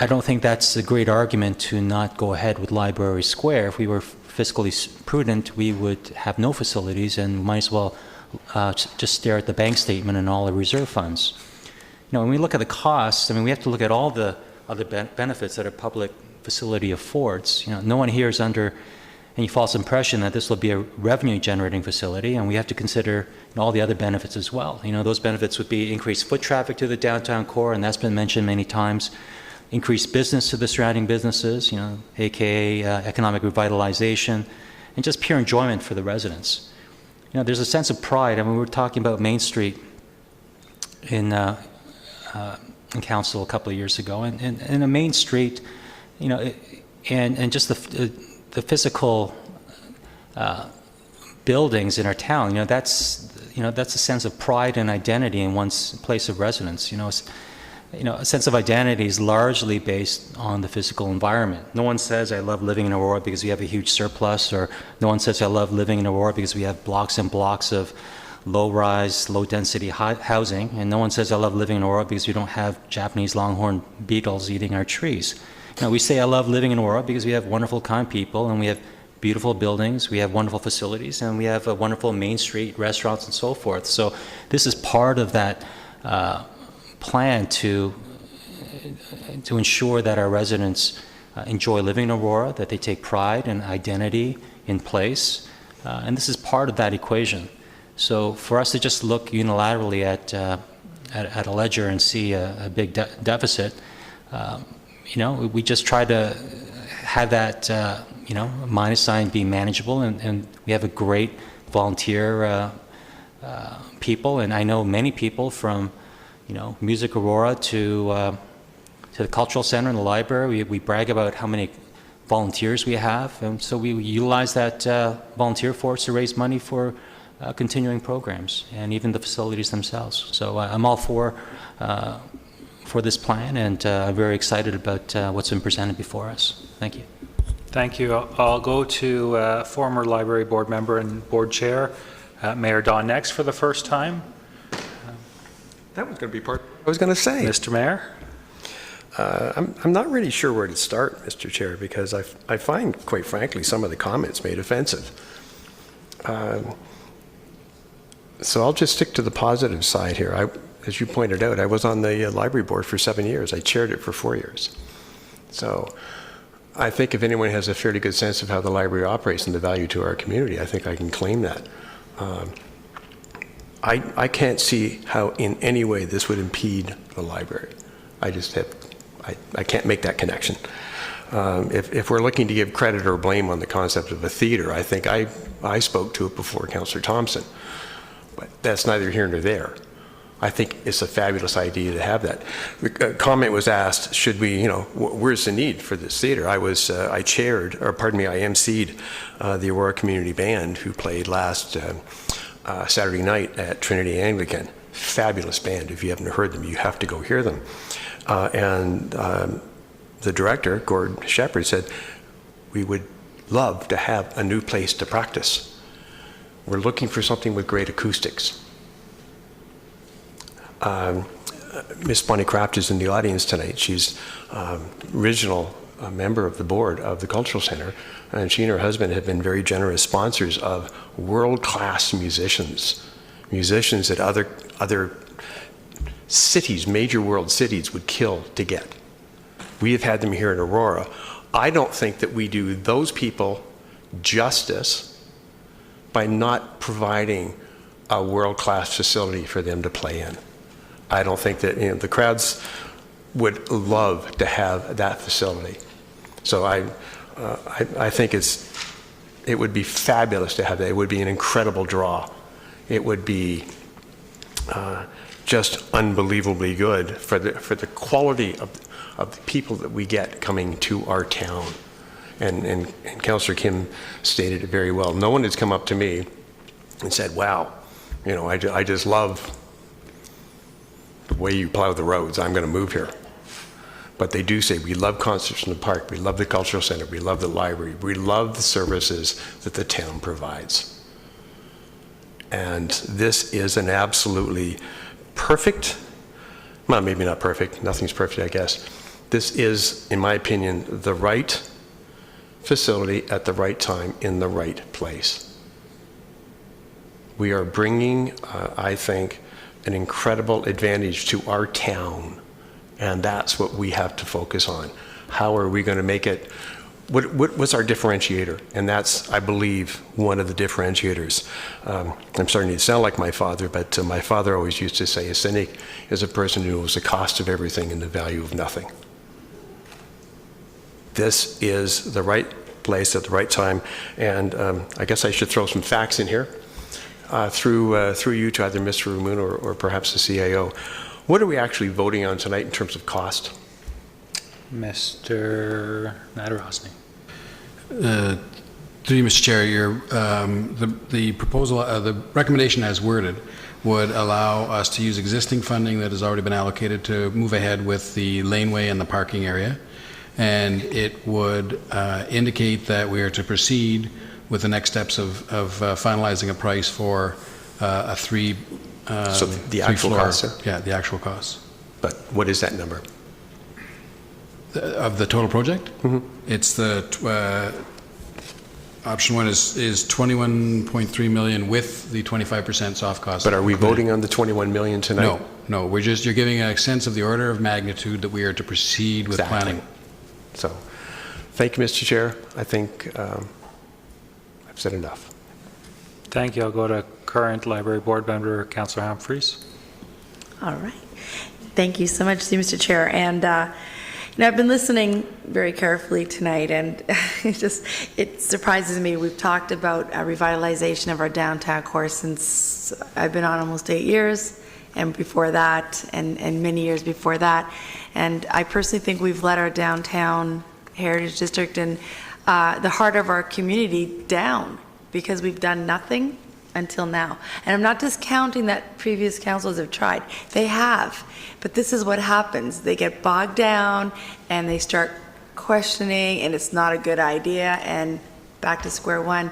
I don't think that's a great argument to not go ahead with Library Square. If we were fiscally prudent, we would have no facilities and might as well just stare at the bank statement and all the reserve funds. when we look at the costs, I mean, we have to look at all the other benefits that a public facility affords. No one here is under any false impression that this will be a revenue-generating facility, and we have to consider all the other benefits as well. Those benefits would be increased foot traffic to the downtown core, and that's been mentioned many times. Increased business to the surrounding businesses, aka economic revitalization, and just pure enjoyment for the residents. There's a sense of pride. I mean, we were talking about Main Street in council a couple of years ago, and a Main Street, and just the physical buildings in our town, that's a sense of pride and identity in one's place of residence. A sense of identity is largely based on the physical environment. No one says, I love living in Aurora because we have a huge surplus, or no one says, I love living in Aurora because we have blocks and blocks of low-rise, low-density housing, and no one says, I love living in Aurora because we don't have Japanese longhorn beetles eating our trees. We say, I love living in Aurora because we have wonderful, kind people, and we have beautiful buildings, we have wonderful facilities, and we have a wonderful Main Street, restaurants, and so forth. So this is part of that plan to ensure that our residents enjoy living in Aurora, that they take pride and identity in place, and this is part of that equation. So for us to just look unilaterally at a ledger and see a big deficit, we just try to have that minus sign be manageable, and we have a great volunteer people, and I know many people from Music Aurora to the Cultural Center and the library. We brag about how many volunteers we have, and so we utilize that volunteer force to raise money for continuing programs and even the facilities themselves. So I'm all for this plan, and I'm very excited about what's been presented before us. Thank you. Thank you. I'll go to former library board member and board chair, Mayor Don next for the first time. That was going to be part I was going to say. Mr. Mayor? I'm not really sure where to start, Mr. Chair, because I find, quite frankly, some of the comments made offensive. So I'll just stick to the positive side here. As you pointed out, I was on the library board for 7 years. I chaired it for 4 years. So I think if anyone has a fairly good sense of how the library operates and the value to our community, I think I can claim that. I can't see how in any way this would impede the library. I can't make that connection. If we're looking to give credit or blame on the concept of a theater, I think I spoke to it before Councillor Thompson, but that's neither here nor there. I think it's a fabulous idea to have that. The comment was asked, should we, where's the need for this theater? I emceed the Aurora Community Band, who played last Saturday night at Trinity Anglican. Fabulous band. If you haven't heard them, you have to go hear them. And the director, Gord Shepard, said, we would love to have a new place to practice. We're looking for something with great acoustics. Miss Bonnie Kraft is in the audience tonight. She's original member of the board of the Cultural Center, and she and her husband have been very generous sponsors of world-class musicians that other cities, major world cities, would kill to get. We have had them here in Aurora. I don't think that we do those people justice by not providing a world-class facility for them to play in. I don't think that the crowds would love to have that facility. So I think it would be fabulous to have that. It would be an incredible draw. It would be just unbelievably good for the quality of the people that we get coming to our town. And Councillor Kim stated it very well. No one has come up to me and said, wow, I just love the way you plow the roads. I'm going to move here. But they do say, we love concerts in the park, we love the Cultural Center, we love the library, we love the services that the town provides. And this is an absolutely perfect, well, maybe not perfect, nothing's perfect, I guess. This is, in my opinion, the right facility at the right time in the right place. We are bringing, I think, an incredible advantage to our town, and that's what we have to focus on. How are we going to make it, what's our differentiator? And that's, I believe, one of the differentiators. I'm starting to sound like my father, but my father always used to say, a cynic is a person who knows the cost of everything and the value of nothing. This is the right place at the right time, and I guess I should throw some facts in here through you to either Mr. Ramuno or perhaps the CAO. What are we actually voting on tonight in terms of cost? Mr. Nadarosny. Through you, Mr. Chair, the proposal, the recommendation as worded would allow us to use existing funding that has already been allocated to move ahead with the laneway and the parking area. And it would indicate that we are to proceed with the next steps of finalizing a price for a three. So the actual cost, sir? Yeah, the actual cost. But what is that number? Of the total project? Mm-hmm. It's the option one is 21.3 million with the 25% soft cost. But are we voting on the 21 million tonight? No. You're giving a sense of the order of magnitude that we are to proceed with planning. So, thank you, Mr. Chair. I think I've said enough. Thank you. I'll go to current library board member, Councillor Humphreys. All right. Thank you so much, Mr. Chair. And I've been listening very carefully tonight, and it surprises me. We've talked about revitalization of our downtown core since I've been on almost 8 years, and before that, and many years before that. And I personally think we've let our downtown heritage district and the heart of our community down because we've done nothing until now. And I'm not discounting that previous councils have tried. They have. But this is what happens. They get bogged down and they start questioning, and it's not a good idea, and back to square one.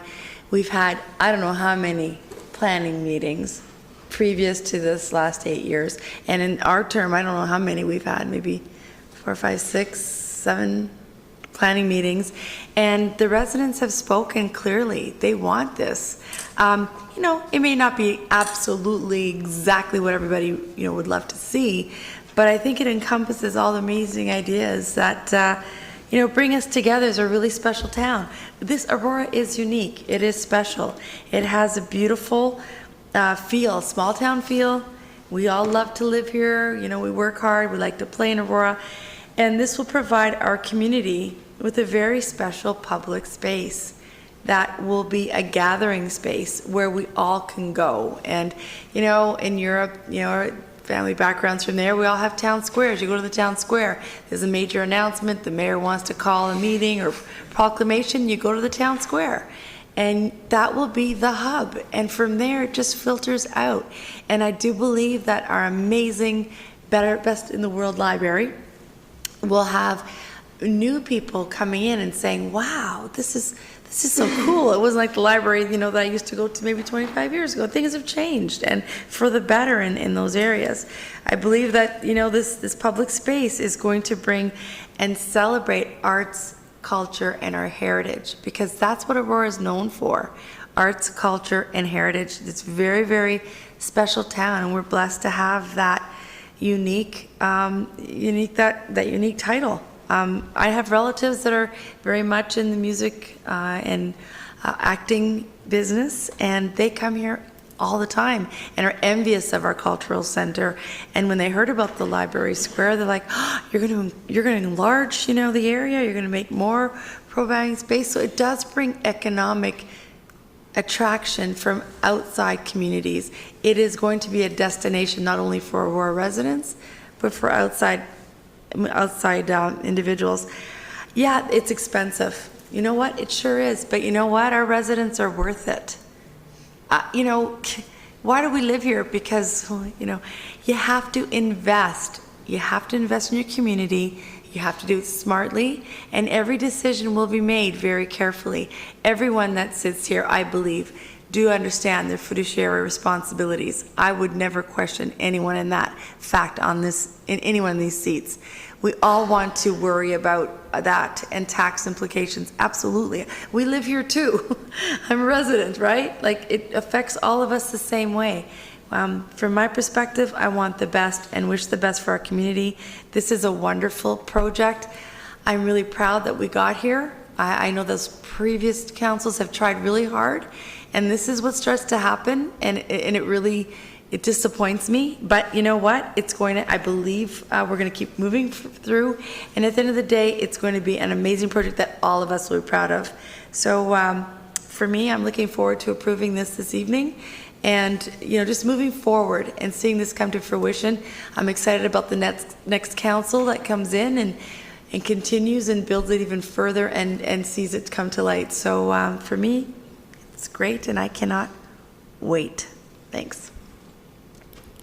We've had, I don't know how many planning meetings previous to this last 8 years. And in our term, I don't know how many we've had, maybe 4, 5, 6, 7 planning meetings. And the residents have spoken clearly. They want this. It may not be absolutely exactly what everybody, would love to see, but I think it encompasses all the amazing ideas that, bring us together as a really special town. This Aurora is unique. It is special. It has a beautiful feel, small town feel. We all love to live here. We work hard. We like to play in Aurora. And this will provide our community with a very special public space that will be a gathering space where we all can go. And, in Europe, our family backgrounds from there, we all have town squares. You go to the town square, there's a major announcement, the mayor wants to call a meeting or proclamation, you go to the town square. And that will be the hub. And from there, it just filters out. And I do believe that our amazing, best in the world library will have new people coming in and saying, wow, this is so cool. It wasn't like the library, that I used to go to maybe 25 years ago. Things have changed, and for the better in those areas. I believe that, this public space is going to bring and celebrate arts, culture, and our heritage, because that's what Aurora is known for. Arts, culture, and heritage. It's a very, very special town, and we're blessed to have that unique title. I have relatives that are very much in the music and acting business, and they come here all the time and are envious of our cultural center. And when they heard about the library square, they're like, oh, you're going to enlarge, the area. You're going to make more programming space. So it does bring economic attraction from outside communities. It is going to be a destination not only for Aurora residents, but for outside individuals. Yeah, it's expensive. You know what? It sure is. But you know what? Our residents are worth it. Why do we live here? Because, you have to invest. You have to invest in your community. You have to do it smartly. And every decision will be made very carefully. Everyone that sits here, I believe, do understand their fiduciary responsibilities. I would never question anyone in that fact in any one of these seats. We all want to worry about that and tax implications. Absolutely. We live here too. I'm a resident, right? Like, it affects all of us the same way. From my perspective, I want the best and wish the best for our community. This is a wonderful project. I'm really proud that we got here. I know those previous councils have tried really hard, and this is what starts to happen, and it really, it disappoints me. But you know what? It's going to, I believe we're going to keep moving through, and at the end of the day, it's going to be an amazing project that all of us will be proud of. So for me, I'm looking forward to approving this evening. And, you know, just moving forward and seeing this come to fruition. I'm excited about the next council that comes in and continues and builds it even further and sees it come to light. So for me, it's great, and I cannot wait. Thanks.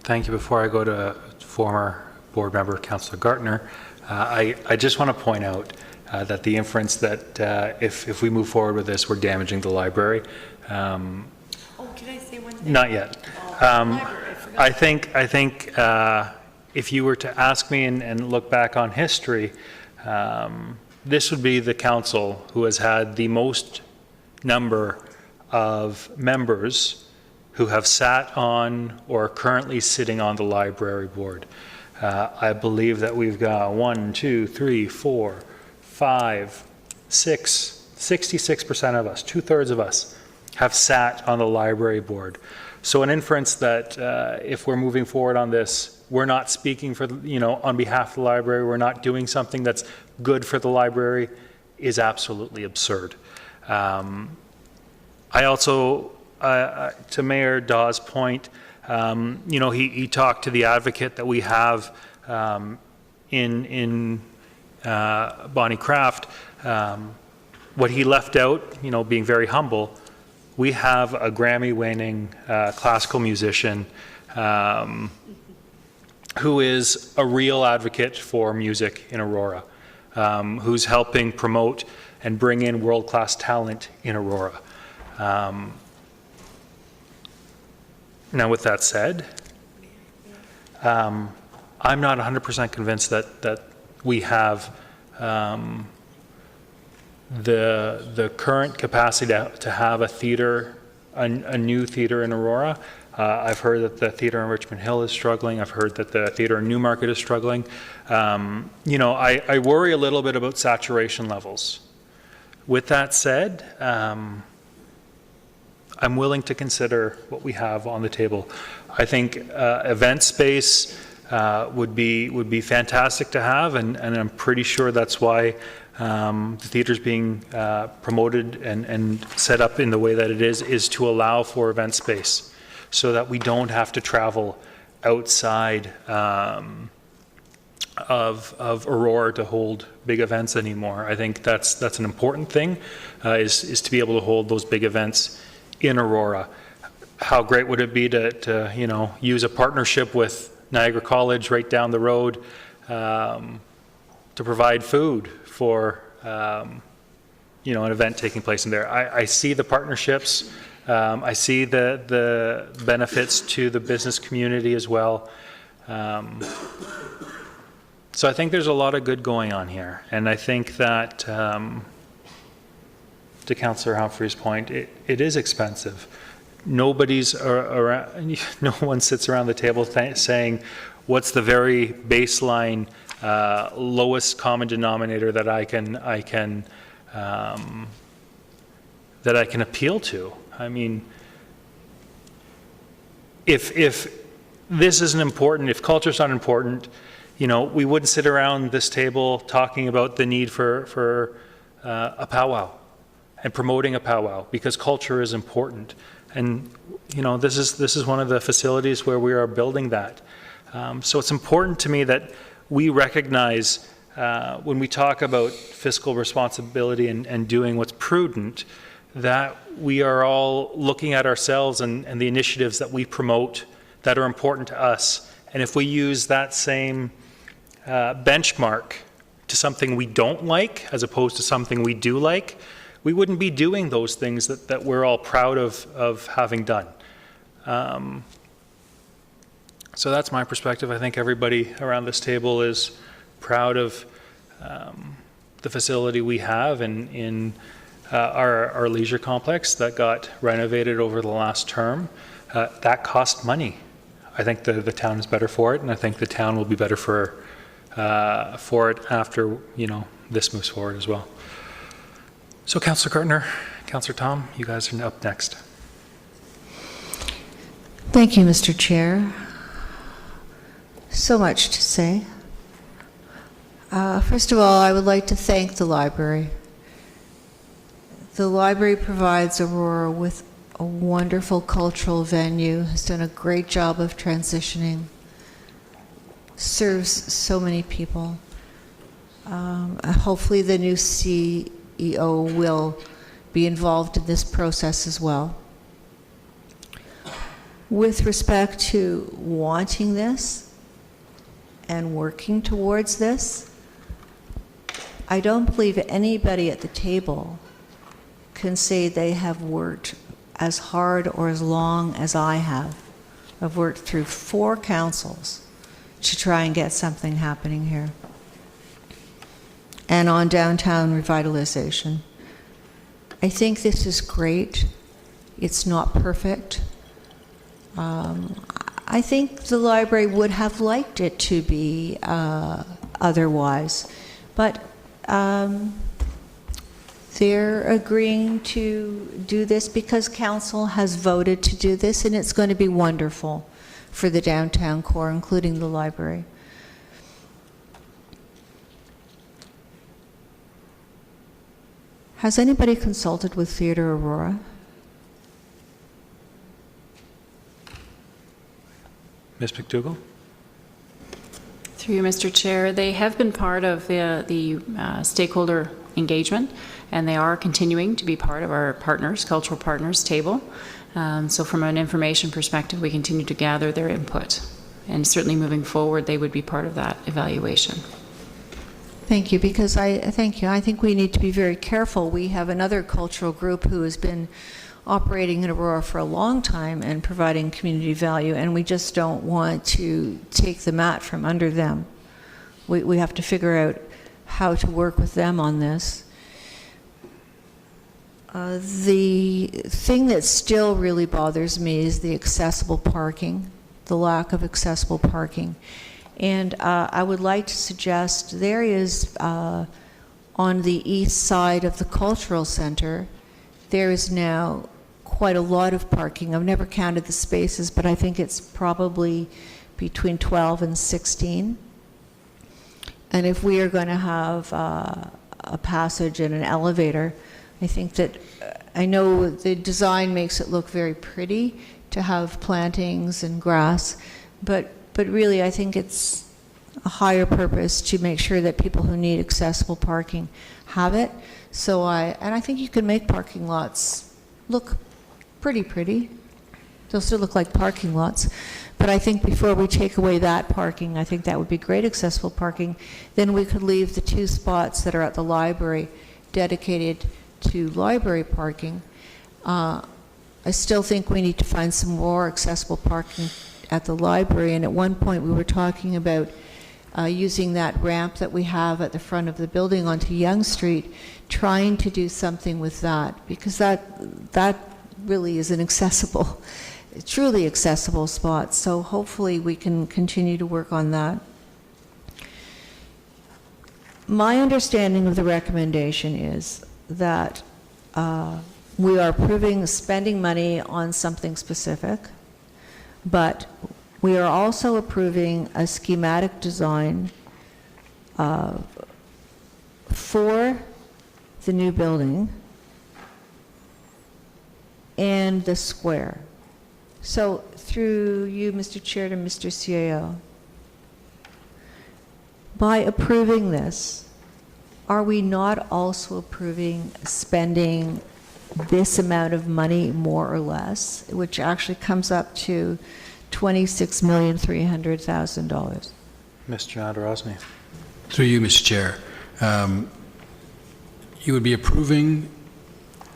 Thank you. Before I go to former board member, Councillor Gartner, I just want to point out that the inference that if we move forward with this, we're damaging the library. Can I say one thing? Not yet. I think if you were to ask me and look back on history, this would be the council who has had the most number of members who have sat on or are currently sitting on the library board. I believe that we've got 1, 2, 3, 4, 5, 6, 66% of us, 2/3 of us have sat on the library board. So an inference that if we're moving forward on this, we're not speaking for, you know, on behalf of the library, we're not doing something that's good for the library is absolutely absurd. I also, to Mayor Dawes' point, you know, he talked to the advocate that we have in Bonnie Craft. What he left out, you know, being very humble, we have a Grammy-winning classical musician who is a real advocate for music in Aurora, who's helping promote and bring in world-class talent in Aurora. Now, with that said, I'm not 100% convinced that we have the current capacity to have a theater, a new theater in Aurora. I've heard that the theater in Richmond Hill is struggling. I've heard that the theater in Newmarket is struggling. You know, I worry a little bit about saturation levels. With that said, I'm willing to consider what we have on the table. I think event space would be fantastic to have, and I'm pretty sure that's why the theater's being promoted and set up in the way that it is to allow for event space, so that we don't have to travel outside of Aurora to hold big events anymore. I think that's an important thing, is to be able to hold those big events in Aurora. How great would it be to you know, use a partnership with Niagara College right down the road to provide food for you know, an event taking place in there. I see the partnerships. I see the benefits to the business community as well. So I think there's a lot of good going on here, and I think that to Councillor Humphrey's point, it is expensive. Nobody's around, no one sits around the table saying, what's the very baseline lowest common denominator that I can appeal to. I mean, if this isn't important, if culture's not important, you know, we wouldn't sit around this table talking about the need for a powwow and promoting a powwow, because culture is important. And you know, this is one of the facilities where we are building that. So it's important to me that we recognize when we talk about fiscal responsibility and doing what's prudent, that we are all looking at ourselves and the initiatives that we promote that are important to us. And if we use that same benchmark to something we don't like as opposed to something we do like, we wouldn't be doing those things that we're all proud of having done. So that's my perspective. I think everybody around this table is proud of the facility we have in our leisure complex that got renovated over the last term. That cost money. I think the town is better for it, and I think the town will be better for it after, this moves forward as well. So Councillor Gertner, Councillor Tom, you guys are up next. Thank you, Mr. Chair. So much to say. First of all, I would like to thank the library. The library provides Aurora with a wonderful cultural venue, has done a great job of transitioning, serves so many people. Hopefully the new CEO will be involved in this process as well. With respect to wanting this and working towards this, I don't believe anybody at the table can say they have worked as hard or as long as I have. I've worked through 4 councils to try and get something happening here. And on downtown revitalization. I think this is great. It's not perfect. I think the library would have liked it to be otherwise, but they're agreeing to do this because council has voted to do this, and it's going to be wonderful for the downtown core, including the library. Has anybody consulted with Theatre Aurora? Ms. McDougall? Through you, Mr. Chair, they have been part of the stakeholder engagement, and they are continuing to be part of our partners, cultural partners table. So from an information perspective, we continue to gather their input. And certainly moving forward, they would be part of that evaluation. Thank you, because I think we need to be very careful. We have another cultural group who has been operating in Aurora for a long time and providing community value, and we just don't want to take the mat from under them. We have to figure out how to work with them on this. The thing that still really bothers me is the accessible parking, the lack of accessible parking. And I would like to suggest there is, on the east side of the cultural center, there is now quite a lot of parking. I've never counted the spaces, but I think it's probably between 12 and 16. And if we are going to have a passage and an elevator, I think that, I know the design makes it look very pretty to have plantings and grass, but really I think it's a higher purpose to make sure that people who need accessible parking have it. So I think you can make parking lots look pretty. They'll still look like parking lots. But I think before we take away that parking, I think that would be great accessible parking. Then we could leave the 2 spots that are at the library dedicated to library parking. I still think we need to find some more accessible parking at the library. And at one point we were talking about using that ramp that we have at the front of the building onto Yonge Street, trying to do something with that, because that really is an accessible, truly accessible spot. So hopefully we can continue to work on that. My understanding of the recommendation is that we are approving spending money on something specific, but we are also approving a schematic design for the new building and the square. So through you, Mr. Chair, to Mr. CAO, by approving this, are we not also approving spending this amount of money more or less, which actually comes up to $26,300,000? Mr. Nadarosny. Through you, Mr. Chair. You would be approving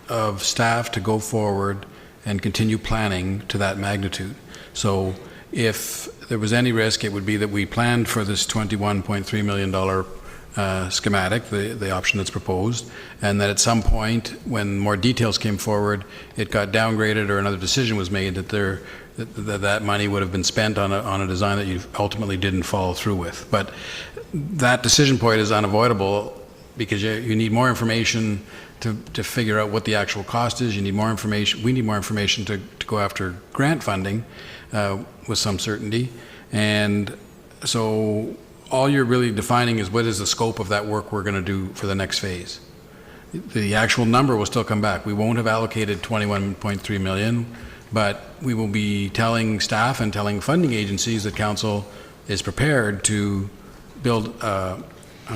of staff to go forward and continue planning to that magnitude. So if there was any risk, it would be that we planned for this $21.3 million schematic, the option that's proposed, and that at some point, when more details came forward, it got downgraded or another decision was made that money would have been spent on a design that you ultimately didn't follow through with. But that decision point is unavoidable because you need more information to figure out what the actual cost is. You need more information. We need more information to go after grant funding with some certainty. And so all you're really defining is what is the scope of that work we're going to do for the next phase. The actual number will still come back. We won't have allocated 21.3 million, but we will be telling staff and telling funding agencies that council is prepared to build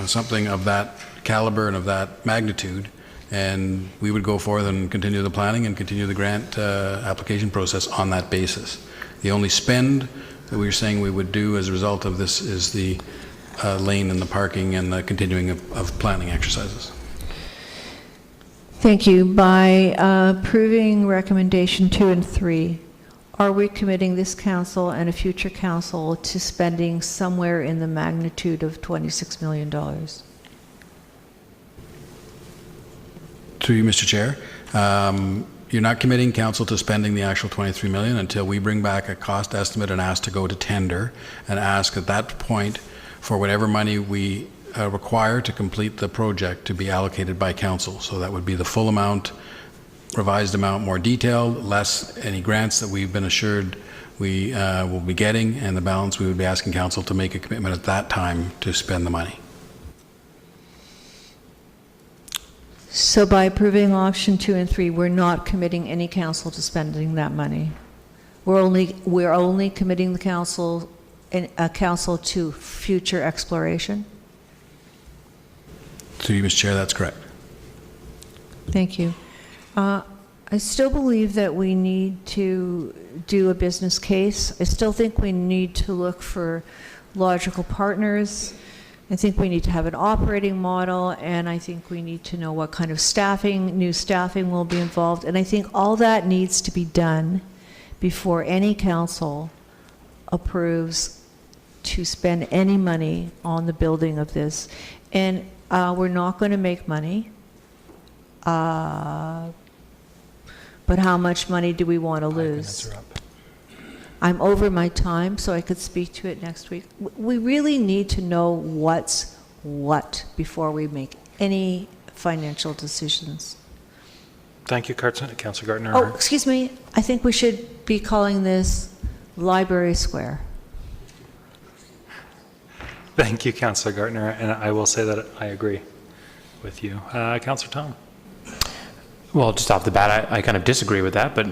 something of that caliber and of that magnitude, and we would go forth and continue the planning and continue the grant application process on that basis. The only spend that we were saying we would do as a result of this is the lane and the parking and the continuing of planning exercises. Thank you. By approving recommendation 2 and 3, are we committing this council and a future council to spending somewhere in the magnitude of $26 million? Through you, Mr. Chair, you're not committing council to spending the actual 23 million until we bring back a cost estimate and ask to go to tender, and ask at that point for whatever money we require to complete the project to be allocated by council. So that would be the full amount, revised amount, more detailed, less any grants that we've been assured we will be getting, and the balance we would be asking council to make a commitment at that time to spend the money. So by approving option 2 and 3, we're not committing any council to spending that money. We're only committing the council to future exploration. Through you, Mr. Chair, that's correct. Thank you. I still believe that we need to do a business case. I still think we need to look for logical partners. I think we need to have an operating model, and I think we need to know what kind of new staffing will be involved. And I think all that needs to be done before any council approves to spend any money on the building of this. And we're not going to make money. But how much money do we want to lose? I'm over my time, so I could speak to it next week. We really need to know what's what before we make any financial decisions. Thank you, Councillor Gardner. Oh, excuse me. I think we should be calling this Library Square. Thank you, Councillor Gardner, and I will say that I agree with you. Councillor Tom. Well, just off the bat, I kind of disagree with that, but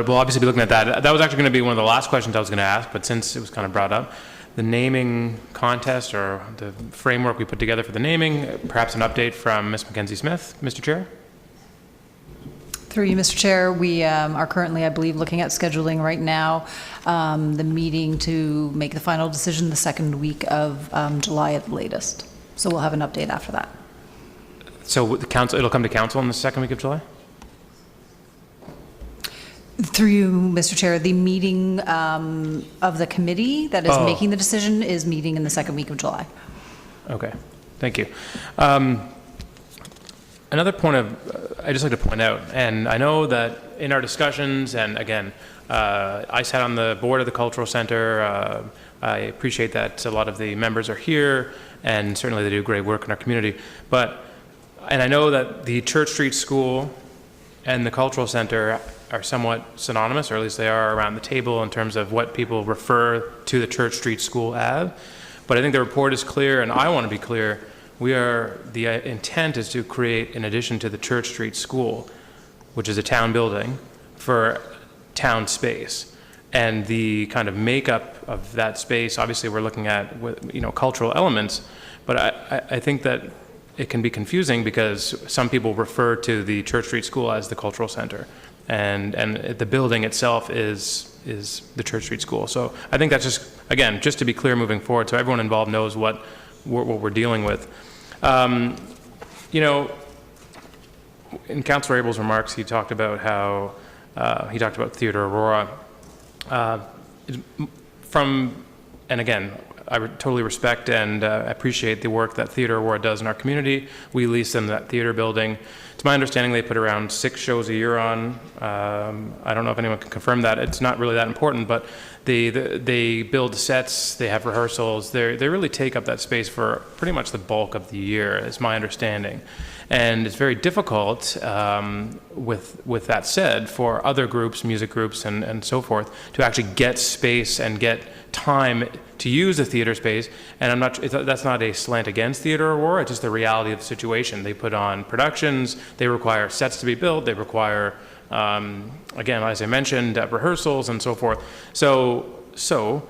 we'll obviously be looking at that. That was actually going to be one of the last questions I was going to ask, but since it was kind of brought up, the naming contest or the framework we put together for the naming, perhaps an update from Ms. Mackenzie Smith, Mr. Chair? Through you, Mr. Chair, we are currently, I believe, looking at scheduling right now the meeting to make the final decision the second week of July at the latest. So we'll have an update after that. So the council, it'll come to council in the second week of July? Through you, Mr. Chair, the meeting of the committee that is making the decision is meeting in the second week of July. Okay, thank you. Another point I'd just like to point out, and I know that in our discussions, and again, I sat on the board of the Cultural Center. I appreciate that a lot of the members are here, and certainly they do great work in our community. And I know that the Church Street School and the Cultural Center are somewhat synonymous, or at least they are around the table in terms of what people refer to the Church Street School as. But I think the report is clear, and I want to be clear. The intent is to create, in addition to the Church Street School, which is a town building, for town space. And the kind of makeup of that space, obviously we're looking at cultural elements, but I think that it can be confusing because some people refer to the Church Street School as the cultural center, and the building itself is the Church Street School. So I think that's just, again, just to be clear moving forward, so everyone involved knows what we're dealing with. In Councillor Abel's remarks, he talked about how he talked about Theatre Aurora. And again, totally respect and appreciate the work that Theatre Aurora does in our community. We lease them that theater building. To my understanding, they put around 6 shows a year on. I don't know if anyone can confirm that. It's not really that important, but they build sets, they have rehearsals. They really take up that space for pretty much the bulk of the year, is my understanding. And it's very difficult, with that said, for other groups, music groups and so forth, to actually get space and get time to use the theater space. And that's not a slant against Theatre Aurora, it's just the reality of the situation. They put on productions, they require sets to be built, they require, again, as I mentioned, rehearsals and so forth. So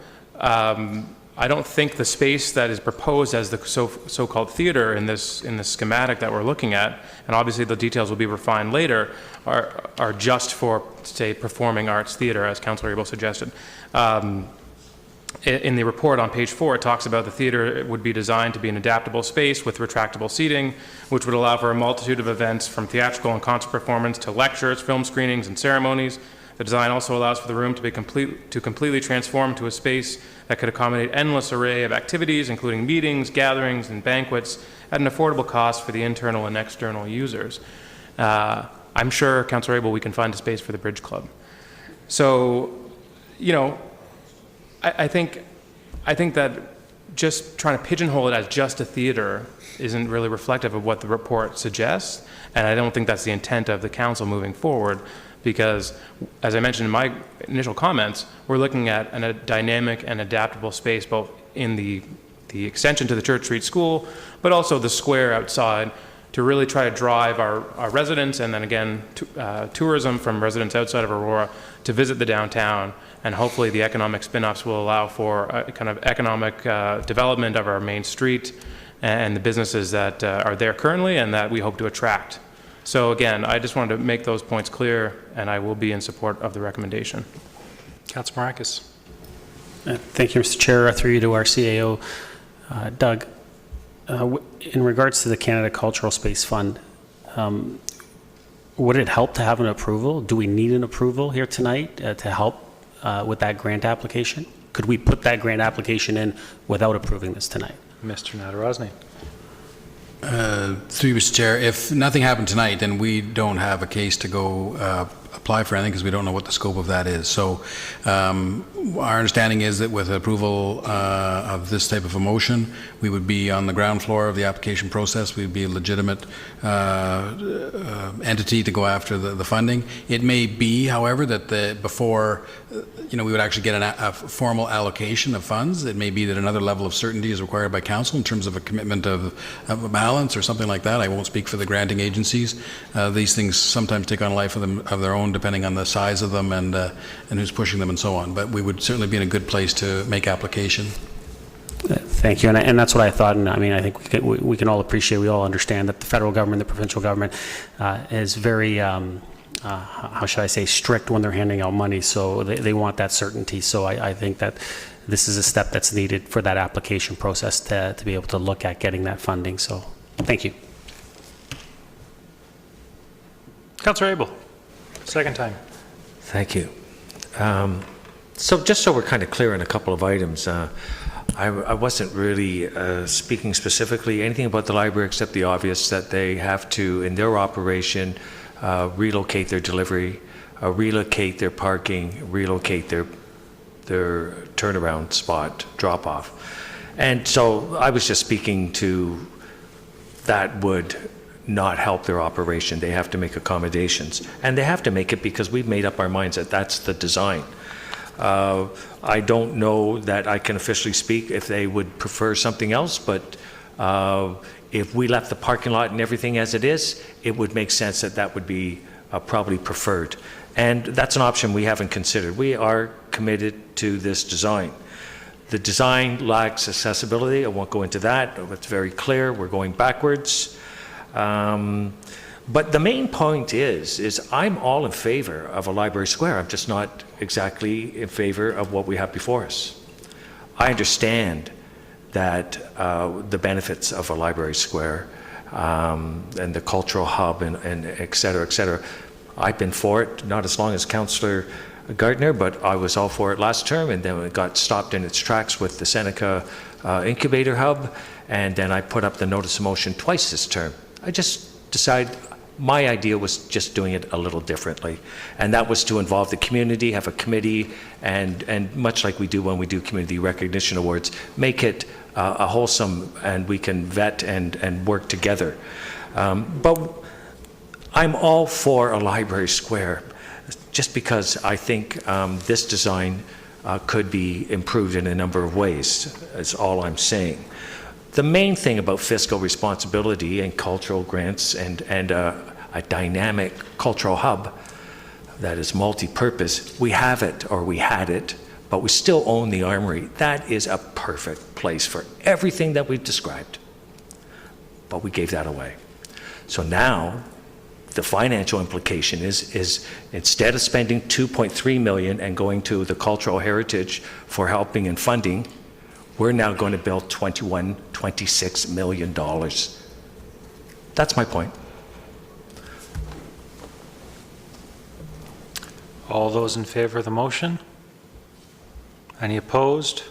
I don't think the space that is proposed as the so-called theater in this schematic that we're looking at, and obviously the details will be refined later, are just for, say, performing arts theater, as Councillor Abel suggested. In the report on page 4, it talks about the theater would be designed to be an adaptable space with retractable seating, which would allow for a multitude of events from theatrical and concert performance to lectures, film screenings, and ceremonies. The design also allows for the room to be completely transformed to a space that could accommodate endless array of activities, including meetings, gatherings, and banquets at an affordable cost for the internal and external users. I'm sure, Councillor Abel, we can find a space for the Bridge Club. So, I think that just trying to pigeonhole it as just a theater isn't really reflective of what the report suggests, and I don't think that's the intent of the council moving forward, because, as I mentioned in my initial comments, we're looking at a dynamic and adaptable space, both in the extension to the Church Street School, but also the square outside, to really try to drive our residents, and then again, tourism from residents outside of Aurora, to visit the downtown. And hopefully the economic spin-offs will allow for a kind of economic development of our main street and the businesses that are there currently and that we hope to attract. So again, I just wanted to make those points clear, and I will be in support of the recommendation. Councillor Marcus. Thank you, Mr. Chair. Through you to our CAO, Doug. In regards to the Canada Cultural Space Fund, would it help to have an approval? Do we need an approval here tonight to help with that grant application? Could we put that grant application in without approving this tonight? Mr. Nadarozny. Through you, Mr. Chair, if nothing happened tonight, then we don't have a case to go apply for anything because we don't know what the scope of that is. So our understanding is that with approval of this type of a motion, we would be on the ground floor of the application process. We'd be a legitimate entity to go after the funding. It may be, however, that before we would actually get a formal allocation of funds, it may be that another level of certainty is required by council in terms of a commitment of a balance or something like that. I won't speak for the granting agencies. These things sometimes take on a life of their own, depending on the size of them and who's pushing them and so on. But we would certainly be in a good place to make application. Thank you, and that's what I thought. And I mean, I think we can all appreciate, we all understand that the federal government, the provincial government, is very, how should I say, strict when they're handing out money. So they want that certainty. So I think that this is a step that's needed for that application process to be able to look at getting that funding. So thank you. Councillor Abel, second time. Thank you. So just so we're kind of clear on a couple of items, I wasn't really speaking specifically anything about the library except the obvious that they have to, in their operation, relocate their delivery, relocate their parking, relocate their turnaround spot, drop-off. And so I was just speaking to that would not help their operation. They have to make accommodations. And they have to make it because we've made up our minds that that's the design. I don't know that I can officially speak if they would prefer something else, but if we left the parking lot and everything as it is, it would make sense that that would be probably preferred. And that's an option we haven't considered. We are committed to this design. The design lacks accessibility. I won't go into that. It's very clear. We're going backwards. But the main point is I'm all in favor of a library square. I'm just not exactly in favor of what we have before us. I understand that the benefits of a library square and the cultural hub and et cetera, et cetera. I've been for it, not as long as Councillor Gardner, but I was all for it last term, and then it got stopped in its tracks with the Seneca Incubator Hub, and then I put up the notice of motion twice this term. I just decided my idea was just doing it a little differently, and that was to involve the community, have a committee, and much like we do when we do community recognition awards, make it a wholesome, and we can vet and work together. But I'm all for a library square, just because I think this design could be improved in a number of ways, is all I'm saying. The main thing about fiscal responsibility and cultural grants and a dynamic cultural hub that is multi-purpose, we have it, or we had it, but we still own the Armory. That is a perfect place for everything that we've described. But we gave that away. So now, the financial implication is instead of spending $2.3 million and going to the cultural heritage for helping and funding, we're now going to build $26 million. That's my point. All those in favor of the motion? Any opposed?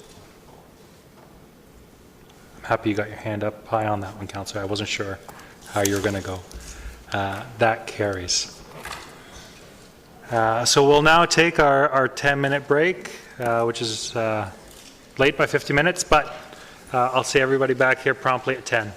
I'm happy you got your hand up high on that one, Councillor. I wasn't sure how you were going to go. That carries. So we'll now take our 10-minute break, which is late by 50 minutes, but I'll see everybody back here promptly at 10.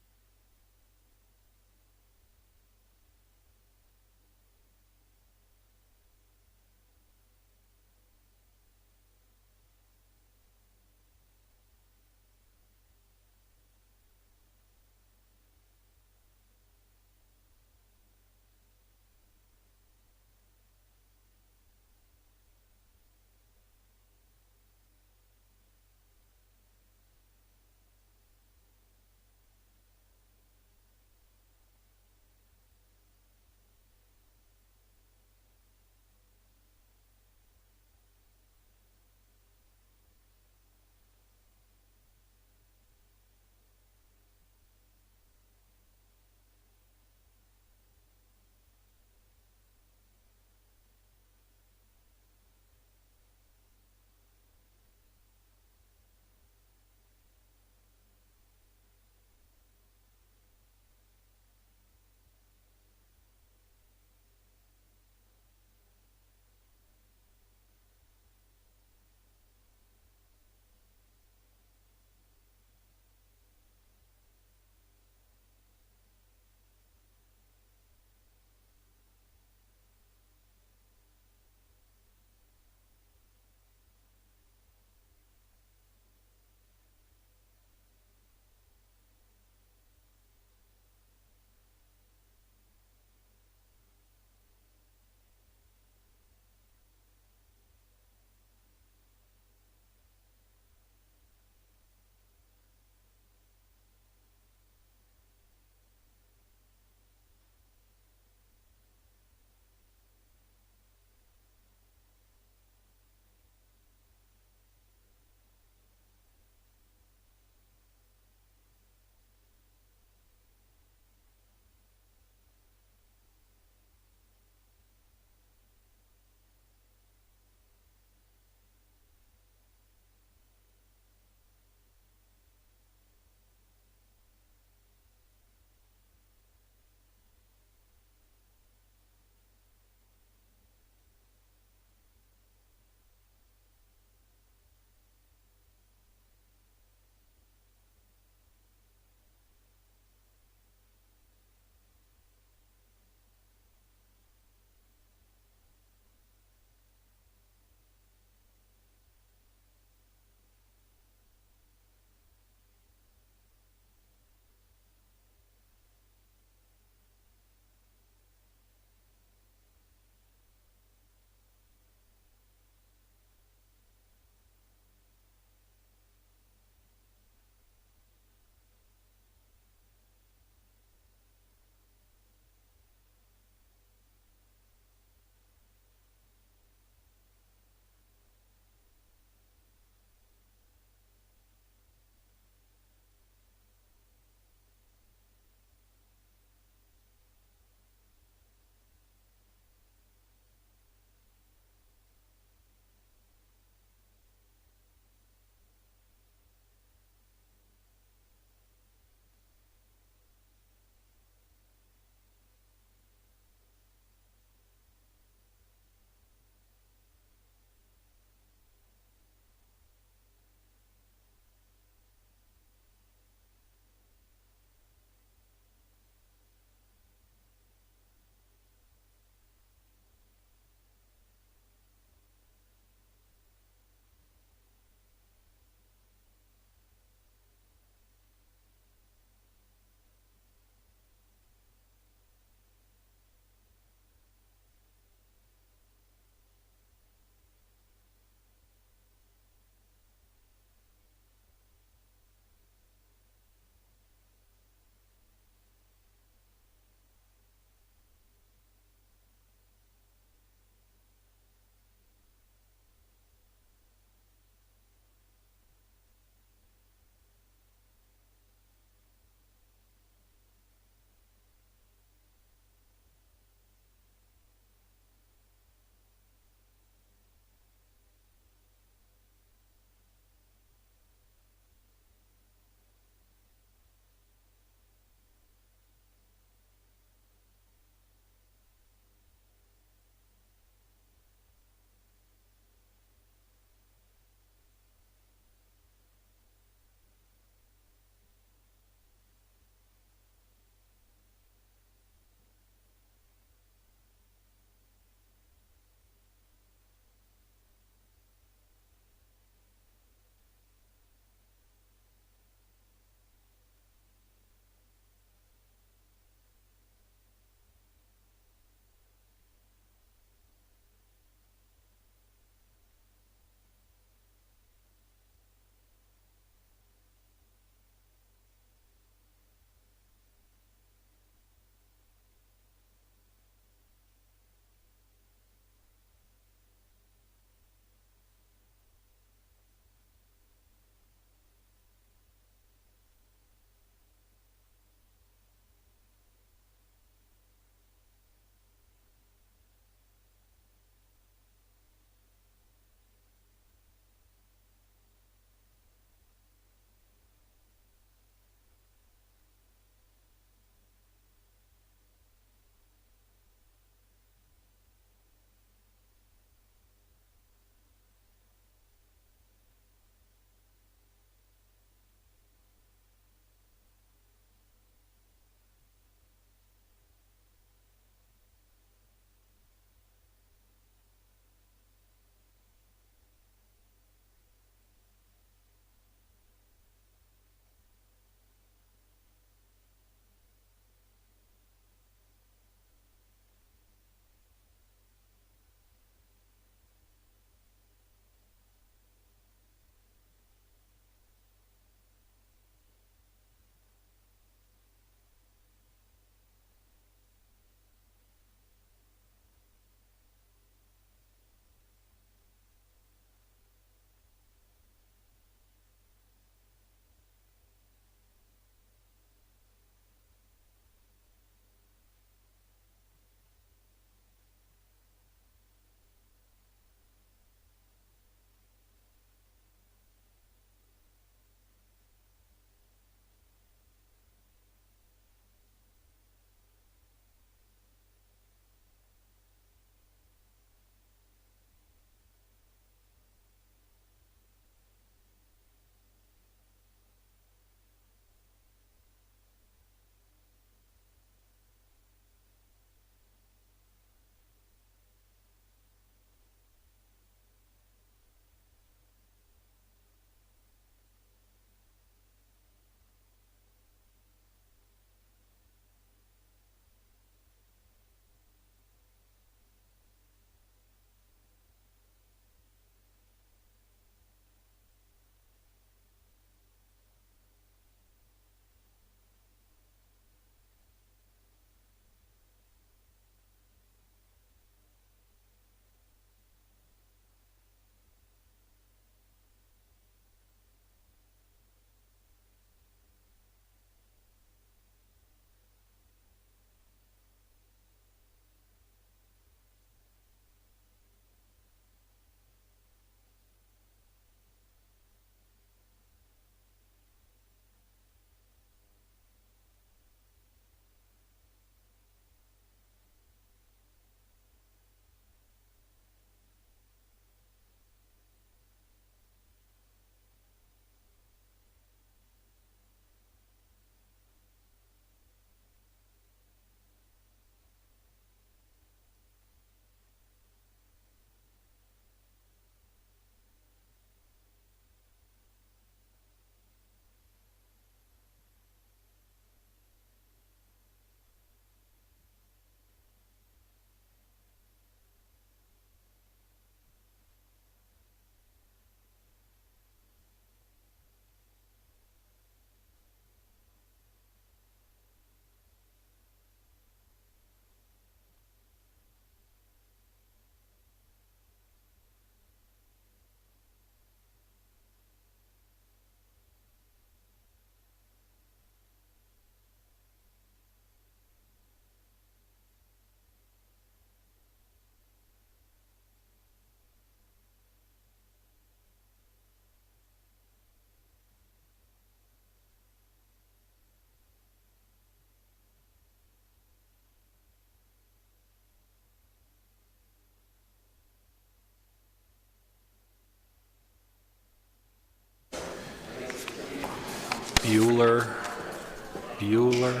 Bueller.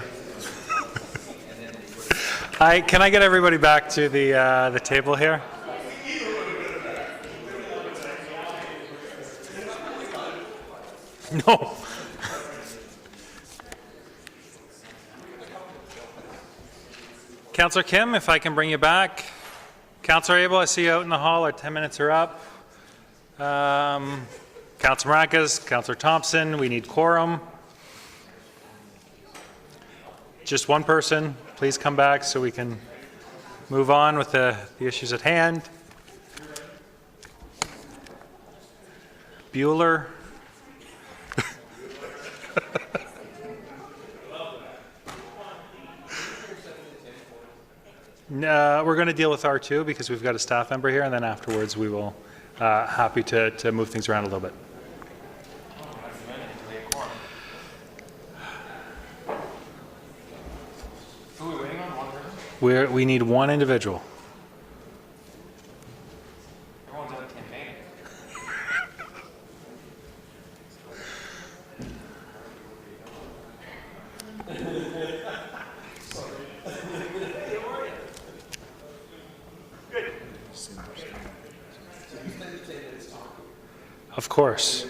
Can I get everybody back to the table here? No. Councillor Kim, if I can bring you back. Councillor Abel, I see you out in the hall. Our 10 minutes are up. Councillor Maracas, Councillor Thompson, we need quorum. Just one person, please come back so we can move on with the issues at hand. Bueller. We're going to deal with R2 because we've got a staff member here, and then afterwards we will happy to move things around a little bit. Who are we waiting on? One person? We need one individual. Everyone's out of campaign. Of course.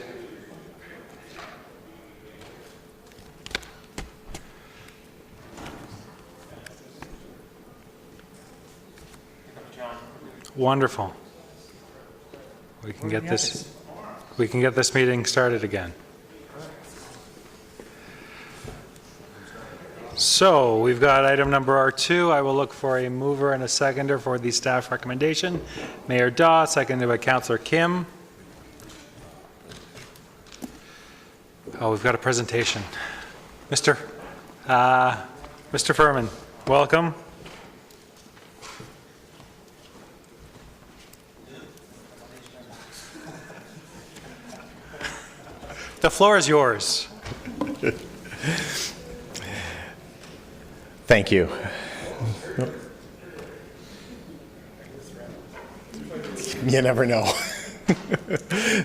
Wonderful. We can get this meeting started again. So we've got item number R2. I will look for a mover and a seconder for the staff recommendation. Mayor Daw, seconded by Councillor Kim. Oh, we've got a presentation. Mr. Furman, welcome. The floor is yours. Thank you. You never know.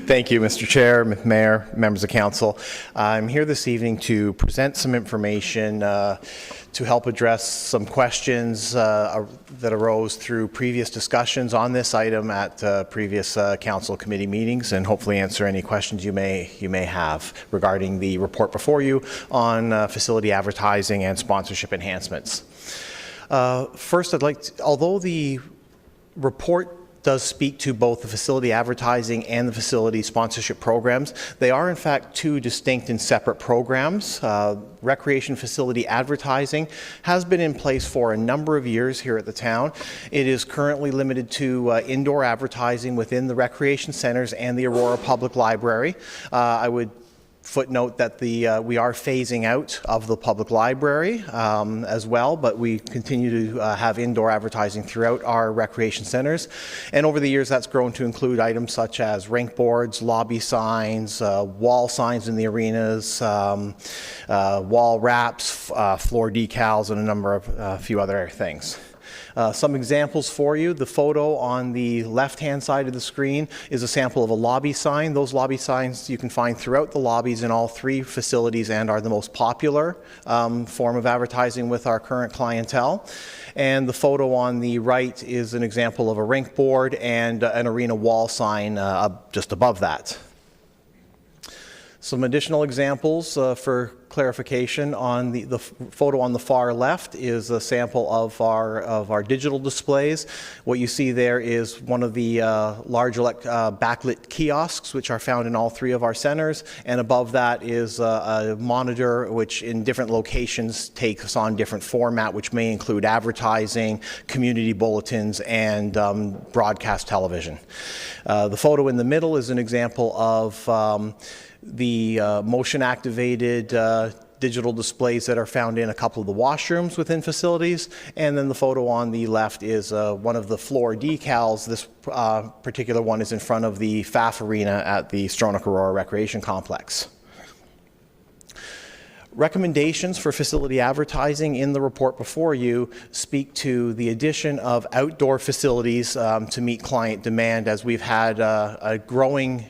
Thank you, Mr. Chair, Mayor, members of council. I'm here this evening to present some information to help address some questions that arose through previous discussions on this item at previous council committee meetings, and hopefully answer any questions you may have regarding the report before you on facility advertising and sponsorship enhancements. First, I'd like to, although the report does speak to both the facility advertising and the facility sponsorship programs, they are in fact two distinct and separate programs. Recreation facility advertising has been in place for a number of years here at the town. It is currently limited to indoor advertising within the recreation centers and the Aurora Public Library. I would footnote that we are phasing out of the public library as well, but we continue to have indoor advertising throughout our recreation centers. And over the years, that's grown to include items such as rink boards, lobby signs, wall signs in the arenas, wall wraps, floor decals, and a number of few other things. Some examples for you. The photo on the left-hand side of the screen is a sample of a lobby sign. Those lobby signs you can find throughout the lobbies in all three facilities and are the most popular form of advertising with our current clientele. And the photo on the right is an example of a rink board and an arena wall sign just above that. Some additional examples for clarification on the photo on the far left is a sample of our digital displays. What you see there is one of the large backlit kiosks which are found in all three of our centers, and above that is a monitor which in different locations takes on different format, which may include advertising, community bulletins, and broadcast television. The photo in the middle is an example of the motion-activated digital displays that are found in a couple of the washrooms within facilities. And then the photo on the left is one of the floor decals. This particular one is in front of the FAF arena at the Stronach Aurora Recreation Complex. Recommendations for facility advertising in the report before you speak to the addition of outdoor facilities to meet client demand, as we've had a growing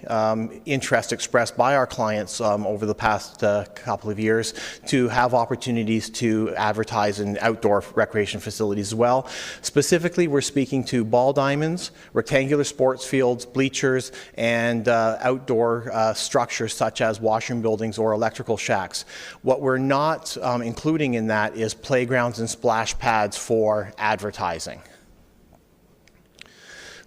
interest expressed by our clients over the past couple of years to have opportunities to advertise in outdoor recreation facilities as well. Specifically, we're speaking to ball diamonds, rectangular sports fields, bleachers, and outdoor structures such as washroom buildings or electrical shacks. What we're not including in that is playgrounds and splash pads for advertising.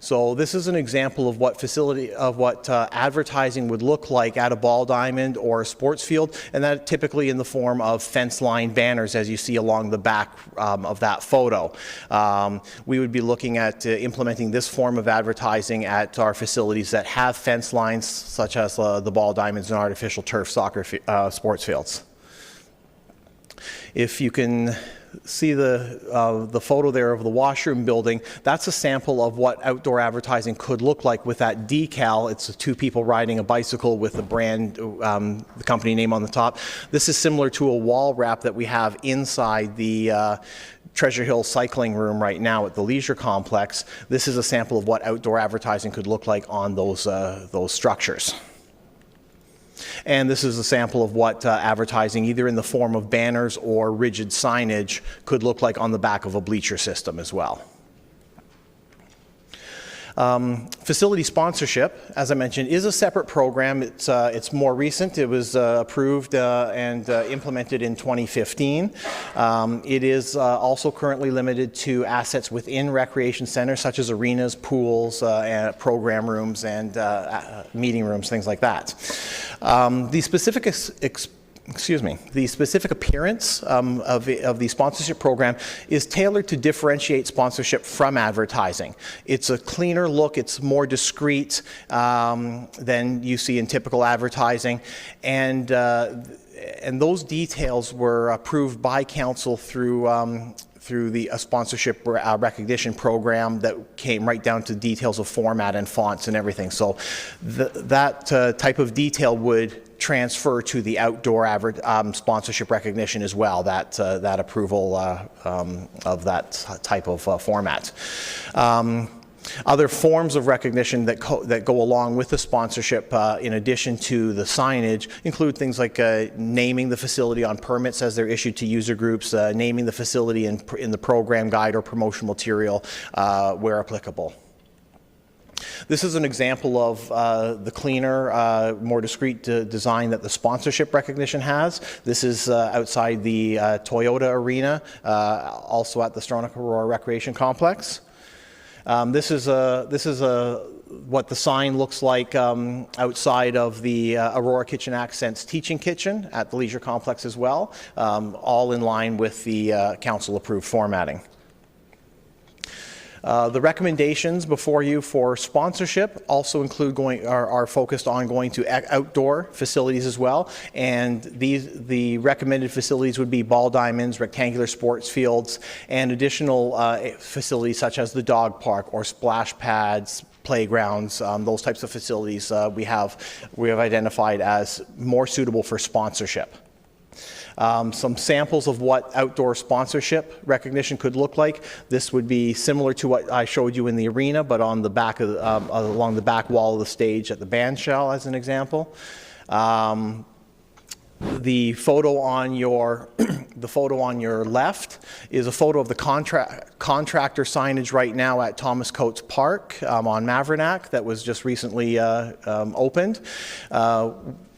So this is an example of what advertising would look like at a ball diamond or a sports field, and that typically in the form of fence line banners, as you see along the back of that photo. We would be looking at implementing this form of advertising at our facilities that have fence lines, such as the ball diamonds and artificial turf soccer sports fields. If you can see the photo there of the washroom building, that's a sample of what outdoor advertising could look like with that decal. It's two people riding a bicycle with the brand, the company name on the top. This is similar to a wall wrap that we have inside the Treasure Hill cycling room right now at the leisure complex. This is a sample of what outdoor advertising could look like on those structures. And this is a sample of what advertising, either in the form of banners or rigid signage, could look like on the back of a bleacher system as well. Facility sponsorship, as I mentioned, is a separate program. It's more recent. It was approved and implemented in 2015. It is also currently limited to assets within recreation centers, such as arenas, pools, and program rooms, and meeting rooms, things like that. The specific appearance of the sponsorship program is tailored to differentiate sponsorship from advertising. It's a cleaner look, it's more discreet than you see in typical advertising, and those details were approved by council through the sponsorship recognition program that came right down to details of format and fonts and everything. So that type of detail would transfer to the outdoor sponsorship recognition as well, that approval of that type of format. Other forms of recognition that go along with the sponsorship, in addition to the signage, include things like naming the facility on permits as they're issued to user groups, naming the facility in the program guide or promotional material where applicable. This is an example of the cleaner, more discreet design that the sponsorship recognition has. This is outside the Toyota Arena, also at the Stronach Aurora Recreation Complex. This is what the sign looks like outside of the Aurora Kitchen Accents Teaching Kitchen at the Leisure Complex as well, all in line with the council-approved formatting. The recommendations before you for sponsorship also include are focused on going to outdoor facilities as well, and the recommended facilities would be ball diamonds, rectangular sports fields, and additional facilities such as the dog park or splash pads, playgrounds, those types of facilities we have identified as more suitable for sponsorship. Some samples of what outdoor sponsorship recognition could look like. This would be similar to what I showed you in the arena, but on the back of along the back wall of the stage at the band shell, as an example. The photo on your left is a photo of the contractor signage right now at Thomas Coates Park on Mavernack that was just recently opened.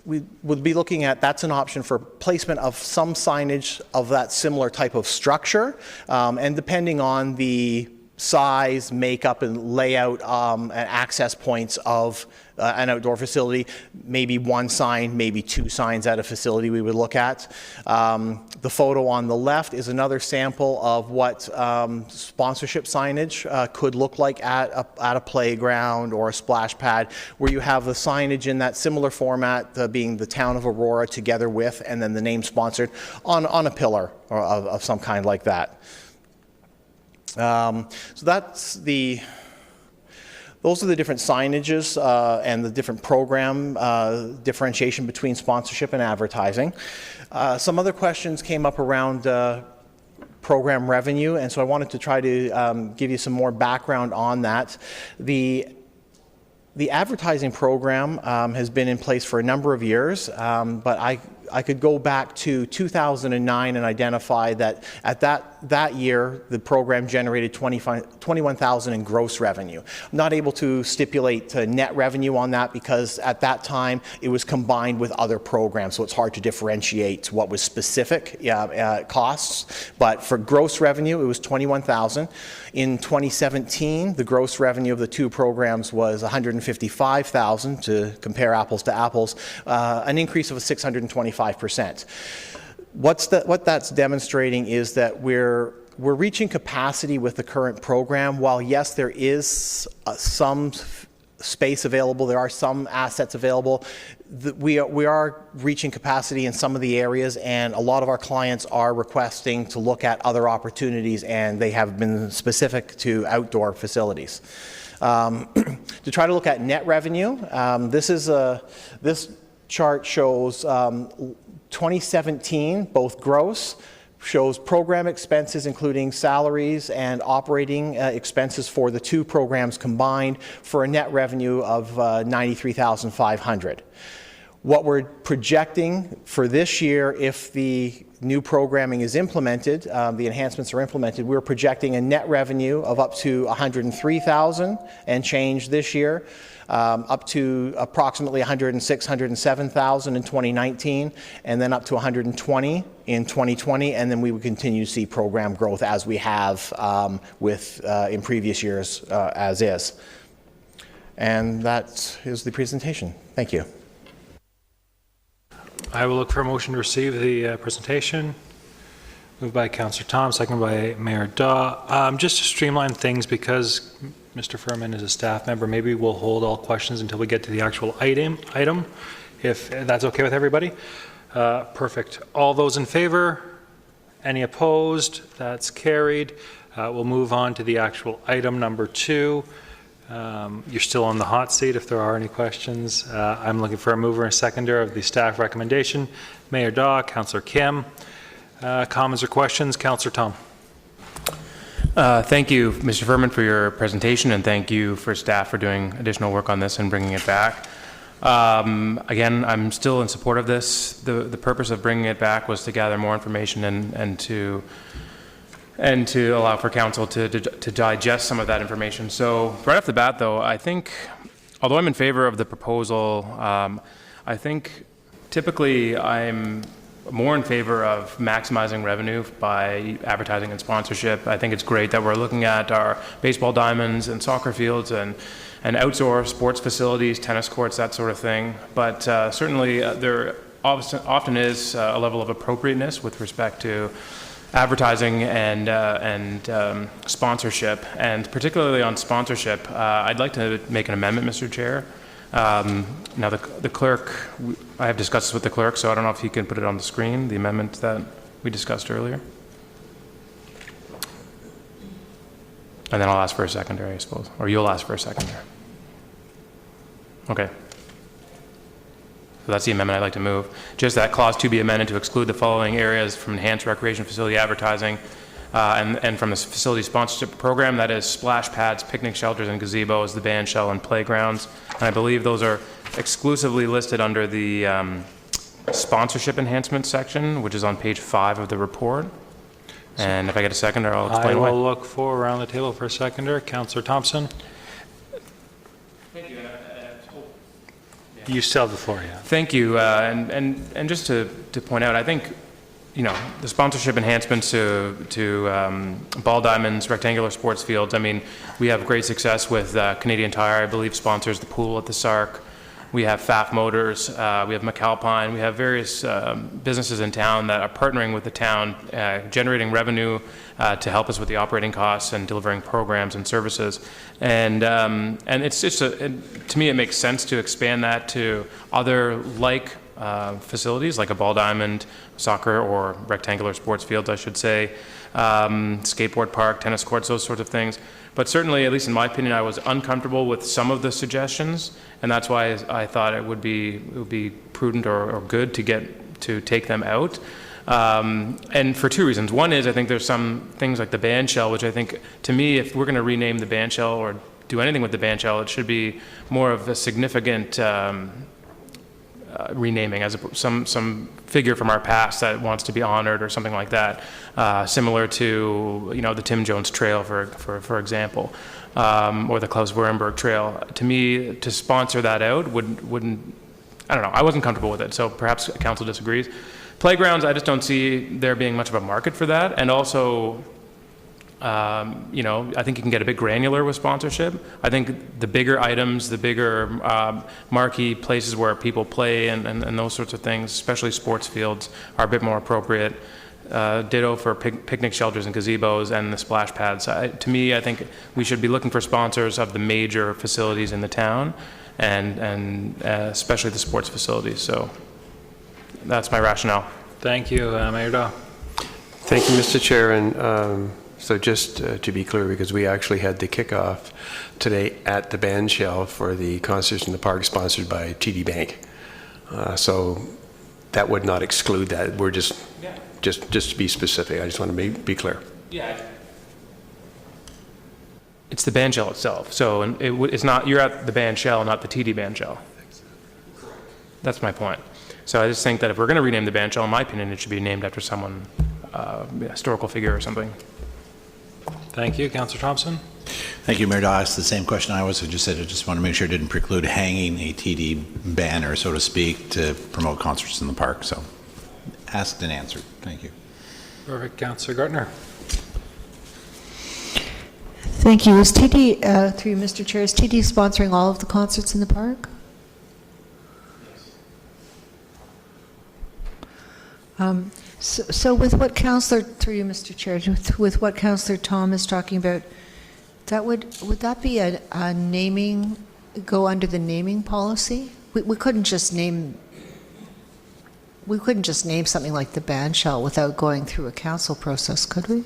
We would be looking at, that's an option for placement of some signage of that similar type of structure, and depending on the size, makeup, and layout and access points of an outdoor facility, maybe one sign, maybe two signs at a facility we would look at. The photo on the left is another sample of what sponsorship signage could look like at a playground or a splash pad, where you have the signage in that similar format, being the town of Aurora together with, and then the name sponsored on a pillar or of some kind like that. So that's the Those are the different signages and the different program differentiation between sponsorship and advertising. Some other questions came up around program revenue, and so I wanted to try to give you some more background on that. The advertising program has been in place for a number of years, but I could go back to 2009 and identify that at that year the program generated $21,000 in gross revenue. I'm not able to stipulate net revenue on that because at that time it was combined with other programs, so it's hard to differentiate what was specific costs. But for gross revenue, it was $21,000. In 2017, the gross revenue of the two programs was $155,000, to compare apples to apples, an increase of 625%. What that's demonstrating is that we're reaching capacity with the current program. While yes, there is some space available, there are some assets available, we are reaching capacity in some of the areas, and a lot of our clients are requesting to look at other opportunities, and they have been specific to outdoor facilities. To try to look at net revenue, this chart shows 2017, both gross, shows program expenses including salaries and operating expenses for the two programs combined for a net revenue of $93,500. What we're projecting for this year, if the new programming is implemented, the enhancements are implemented, we're projecting a net revenue of up to $103,000 and change this year, up to approximately $106,000, $107,000 in 2019, and then up to $120,000 in 2020, and then we would continue to see program growth as we have in previous years as is. And that is the presentation. Thank you. I will look for a motion to receive the presentation. Moved by Councillor Tom, seconded by Mayor Daw. Just to streamline things, because Mr. Furman is a staff member, maybe we'll hold all questions until we get to the actual item, if that's okay with everybody. Perfect. All those in favor? Any opposed? That's carried. We'll move on to the actual item number 2. You're still on the hot seat if there are any questions. I'm looking for a mover and a seconder of the staff recommendation. Mayor Daw, Councillor Kim. Comments or questions? Councillor Tom. Thank you, Mr. Furman, for your presentation, and thank you for staff for doing additional work on this and bringing it back. Again, I'm still in support of this. The purpose of bringing it back was to gather more information and to allow for council to digest some of that information. So right off the bat, though, I think, although I'm in favor of the proposal, I think typically I'm more in favor of maximizing revenue by advertising and sponsorship. I think it's great that we're looking at our baseball diamonds and soccer fields and outdoor sports facilities, tennis courts, that sort of thing. But certainly there often is a level of appropriateness with respect to advertising and sponsorship, and particularly on sponsorship, I'd like to make an amendment, Mr. Chair. Now the clerk, I have discussed this with the clerk, so I don't know if he can put it on the screen, the amendment that we discussed earlier. And then I'll ask for a secondary, I suppose, or you'll ask for a secondary. Okay. So that's the amendment I'd like to move. Just that clause 2 be amended to exclude the following areas from enhanced recreation facility advertising and from the facility sponsorship program, that is splash pads, picnic shelters, and gazebos, the band shell, and playgrounds. And I believe those are exclusively listed under the sponsorship enhancement section, which is on page 5 of the report. And if I get a seconder, I'll explain why. I will look for around the table for a seconder. Councillor Thompson. Thank you. You still have the floor, yeah. Thank you. And just to point out, I think, you know, the sponsorship enhancements to ball diamonds, rectangular sports fields, I mean, we have great success with Canadian Tire, I believe, sponsors the pool at the Sark. We have Pfaff Motors, we have McAlpine, we have various businesses in town that are partnering with the town, generating revenue to help us with the operating costs and delivering programs and services. And it's just, to me, it makes sense to expand that to other like facilities, like a ball diamond, soccer or rectangular sports fields, I should say, skateboard park, tennis courts, those sorts of things. But certainly, at least in my opinion, I was uncomfortable with some of the suggestions, and that's why I thought it would be prudent or good to take them out. And for two reasons. One is I think there's some things like the band shell, which I think, to me, if we're going to rename the band shell or do anything with the band shell, it should be more of a significant renaming, as some figure from our past that wants to be honored or something like that, similar to the Tim Jones Trail, for example, or the Klaus Wurmberg Trail. To me, to sponsor that out wouldn't, I don't know, I wasn't comfortable with it, so perhaps council disagrees. Playgrounds, I just don't see there being much of a market for that, and also, I think you can get a bit granular with sponsorship. I think the bigger items, the bigger marquee places where people play and those sorts of things, especially sports fields, are a bit more appropriate. Ditto for picnic shelters and gazebos and the splash pads. To me, I think we should be looking for sponsors of the major facilities in the town, and especially the sports facilities. So that's my rationale. Thank you, Mayor Daw. Thank you, Mr. Chair. And so just to be clear, because we actually had the kickoff today at the band shell for the concerts in the park sponsored by TD Bank. So that would not exclude that. We're just to be specific, I just want to be clear. Yeah. It's the band shell itself. So it's not, you're at the band shell, not the TD band shell. That's my point. So I just think that if we're going to rename the band shell, in my opinion, it should be named after someone, a historical figure or something. Thank you. Councillor Thompson? Thank you, Mayor Daw. I asked the same question I was. I just want to make sure it didn't preclude hanging a TD banner, so to speak, to promote concerts in the park. So asked and answered. Thank you. Perfect. Councillor Gardner? Thank you. Is TD, through you, Mr. Chair, is TD sponsoring all of the concerts in the park? So with what Councillor, through you, Mr. Chair, with what Councillor Tom is talking about, would that be a naming, go under the naming policy? We couldn't just name something like the band shell without going through a council process, could we?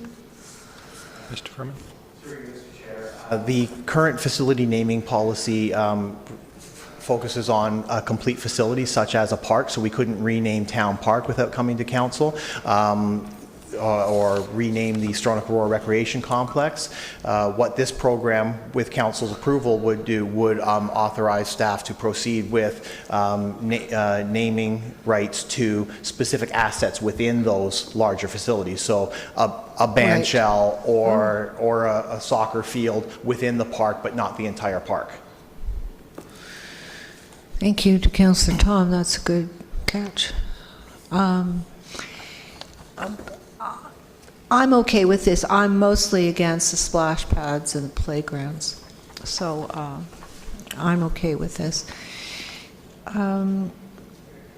Mr. Furman? The current facility naming policy focuses on a complete facility such as a park, so we couldn't rename Town Park without coming to council, or rename the Stronach Aurora Recreation Complex. What this program, with council's approval, would do would authorize staff to proceed with naming rights to specific assets within those larger facilities. So a band shell or a soccer field within the park, but not the entire park. Thank you to Councillor Tom. That's a good catch. I'm okay with this. I'm mostly against the splash pads and the playgrounds. So I'm okay with this. And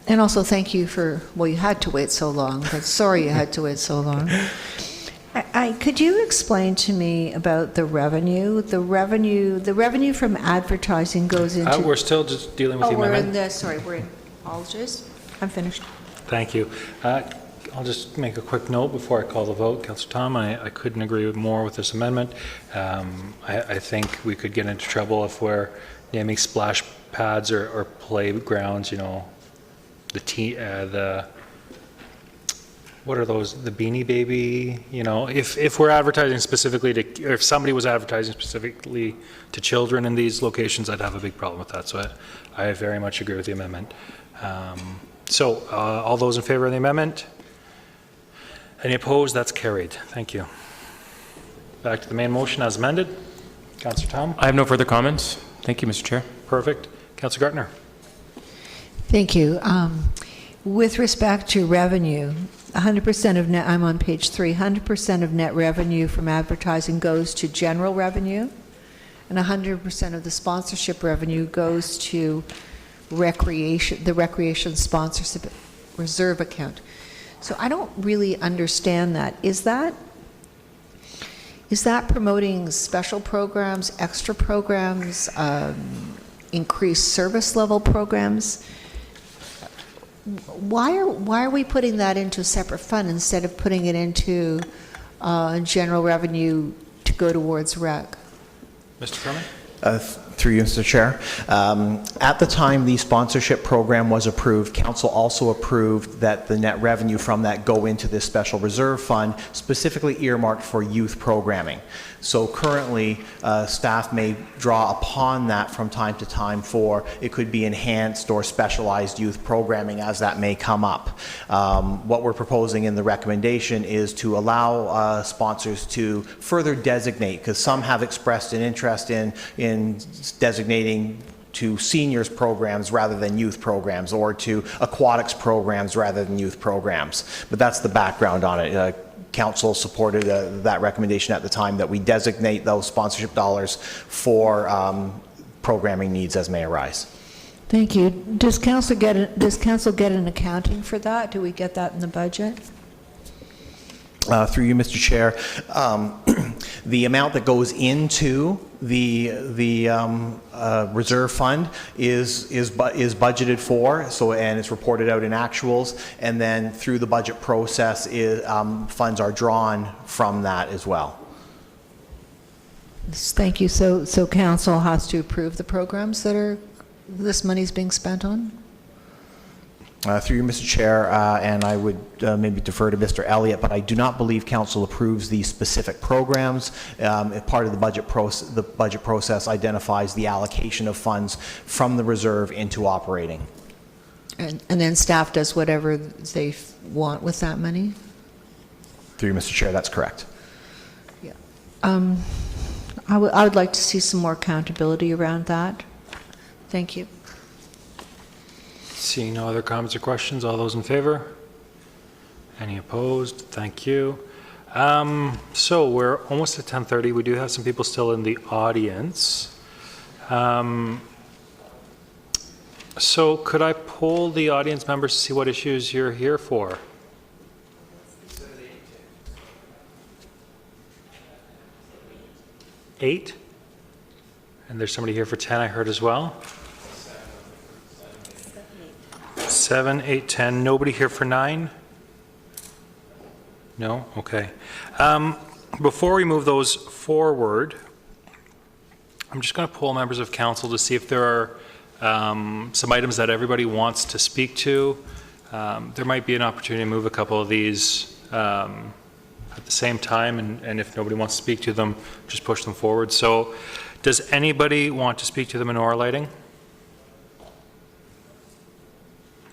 also thank you for, well, you had to wait so long, but sorry you had to wait so long. Could you explain to me about the revenue? The revenue from advertising goes into... We're still just dealing with the amendment. We're in, apologies. I'm finished. Thank you. I'll just make a quick note before I call the vote. Councillor Tom, I couldn't agree more with this amendment. I think we could get into trouble if we're naming splash pads or playgrounds, what are those, the Beanie Baby, if we're advertising specifically or if somebody was advertising specifically to children in these locations, I'd have a big problem with that. So I very much agree with the amendment. All those in favor of the amendment? Any opposed? That's carried. Thank you. Back to the main motion as amended. Councillor Tom? I have no further comments. Thank you, Mr. Chair. Perfect. Councillor Gardner? Thank you. With respect to revenue, 100% of net, I'm on page 3, 100% of net revenue from advertising goes to general revenue, and 100% of the sponsorship revenue goes to recreation, the recreation sponsorship reserve account. So I don't really understand that. Is that promoting special programs, extra programs, increased service level programs? why are we putting that into a separate fund instead of putting it into general revenue to go towards rec? Mr. Furman? Through you, Mr. Chair. At the time the sponsorship program was approved, Council also approved that the net revenue from that go into this special reserve fund, specifically earmarked for youth programming. So currently, staff may draw upon that from time to time for, it could be enhanced or specialized youth programming as that may come up. What we're proposing in the recommendation is to allow sponsors to further designate, because some have expressed an interest in designating to seniors programs rather than youth programs, or to aquatics programs rather than youth programs. But that's the background on it. Council supported that recommendation at the time, that we designate those sponsorship dollars for programming needs as may arise. Thank you. Does council get an accounting for that? Do we get that in the budget? Through you, Mr. Chair, the amount that goes into the reserve fund is budgeted for, so, and it's reported out in actuals, and then through the budget process, funds are drawn from that as well. Thank you. So council has to approve the programs that this money's being spent on? Through you, Mr. Chair, and I would maybe defer to Mr. Elliott, but I do not believe Council approves the specific programs. Part of the budget process identifies the allocation of funds from the reserve into operating. And then staff does whatever they want with that money? Through you, Mr. Chair, that's correct. Yeah. I would like to see some more accountability around that. Thank you. Seeing no other comments or questions, all those in favor? Any opposed? Thank you. So we're almost at 10:30. We do have some people still in the audience. So could I poll the audience members to see what issues you're here for? Eight? And there's somebody here for 10, I heard as well. 7, 8, 10. Nobody here for 9? No? Okay. Before we move those forward, I'm just going to poll members of council to see if there are some items that everybody wants to speak to. There might be an opportunity to move a couple of these at the same time, and if nobody wants to speak to them, just push them forward. So does anybody want to speak to the menorah lighting?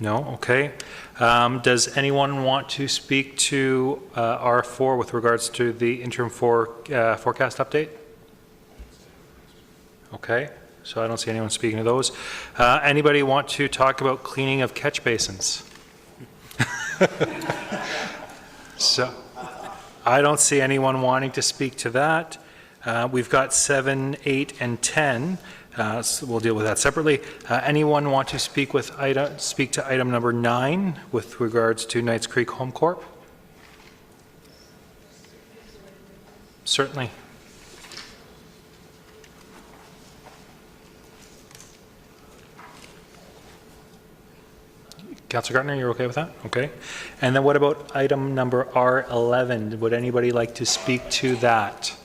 No? Okay. Does anyone want to speak to R4 with regards to the interim forecast update? Okay. So I don't see anyone speaking to those. Anybody want to talk about cleaning of catch basins? So I don't see anyone wanting to speak to that. We've got 7, 8, and 10. So we'll deal with that separately. Anyone want to speak to item number 9 with regards to Knights Creek Home Corp? Certainly. Councillor Gardner, you're okay with that? Okay. And then what about item number R11? Would anybody like to speak to that?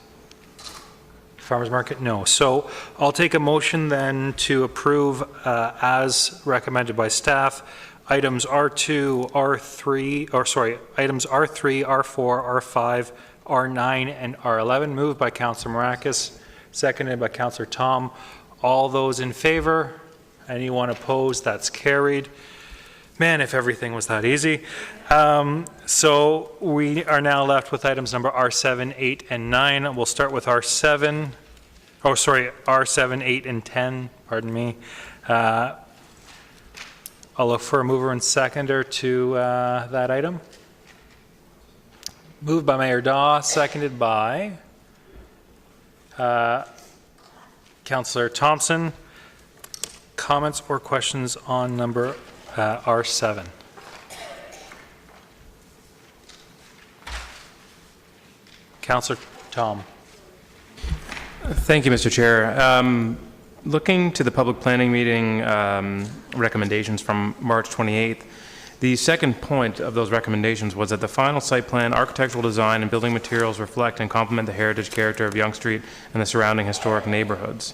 Farmers Market? No. So I'll take a motion then to approve as recommended by staff items R2, R3, or sorry, items R3, R4, R5, R9, and R11, moved by Councillor Marakis, seconded by Councillor Tom. All those in favor? Anyone opposed? That's carried. Man, if everything was that easy. So we are now left with items number R7, 8, and 9. We'll start with R7. Oh, sorry, R7, 8, and 10. Pardon me. I'll look for a mover and seconder to that item. Moved by Mayor Daw, seconded by Councillor Thompson. Comments or questions on number R7? Councillor Tom. Thank you, Mr. Chair. Looking to the public planning meeting recommendations from March 28th, The second point of those recommendations was that the final site plan, architectural design, and building materials reflect and complement the heritage character of Yonge Street and the surrounding historic neighborhoods.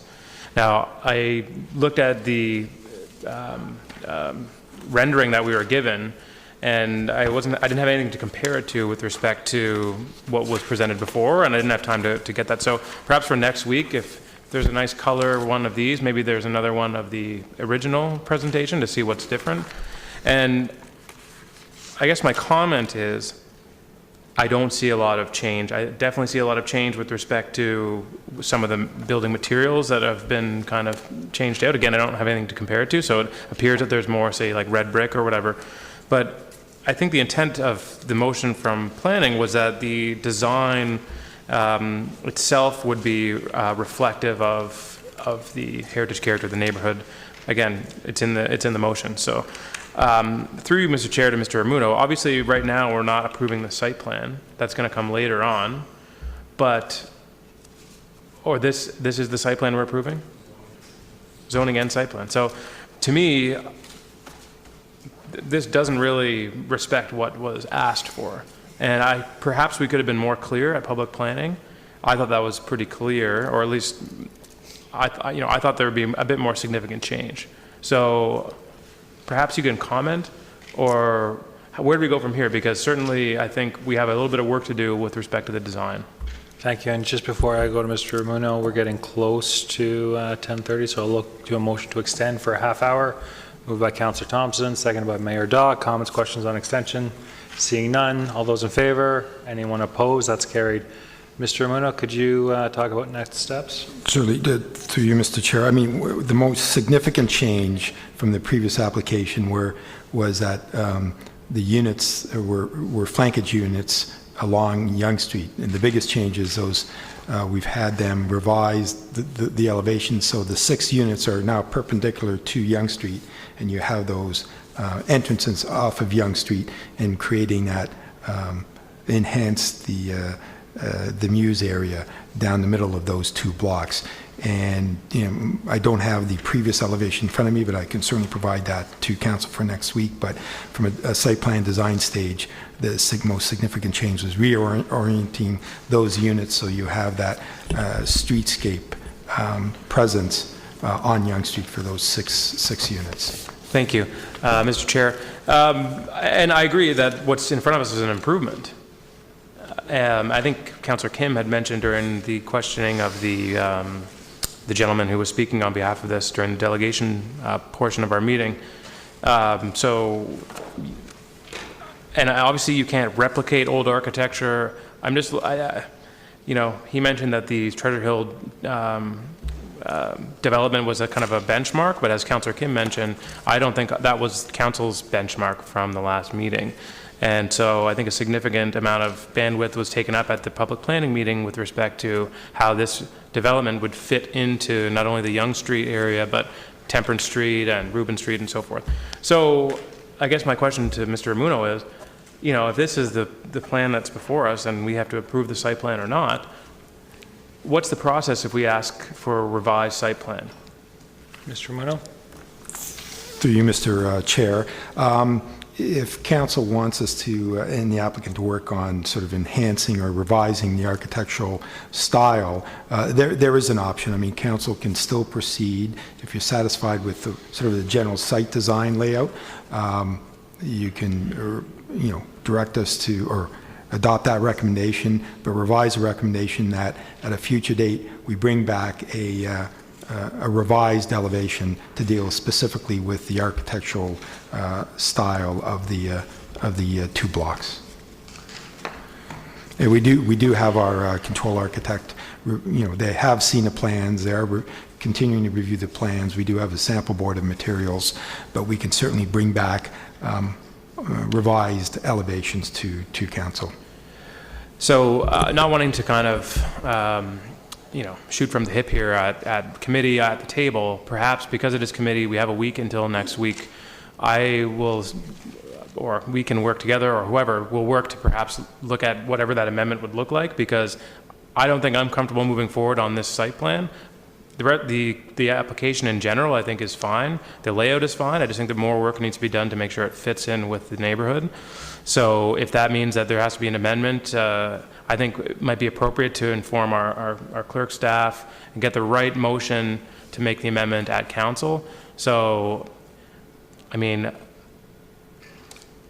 Now, I looked at the rendering that we were given, and I didn't have anything to compare it to with respect to what was presented before, and I didn't have time to get that. So perhaps for next week, if there's a nice color one of these, maybe there's another one of the original presentation to see what's different. And I guess my comment is, I don't see a lot of change. I definitely see a lot of change with respect to some of the building materials that have been kind of changed out. Again, I don't have anything to compare it to, so it appears that there's more, say, like red brick or whatever. But I think the intent of the motion from planning was that the design itself would be reflective of the heritage character of the neighborhood. Again, it's in the motion. So through you, Mr. Chair, to Mr. Ramuno, obviously right now we're not approving the site plan. That's going to come later on. But, or this is the site plan we're approving? Zoning and site plan. So to me, this doesn't really respect what was asked for. And perhaps we could have been more clear at public planning. I thought that was pretty clear, or at least I thought there would be a bit more significant change. So perhaps you can comment, or where do we go from here? Because certainly I think we have a little bit of work to do with respect to the design. Thank you. And just before I go to Mr. Ramuno, we're getting close to 10:30, so I'll look to a motion to extend for a half hour. Moved by Councillor Thompson, seconded by Mayor Daw. Comments, questions on extension? Seeing none. All those in favor? Anyone opposed? That's carried. Mr. Ramuno, could you talk about next steps? Certainly, through you, Mr. Chair. I mean, the most significant change from the previous application was that the units were flankage units along Yonge Street, and the biggest change is those we've had them revise the elevation, so the 6 units are now perpendicular to Yonge Street, and you have those entrances off of Yonge Street, and creating that enhanced the Muse area down the middle of those 2 blocks. And I don't have the previous elevation in front of me, but I can certainly provide that to council for next week. But from a site plan design stage, the most significant change was reorienting those units so you have that streetscape presence on Yonge Street for those six units. Thank you, Mr. Chair. And I agree that what's in front of us is an improvement. I think Councillor Kim had mentioned during the questioning of the gentleman who was speaking on behalf of this during the delegation portion of our meeting. And obviously you can't replicate old architecture. He mentioned that the Treasure Hill development was a kind of a benchmark, but as Councillor Kim mentioned, I don't think that was council's benchmark from the last meeting. And so I think a significant amount of bandwidth was taken up at the public planning meeting with respect to how this development would fit into not only the Yonge Street area, but Temperance Street and Rubin Street and so forth. So I guess my question to Mr. Ramuno is, if this is the plan that's before us and we have to approve the site plan or not, what's the process if we ask for a revised site plan? Mr. Ramuno? Through you, Mr. Chair. If council wants us to, and the applicant to work on sort of enhancing or revising the architectural style, there is an option. I mean, council can still proceed if you're satisfied with the sort of the general site design layout. You can, direct us to, or adopt that recommendation, but revise a recommendation that at a future date we bring back a revised elevation to deal specifically with the architectural style of the 2 blocks. And we do have our control architect. They have seen the plans. They are continuing to review the plans. We do have a sample board of materials, but we can certainly bring back revised elevations to council. So not wanting to kind of shoot from the hip here at committee, at the table, perhaps because it is committee, we have a week until next week. I will, or we can work together, or whoever will work to perhaps look at whatever that amendment would look like, because I don't think I'm comfortable moving forward on this site plan the application in general, I think, is fine. The layout is fine. I just think that more work needs to be done to make sure it fits in with the neighborhood. So if that means that there has to be an amendment, I think it might be appropriate to inform our clerk staff and get the right motion to make the amendment at council. So, I mean,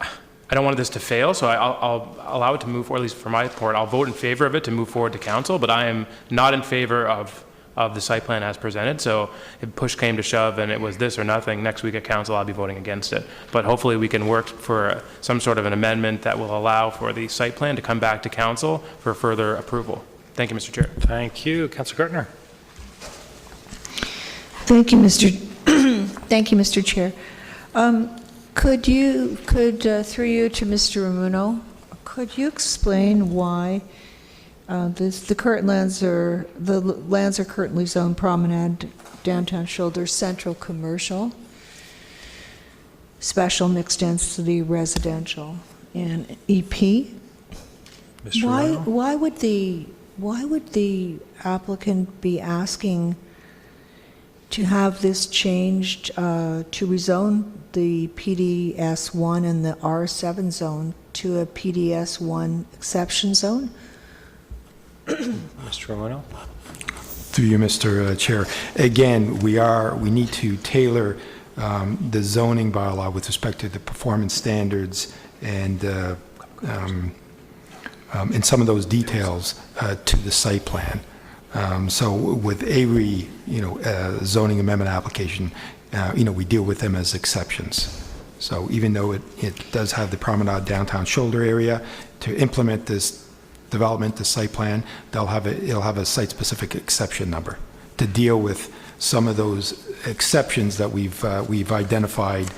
I don't want this to fail, so I'll allow it to move forward, at least for my part. I'll vote in favor of it to move forward to council, but I am not in favor of the site plan as presented. So if push came to shove and it was this or nothing, next week at council I'll be voting against it. But hopefully we can work for some sort of an amendment that will allow for the site plan to come back to council for further approval. Thank you, Mr. Chair. Thank you. Councillor Gartner. Thank you, Thank you, Mr. Chair. Could through you to Mr. Ramuno, could you explain why the lands are currently zoned promenade, downtown shoulder, central commercial, special mixed density residential, and EP? Mr. Ramuno? Why would the applicant be asking to have this changed to rezone the PDS1 and the R7 zone to a PDS1 exception zone? Mr. Ramuno? Through you, Mr. Chair. Again, we need to tailor the zoning bylaw with respect to the performance standards and some of those details to the site plan. So with every, zoning amendment application, we deal with them as exceptions. So even though it does have the promenade downtown shoulder area, to implement this development, the site plan, it'll have a site-specific exception number to deal with some of those exceptions that we've identified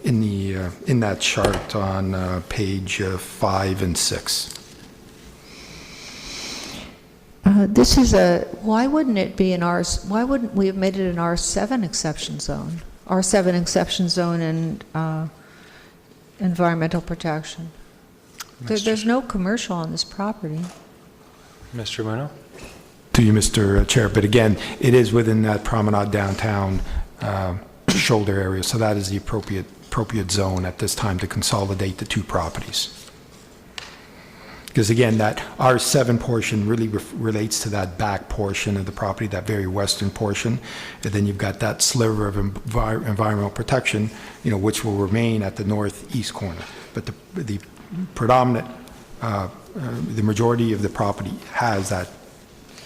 in that chart on page 5 and 6. Why wouldn't we have made it an R7 exception zone? R7 exception zone and environmental protection. There's no commercial on this property. Mr. Ramuno? To you, Mr. Chair, but again, it is within that promenade downtown shoulder area, so that is the appropriate zone at this time to consolidate the two properties. Because again, that R7 portion really relates to that back portion of the property, that very western portion, and then you've got that sliver of environmental protection, which will remain at the northeast corner. But the predominant, the majority of the property has that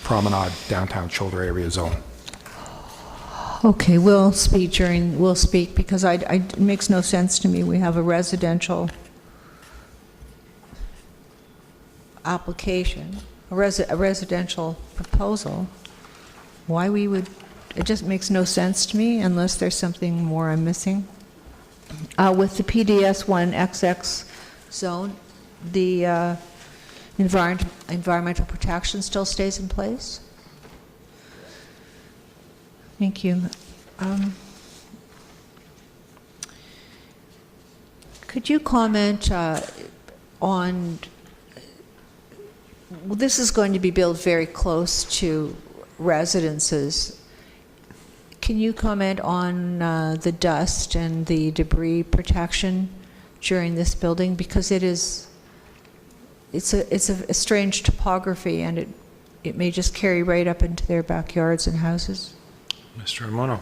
promenade downtown shoulder area zone. Okay, we'll speak because it makes no sense to me. We have a residential application, a residential proposal. Why we would, it just makes no sense to me unless there's something more I'm missing. With the PDS1 XX zone, the environmental protection still stays in place? Thank you. Could you comment on, well, this is going to be built very close to residences. Can you comment on the dust and the debris protection during this building? Because it's a strange topography, and it may just carry right up into their backyards and houses. Mr. Ramuno?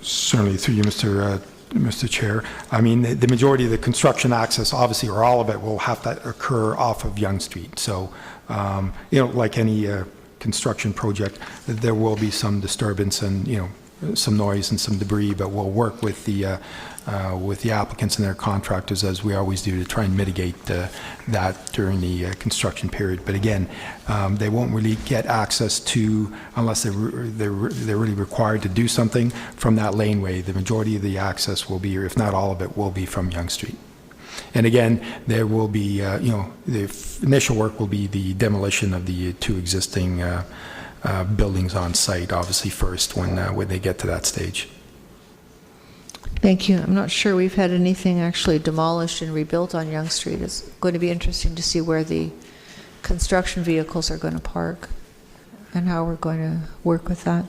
Certainly, through you, Mr. Chair. I mean, the majority of the construction access, obviously, or all of it, will have to occur off of Yonge Street. So, like any construction project, there will be some disturbance and, some noise and some debris, but we'll work with the applicants and their contractors, as we always do, to try and mitigate that during the construction period. But again, they won't really get access to, unless they're really required to do something, from that laneway. The majority of the access will be, or if not all of it, will be from Yonge Street. And again, there will be, the initial work will be the demolition of the two existing buildings on site, obviously first, when they get to that stage. Thank you. I'm not sure we've had anything actually demolished and rebuilt on Yonge Street. It's going to be interesting to see where the construction vehicles are going to park. and how we're going to work with that.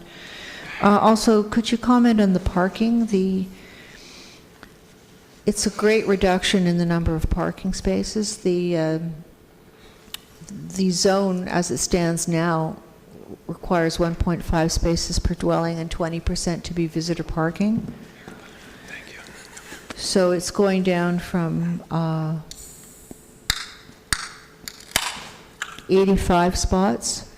Also, could you comment on the parking? It's a great reduction in the number of parking spaces. The zone, as it stands now, requires 1.5 spaces per dwelling and 20% to be visitor parking. Thank you. So it's going down from 85 spots,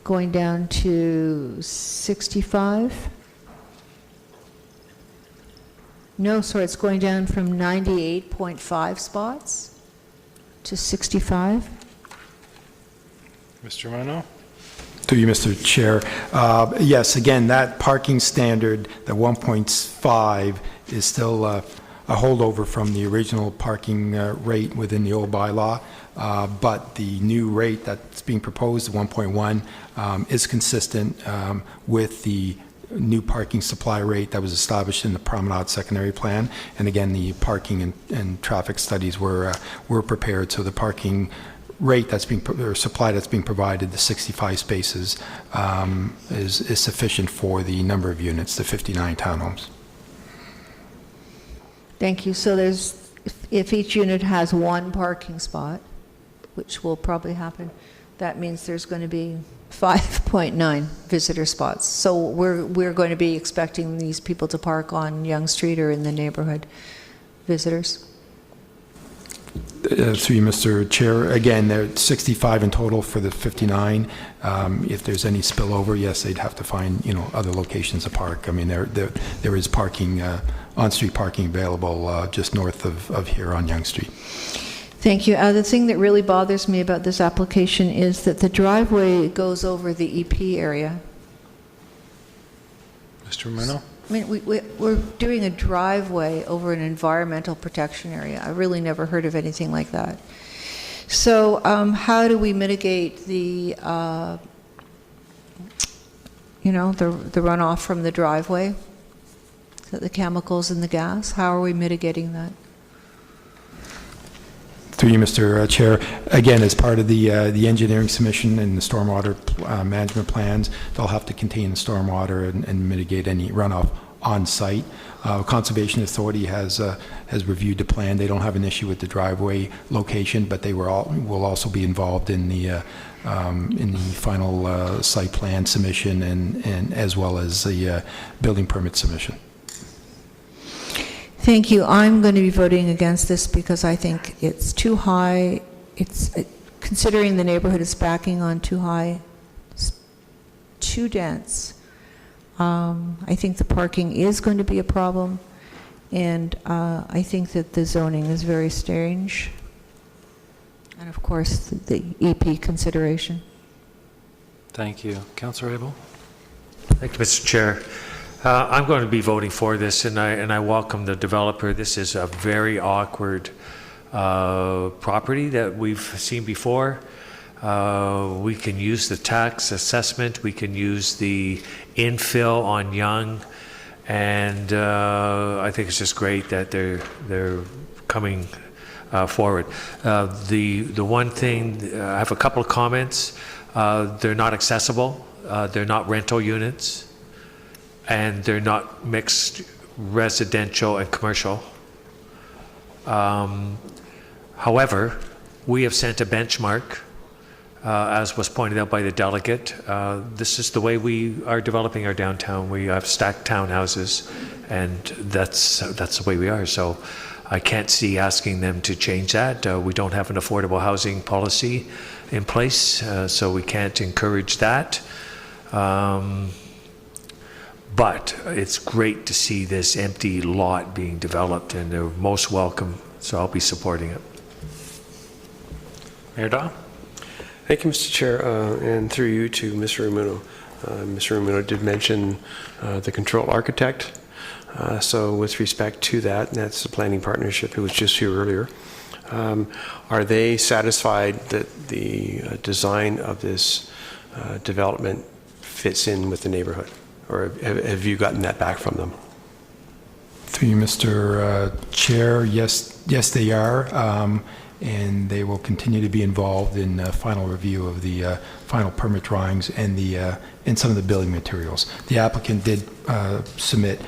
going down to 65. No, sorry, it's going down from 98.5 spots to 65. Mr. Romano? Through you, Mr. Chair. Yes, again, that parking standard, the 1.5, is still a holdover from the original parking rate within the old bylaw, but the new rate that's being proposed, the 1.1, is consistent with the new parking supply rate that was established in the Promenade Secondary Plan. And again, the parking and traffic studies were prepared, so the parking rate that's being, or supply that's being provided, the 65 spaces, is sufficient for the number of units, the 59 townhomes. Thank you. So there's, if each unit has one parking spot, which will probably happen, that means there's going to be 5.9 visitor spots. So we're going to be expecting these people to park on Yonge Street or in the neighborhood, visitors? Through you, Mr. Chair. Again, there are 65 in total for the 59. If there's any spillover, yes, they'd have to find, other locations to park. I mean, there is parking, on-street parking available just north of here on Yonge Street. Thank you. The thing that really bothers me about this application is that the driveway goes over the EP area. Mr. Romano? I mean, we're doing a driveway over an environmental protection area. I really never heard of anything like that. So how do we mitigate the runoff from the driveway, the chemicals and the gas? How are we mitigating that? Through you, Mr. Chair. Again, as part of the engineering submission and the stormwater management plans, they'll have to contain the stormwater and mitigate any runoff on site. Conservation Authority has reviewed the plan. They don't have an issue with the driveway location, but they will also be involved in the final site plan submission and as well as the building permit submission. Thank you. I'm going to be voting against this because I think it's too high. It's considering the neighborhood is backing on too high, it's too dense. I think the parking is going to be a problem, and I think that the zoning is very strange, and of course the EP consideration. Thank you. Councillor Abel? Thank you, Mr. Chair. I'm going to be voting for this, and I welcome the developer. This is a very awkward property that we've seen before. We can use the tax assessment, we can use the infill on Yonge, and I think it's just great that they're coming forward. The one thing, I have a couple of comments. They're not accessible, they're not rental units, and they're not mixed residential and commercial. However, we have sent a benchmark, as was pointed out by the delegate. This is the way we are developing our downtown. We have stacked townhouses, and that's the way we are. So I can't see asking them to change that. We don't have an affordable housing policy in place, so we can't encourage that. But it's great to see this empty lot being developed, and they're most welcome, so I'll be supporting it. Mayor Daw? Thank you, Mr. Chair, and through you to Mr. Ramuno. Mr. Ramuno did mention the control architect. So with respect to that, and that's the planning partnership who was just here earlier, are they satisfied that the design of this development fits in with the neighborhood? Or have you gotten that back from them? Through you, Mr. Chair, yes, they are. and they will continue to be involved in final review of the final permit drawings and some of the building materials. The applicant did submit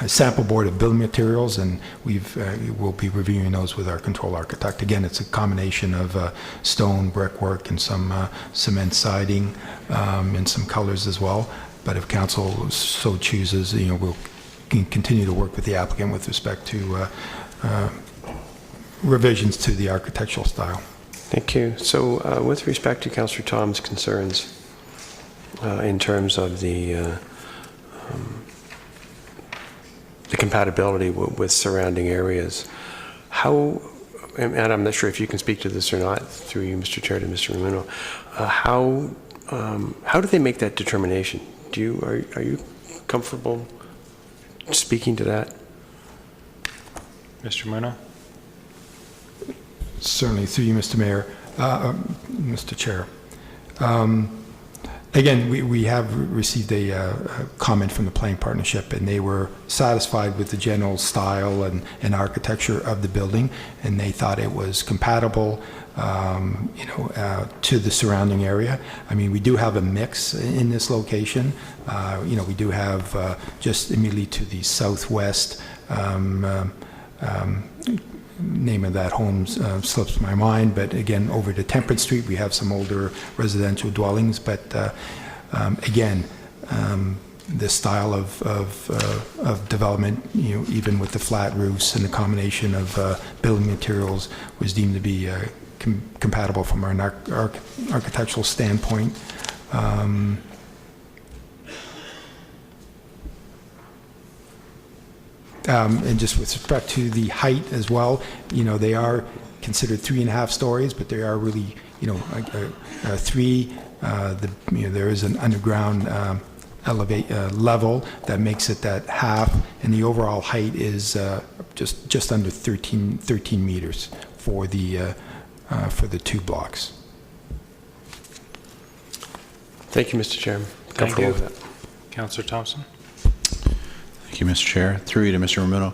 a sample board of building materials, and we'll be reviewing those with our control architect. Again, it's a combination of stone, brickwork, and some cement siding, and some colors as well. But if council so chooses, we'll continue to work with the applicant with respect to revisions to the architectural style. Thank you. So with respect to Councillor Tom's concerns in terms of the compatibility with surrounding areas, and I'm not sure if you can speak to this or not, through you, Mr. Chair, to Mr. Ramuno, how do they make that determination? Are you comfortable speaking to that? Mr. Ramuno? Certainly, through you, Mr. Mayor, Mr. Chair. Again, we have received a comment from the Planning Partnership, and they were satisfied with the general style and architecture of the building, and they thought it was compatible, to the surrounding area. I mean, we do have a mix in this location. We do have just immediately to the southwest. Name of that home slips my mind, but again, over to Temperance Street, we have some older residential dwellings. But again, the style of development, even with the flat roofs and the combination of building materials, was deemed to be compatible from an architectural standpoint. And just with respect to the height as well, they are considered 3.5 stories, but they are really, three. There is an underground level that makes it that half, and the overall height is just under 13 meters for the 2 blocks. Thank you, Mr. Chairman. Thank you. With that. Councillor Thompson? Thank you, Mr. Chair. Through you to Mr. Ramuno.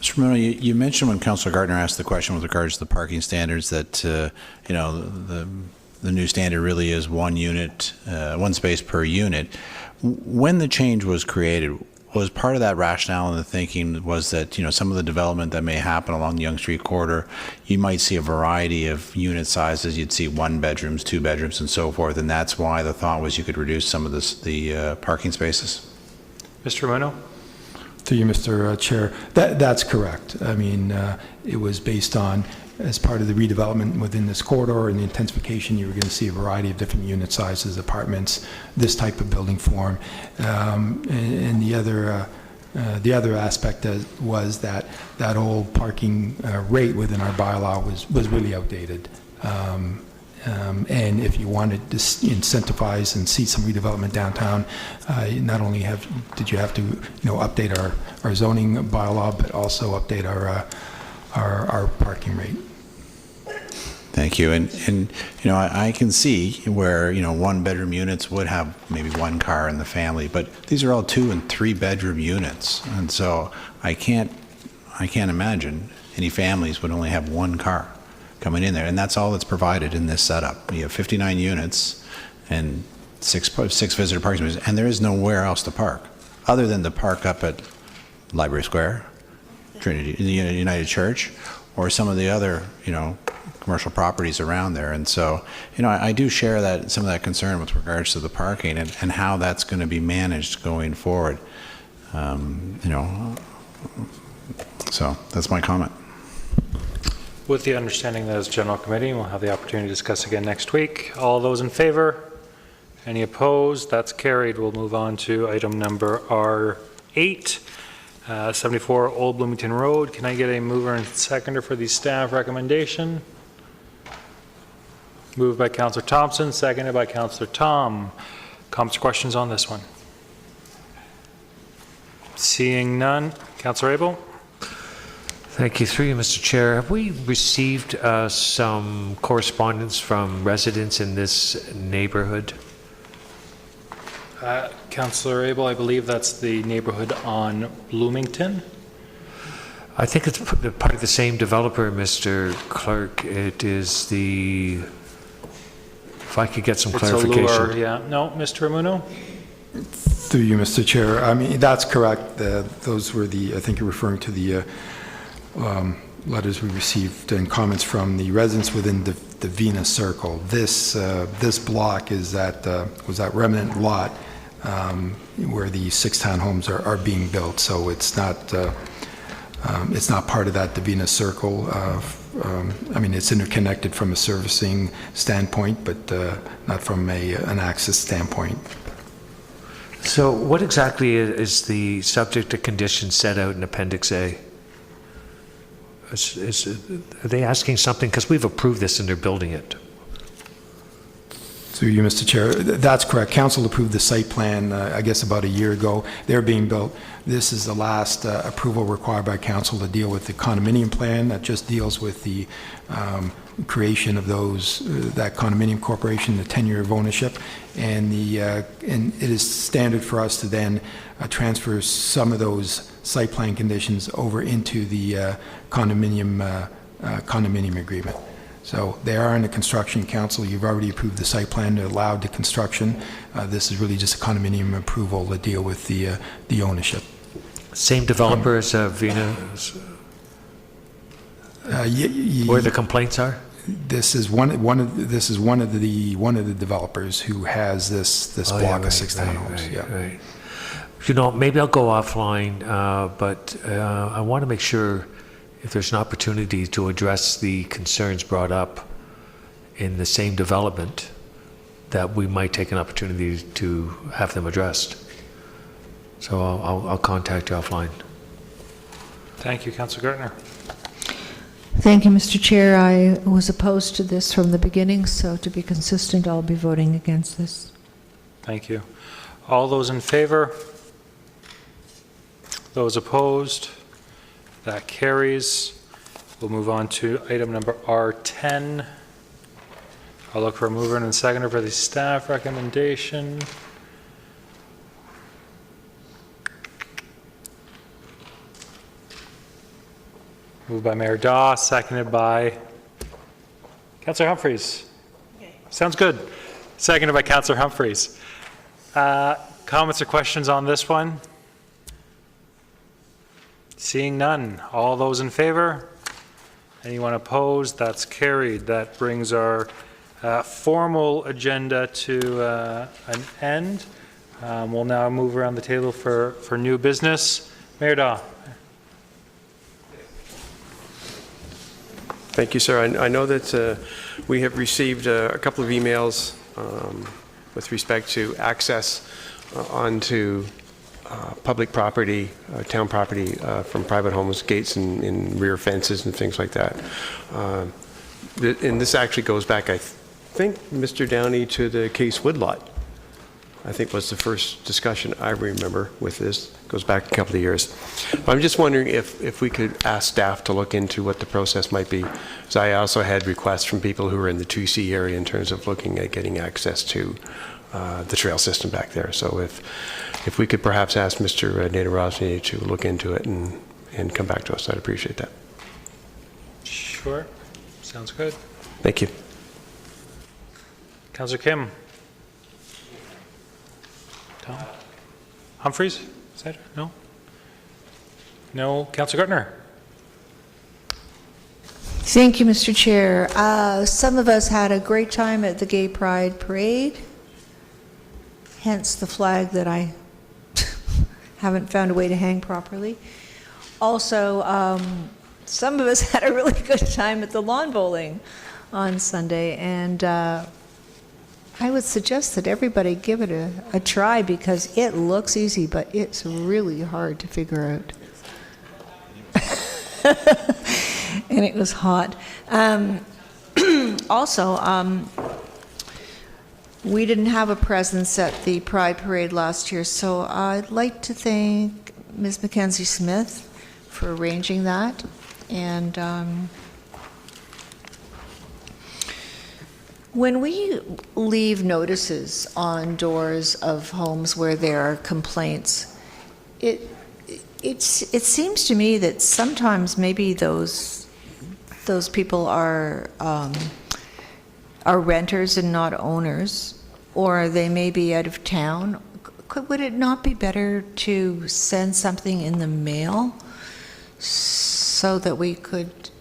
Mr. Ramuno, you mentioned when Councillor Gardner asked the question with regards to the parking standards that, the new standard really is one space per unit. When the change was created, was part of that rationale and the thinking was that, some of the development that may happen along the Yonge Street corridor, you might see a variety of unit sizes. You'd see 1 bedrooms, 2 bedrooms, and so forth, and that's why the thought was you could reduce some of the parking spaces? Mr. Ramuno? To you, Mr. Chair, that's correct. I mean, it was based on, as part of the redevelopment within this corridor and the intensification, you were going to see a variety of different unit sizes, apartments, this type of building form. And the other aspect was that old parking rate within our bylaw was really outdated. And if you wanted to incentivize and see some redevelopment downtown, not only did you have to update our zoning bylaw, but also update our parking rate. Thank you. And I can see where 1-bedroom units would have maybe 1 car in the family, but these are all 2- and 3-bedroom units, and so I can't imagine any families would only have 1 car coming in there, and that's all that's provided in this setup. You have 59 units and 6 visitor parking spaces, and there is nowhere else to park other than to park up at Library Square, Trinity United Church, or some of the other commercial properties around there. And so I do share some of that concern with regards to the parking and how that's going to be managed going forward. So that's my comment. With the understanding that as General Committee, we'll have the opportunity to discuss again next week. All those in favor? Any opposed? That's carried. We'll move on to item number R8, 74 Old Bloomington Road. Can I get a mover and seconder for the staff recommendation? Moved by Councillor Thompson, seconded by Councillor Tom. Comments or questions on this one? Seeing none. Councillor Abel? Thank you. Through you, Mr. Chair. Have we received some correspondence from residents in this neighborhood? Councillor Abel, I believe that's the neighborhood on Bloomington. I think it's part of the same developer, Mr. Clerk. It is the, if I could get some clarification. It's Allure, yeah. No, Mr. Ramuno? Through you, Mr. Chair. I mean, that's correct. Those were I think you're referring to the letters we received and comments from the residents within the Venus Circle. This block was that remnant lot where the 6 townhomes are being built. So it's not part of that Venus Circle. I mean, it's interconnected from a servicing standpoint, but not from an access standpoint. So what exactly is the subject of conditions set out in Appendix A? Are they asking something? Because we've approved this and they're building it. Through you, Mr. Chair. That's correct. Council approved the site plan, I guess, about a year ago. They're being built. This is the last approval required by council to deal with the condominium plan that just deals with the creation of that condominium corporation, the tenure of ownership, and it is standard for us to then transfer some of those site plan conditions over into the condominium agreement. So they are in the construction council. You've already approved the site plan that allowed the construction. This is really just a condominium approval to deal with the ownership. Same developer as Venus? Where the complaints are? This is one of the developers who has this block of 6 townhomes. Right. You know, maybe I'll go offline, but I want to make sure if there's an opportunity to address the concerns brought up in the same development, that we might take an opportunity to have them addressed. So I'll contact you offline. Thank you, Councillor Gertner. Thank you, Mr. Chair. I was opposed to this from the beginning, so to be consistent, I'll be voting against this. Thank you. All those in favor? Those opposed? That carries. We'll move on to item number R10. I'll look for a mover and a seconder for the staff recommendation. Moved by Mayor Daw, seconded by Councillor Humphreys. Okay. Sounds good. Seconded by Councillor Humphreys. Comments or questions on this one? Seeing none. All those in favor? Anyone opposed? That's carried. That brings our formal agenda to an end. We'll now move around the table for new business. Mayor Daw. Thank you, sir. I know that we have received a couple of emails with respect to access onto public property, town property from private homes, gates and rear fences and things like that. And this actually goes back, I think, Mr. Downey, to the Case Woodlot. I think was the first discussion I remember with this. Goes back a couple of years. But I'm just wondering if we could ask staff to look into what the process might be. Because I also had requests from people who are in the 2C area in terms of looking at getting access to the trail system back there. So if we could perhaps ask Mr. Nader-Rosny to look into it and come back to us, I'd appreciate that. Sure. Sounds good. Thank you. Councillor Kim. Tom? Humphreys? Is that no? No. Councillor Gertner. Thank you, Mr. Chair. Some of us had a great time at the Gay Pride Parade, hence the flag that I haven't found a way to hang properly. Also, some of us had a really good time at the lawn bowling on Sunday, and I would suggest that everybody give it a try because it looks easy, but it's really hard to figure out. And it was hot. Also, we didn't have a presence at the Pride Parade last year, so I'd like to thank Ms. Mackenzie Smith for arranging that. And when we leave notices on doors of homes where there are complaints, It seems to me that sometimes maybe those people are renters and not owners, or they may be out of town. Would it not be better to send something in the mail so that we could?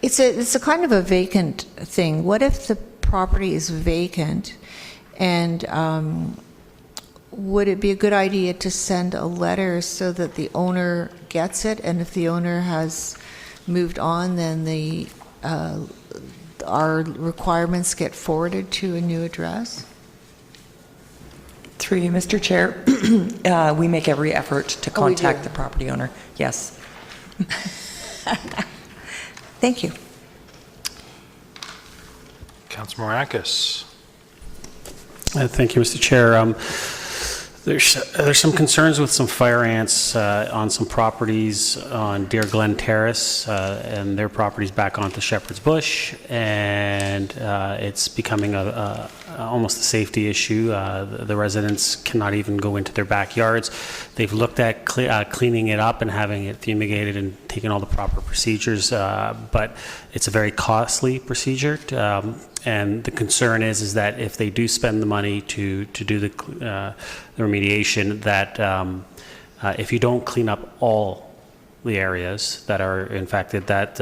It's a kind of a vacant thing. What if the property is vacant, and would it be a good idea to send a letter so that the owner gets it, and if the owner has moved on, then our requirements get forwarded to a new address? Through you, Mr. Chair, we make every effort to contact the property owner. Yes. Thank you. Councillor Morakis. Thank you, Mr. Chair. There's some concerns with some fire ants on some properties on Deer Glen Terrace, and their properties back onto Shepherd's Bush, and it's becoming almost a safety issue. The residents cannot even go into their backyards. They've looked at cleaning it up and having it fumigated and taking all the proper procedures, but it's a very costly procedure. And the concern is that if they do spend the money to do the remediation, that if you don't clean up all the areas that are infected, that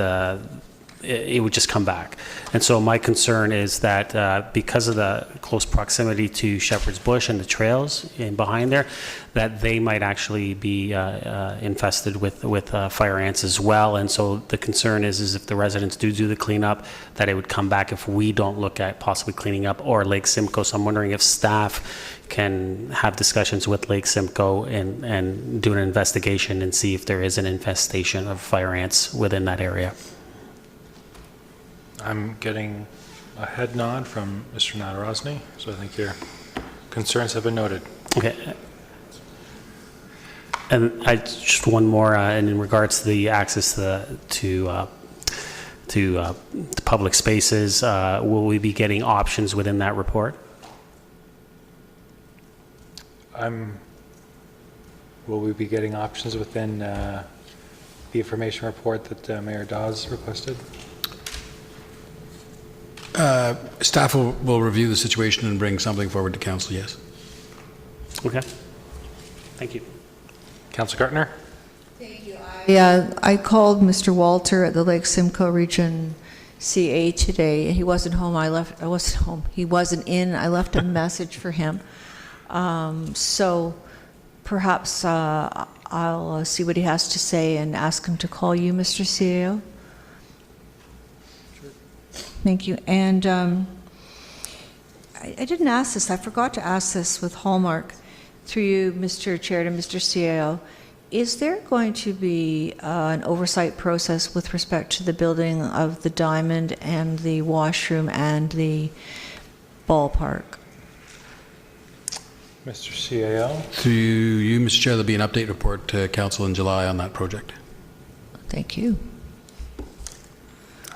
it would just come back. And so my concern is that because of the close proximity to Shepherd's Bush and the trails in behind there, that they might actually be infested with fire ants as well. And so the concern is if the residents do the cleanup, that it would come back if we don't look at possibly cleaning up, or Lake Simcoe. So I'm wondering if staff can have discussions with Lake Simcoe and do an investigation and see if there is an infestation of fire ants within that area. I'm getting a head nod from Mr. Nadarozny, so I think your concerns have been noted. Okay. And just one more, and in regards to the access to public spaces, will we be getting options within that report? Will we be getting options within the information report that Mayor Dawes requested? Staff will review the situation and bring something forward to council, yes. Okay. Thank you. Councillor Gartner? Thank you. Yeah, I called Mr. Walter at the Lake Simcoe Region CA today. He wasn't home. I wasn't home. He wasn't in. I left a message for him. So perhaps I'll see what he has to say and ask him to call you, Mr. CAO. Thank you. And I didn't ask this. I forgot to ask this with Hallmark. Through you, Mr. Chair, to Mr. CAO, is there going to be an oversight process with respect to the building of the Diamond and the washroom and the ballpark? Mr. CAO? Through you, Mr. Chair, there'll be an update report to council in July on that project. Thank you.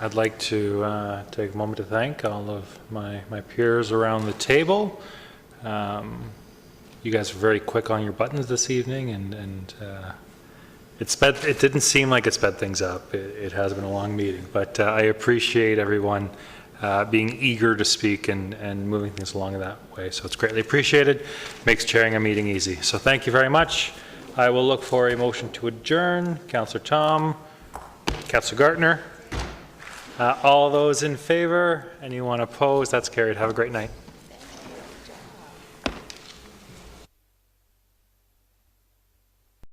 I'd like to take a moment to thank all of my peers around the table. You guys were very quick on your buttons this evening, and it didn't seem like it sped things up. It has been a long meeting, but I appreciate everyone being eager to speak and moving things along in that way. So it's greatly appreciated. Makes chairing a meeting easy. So thank you very much. I will look for a motion to adjourn. Councillor Tom, Councillor Gartner. All those in favor? Anyone opposed? That's carried. Have a great night.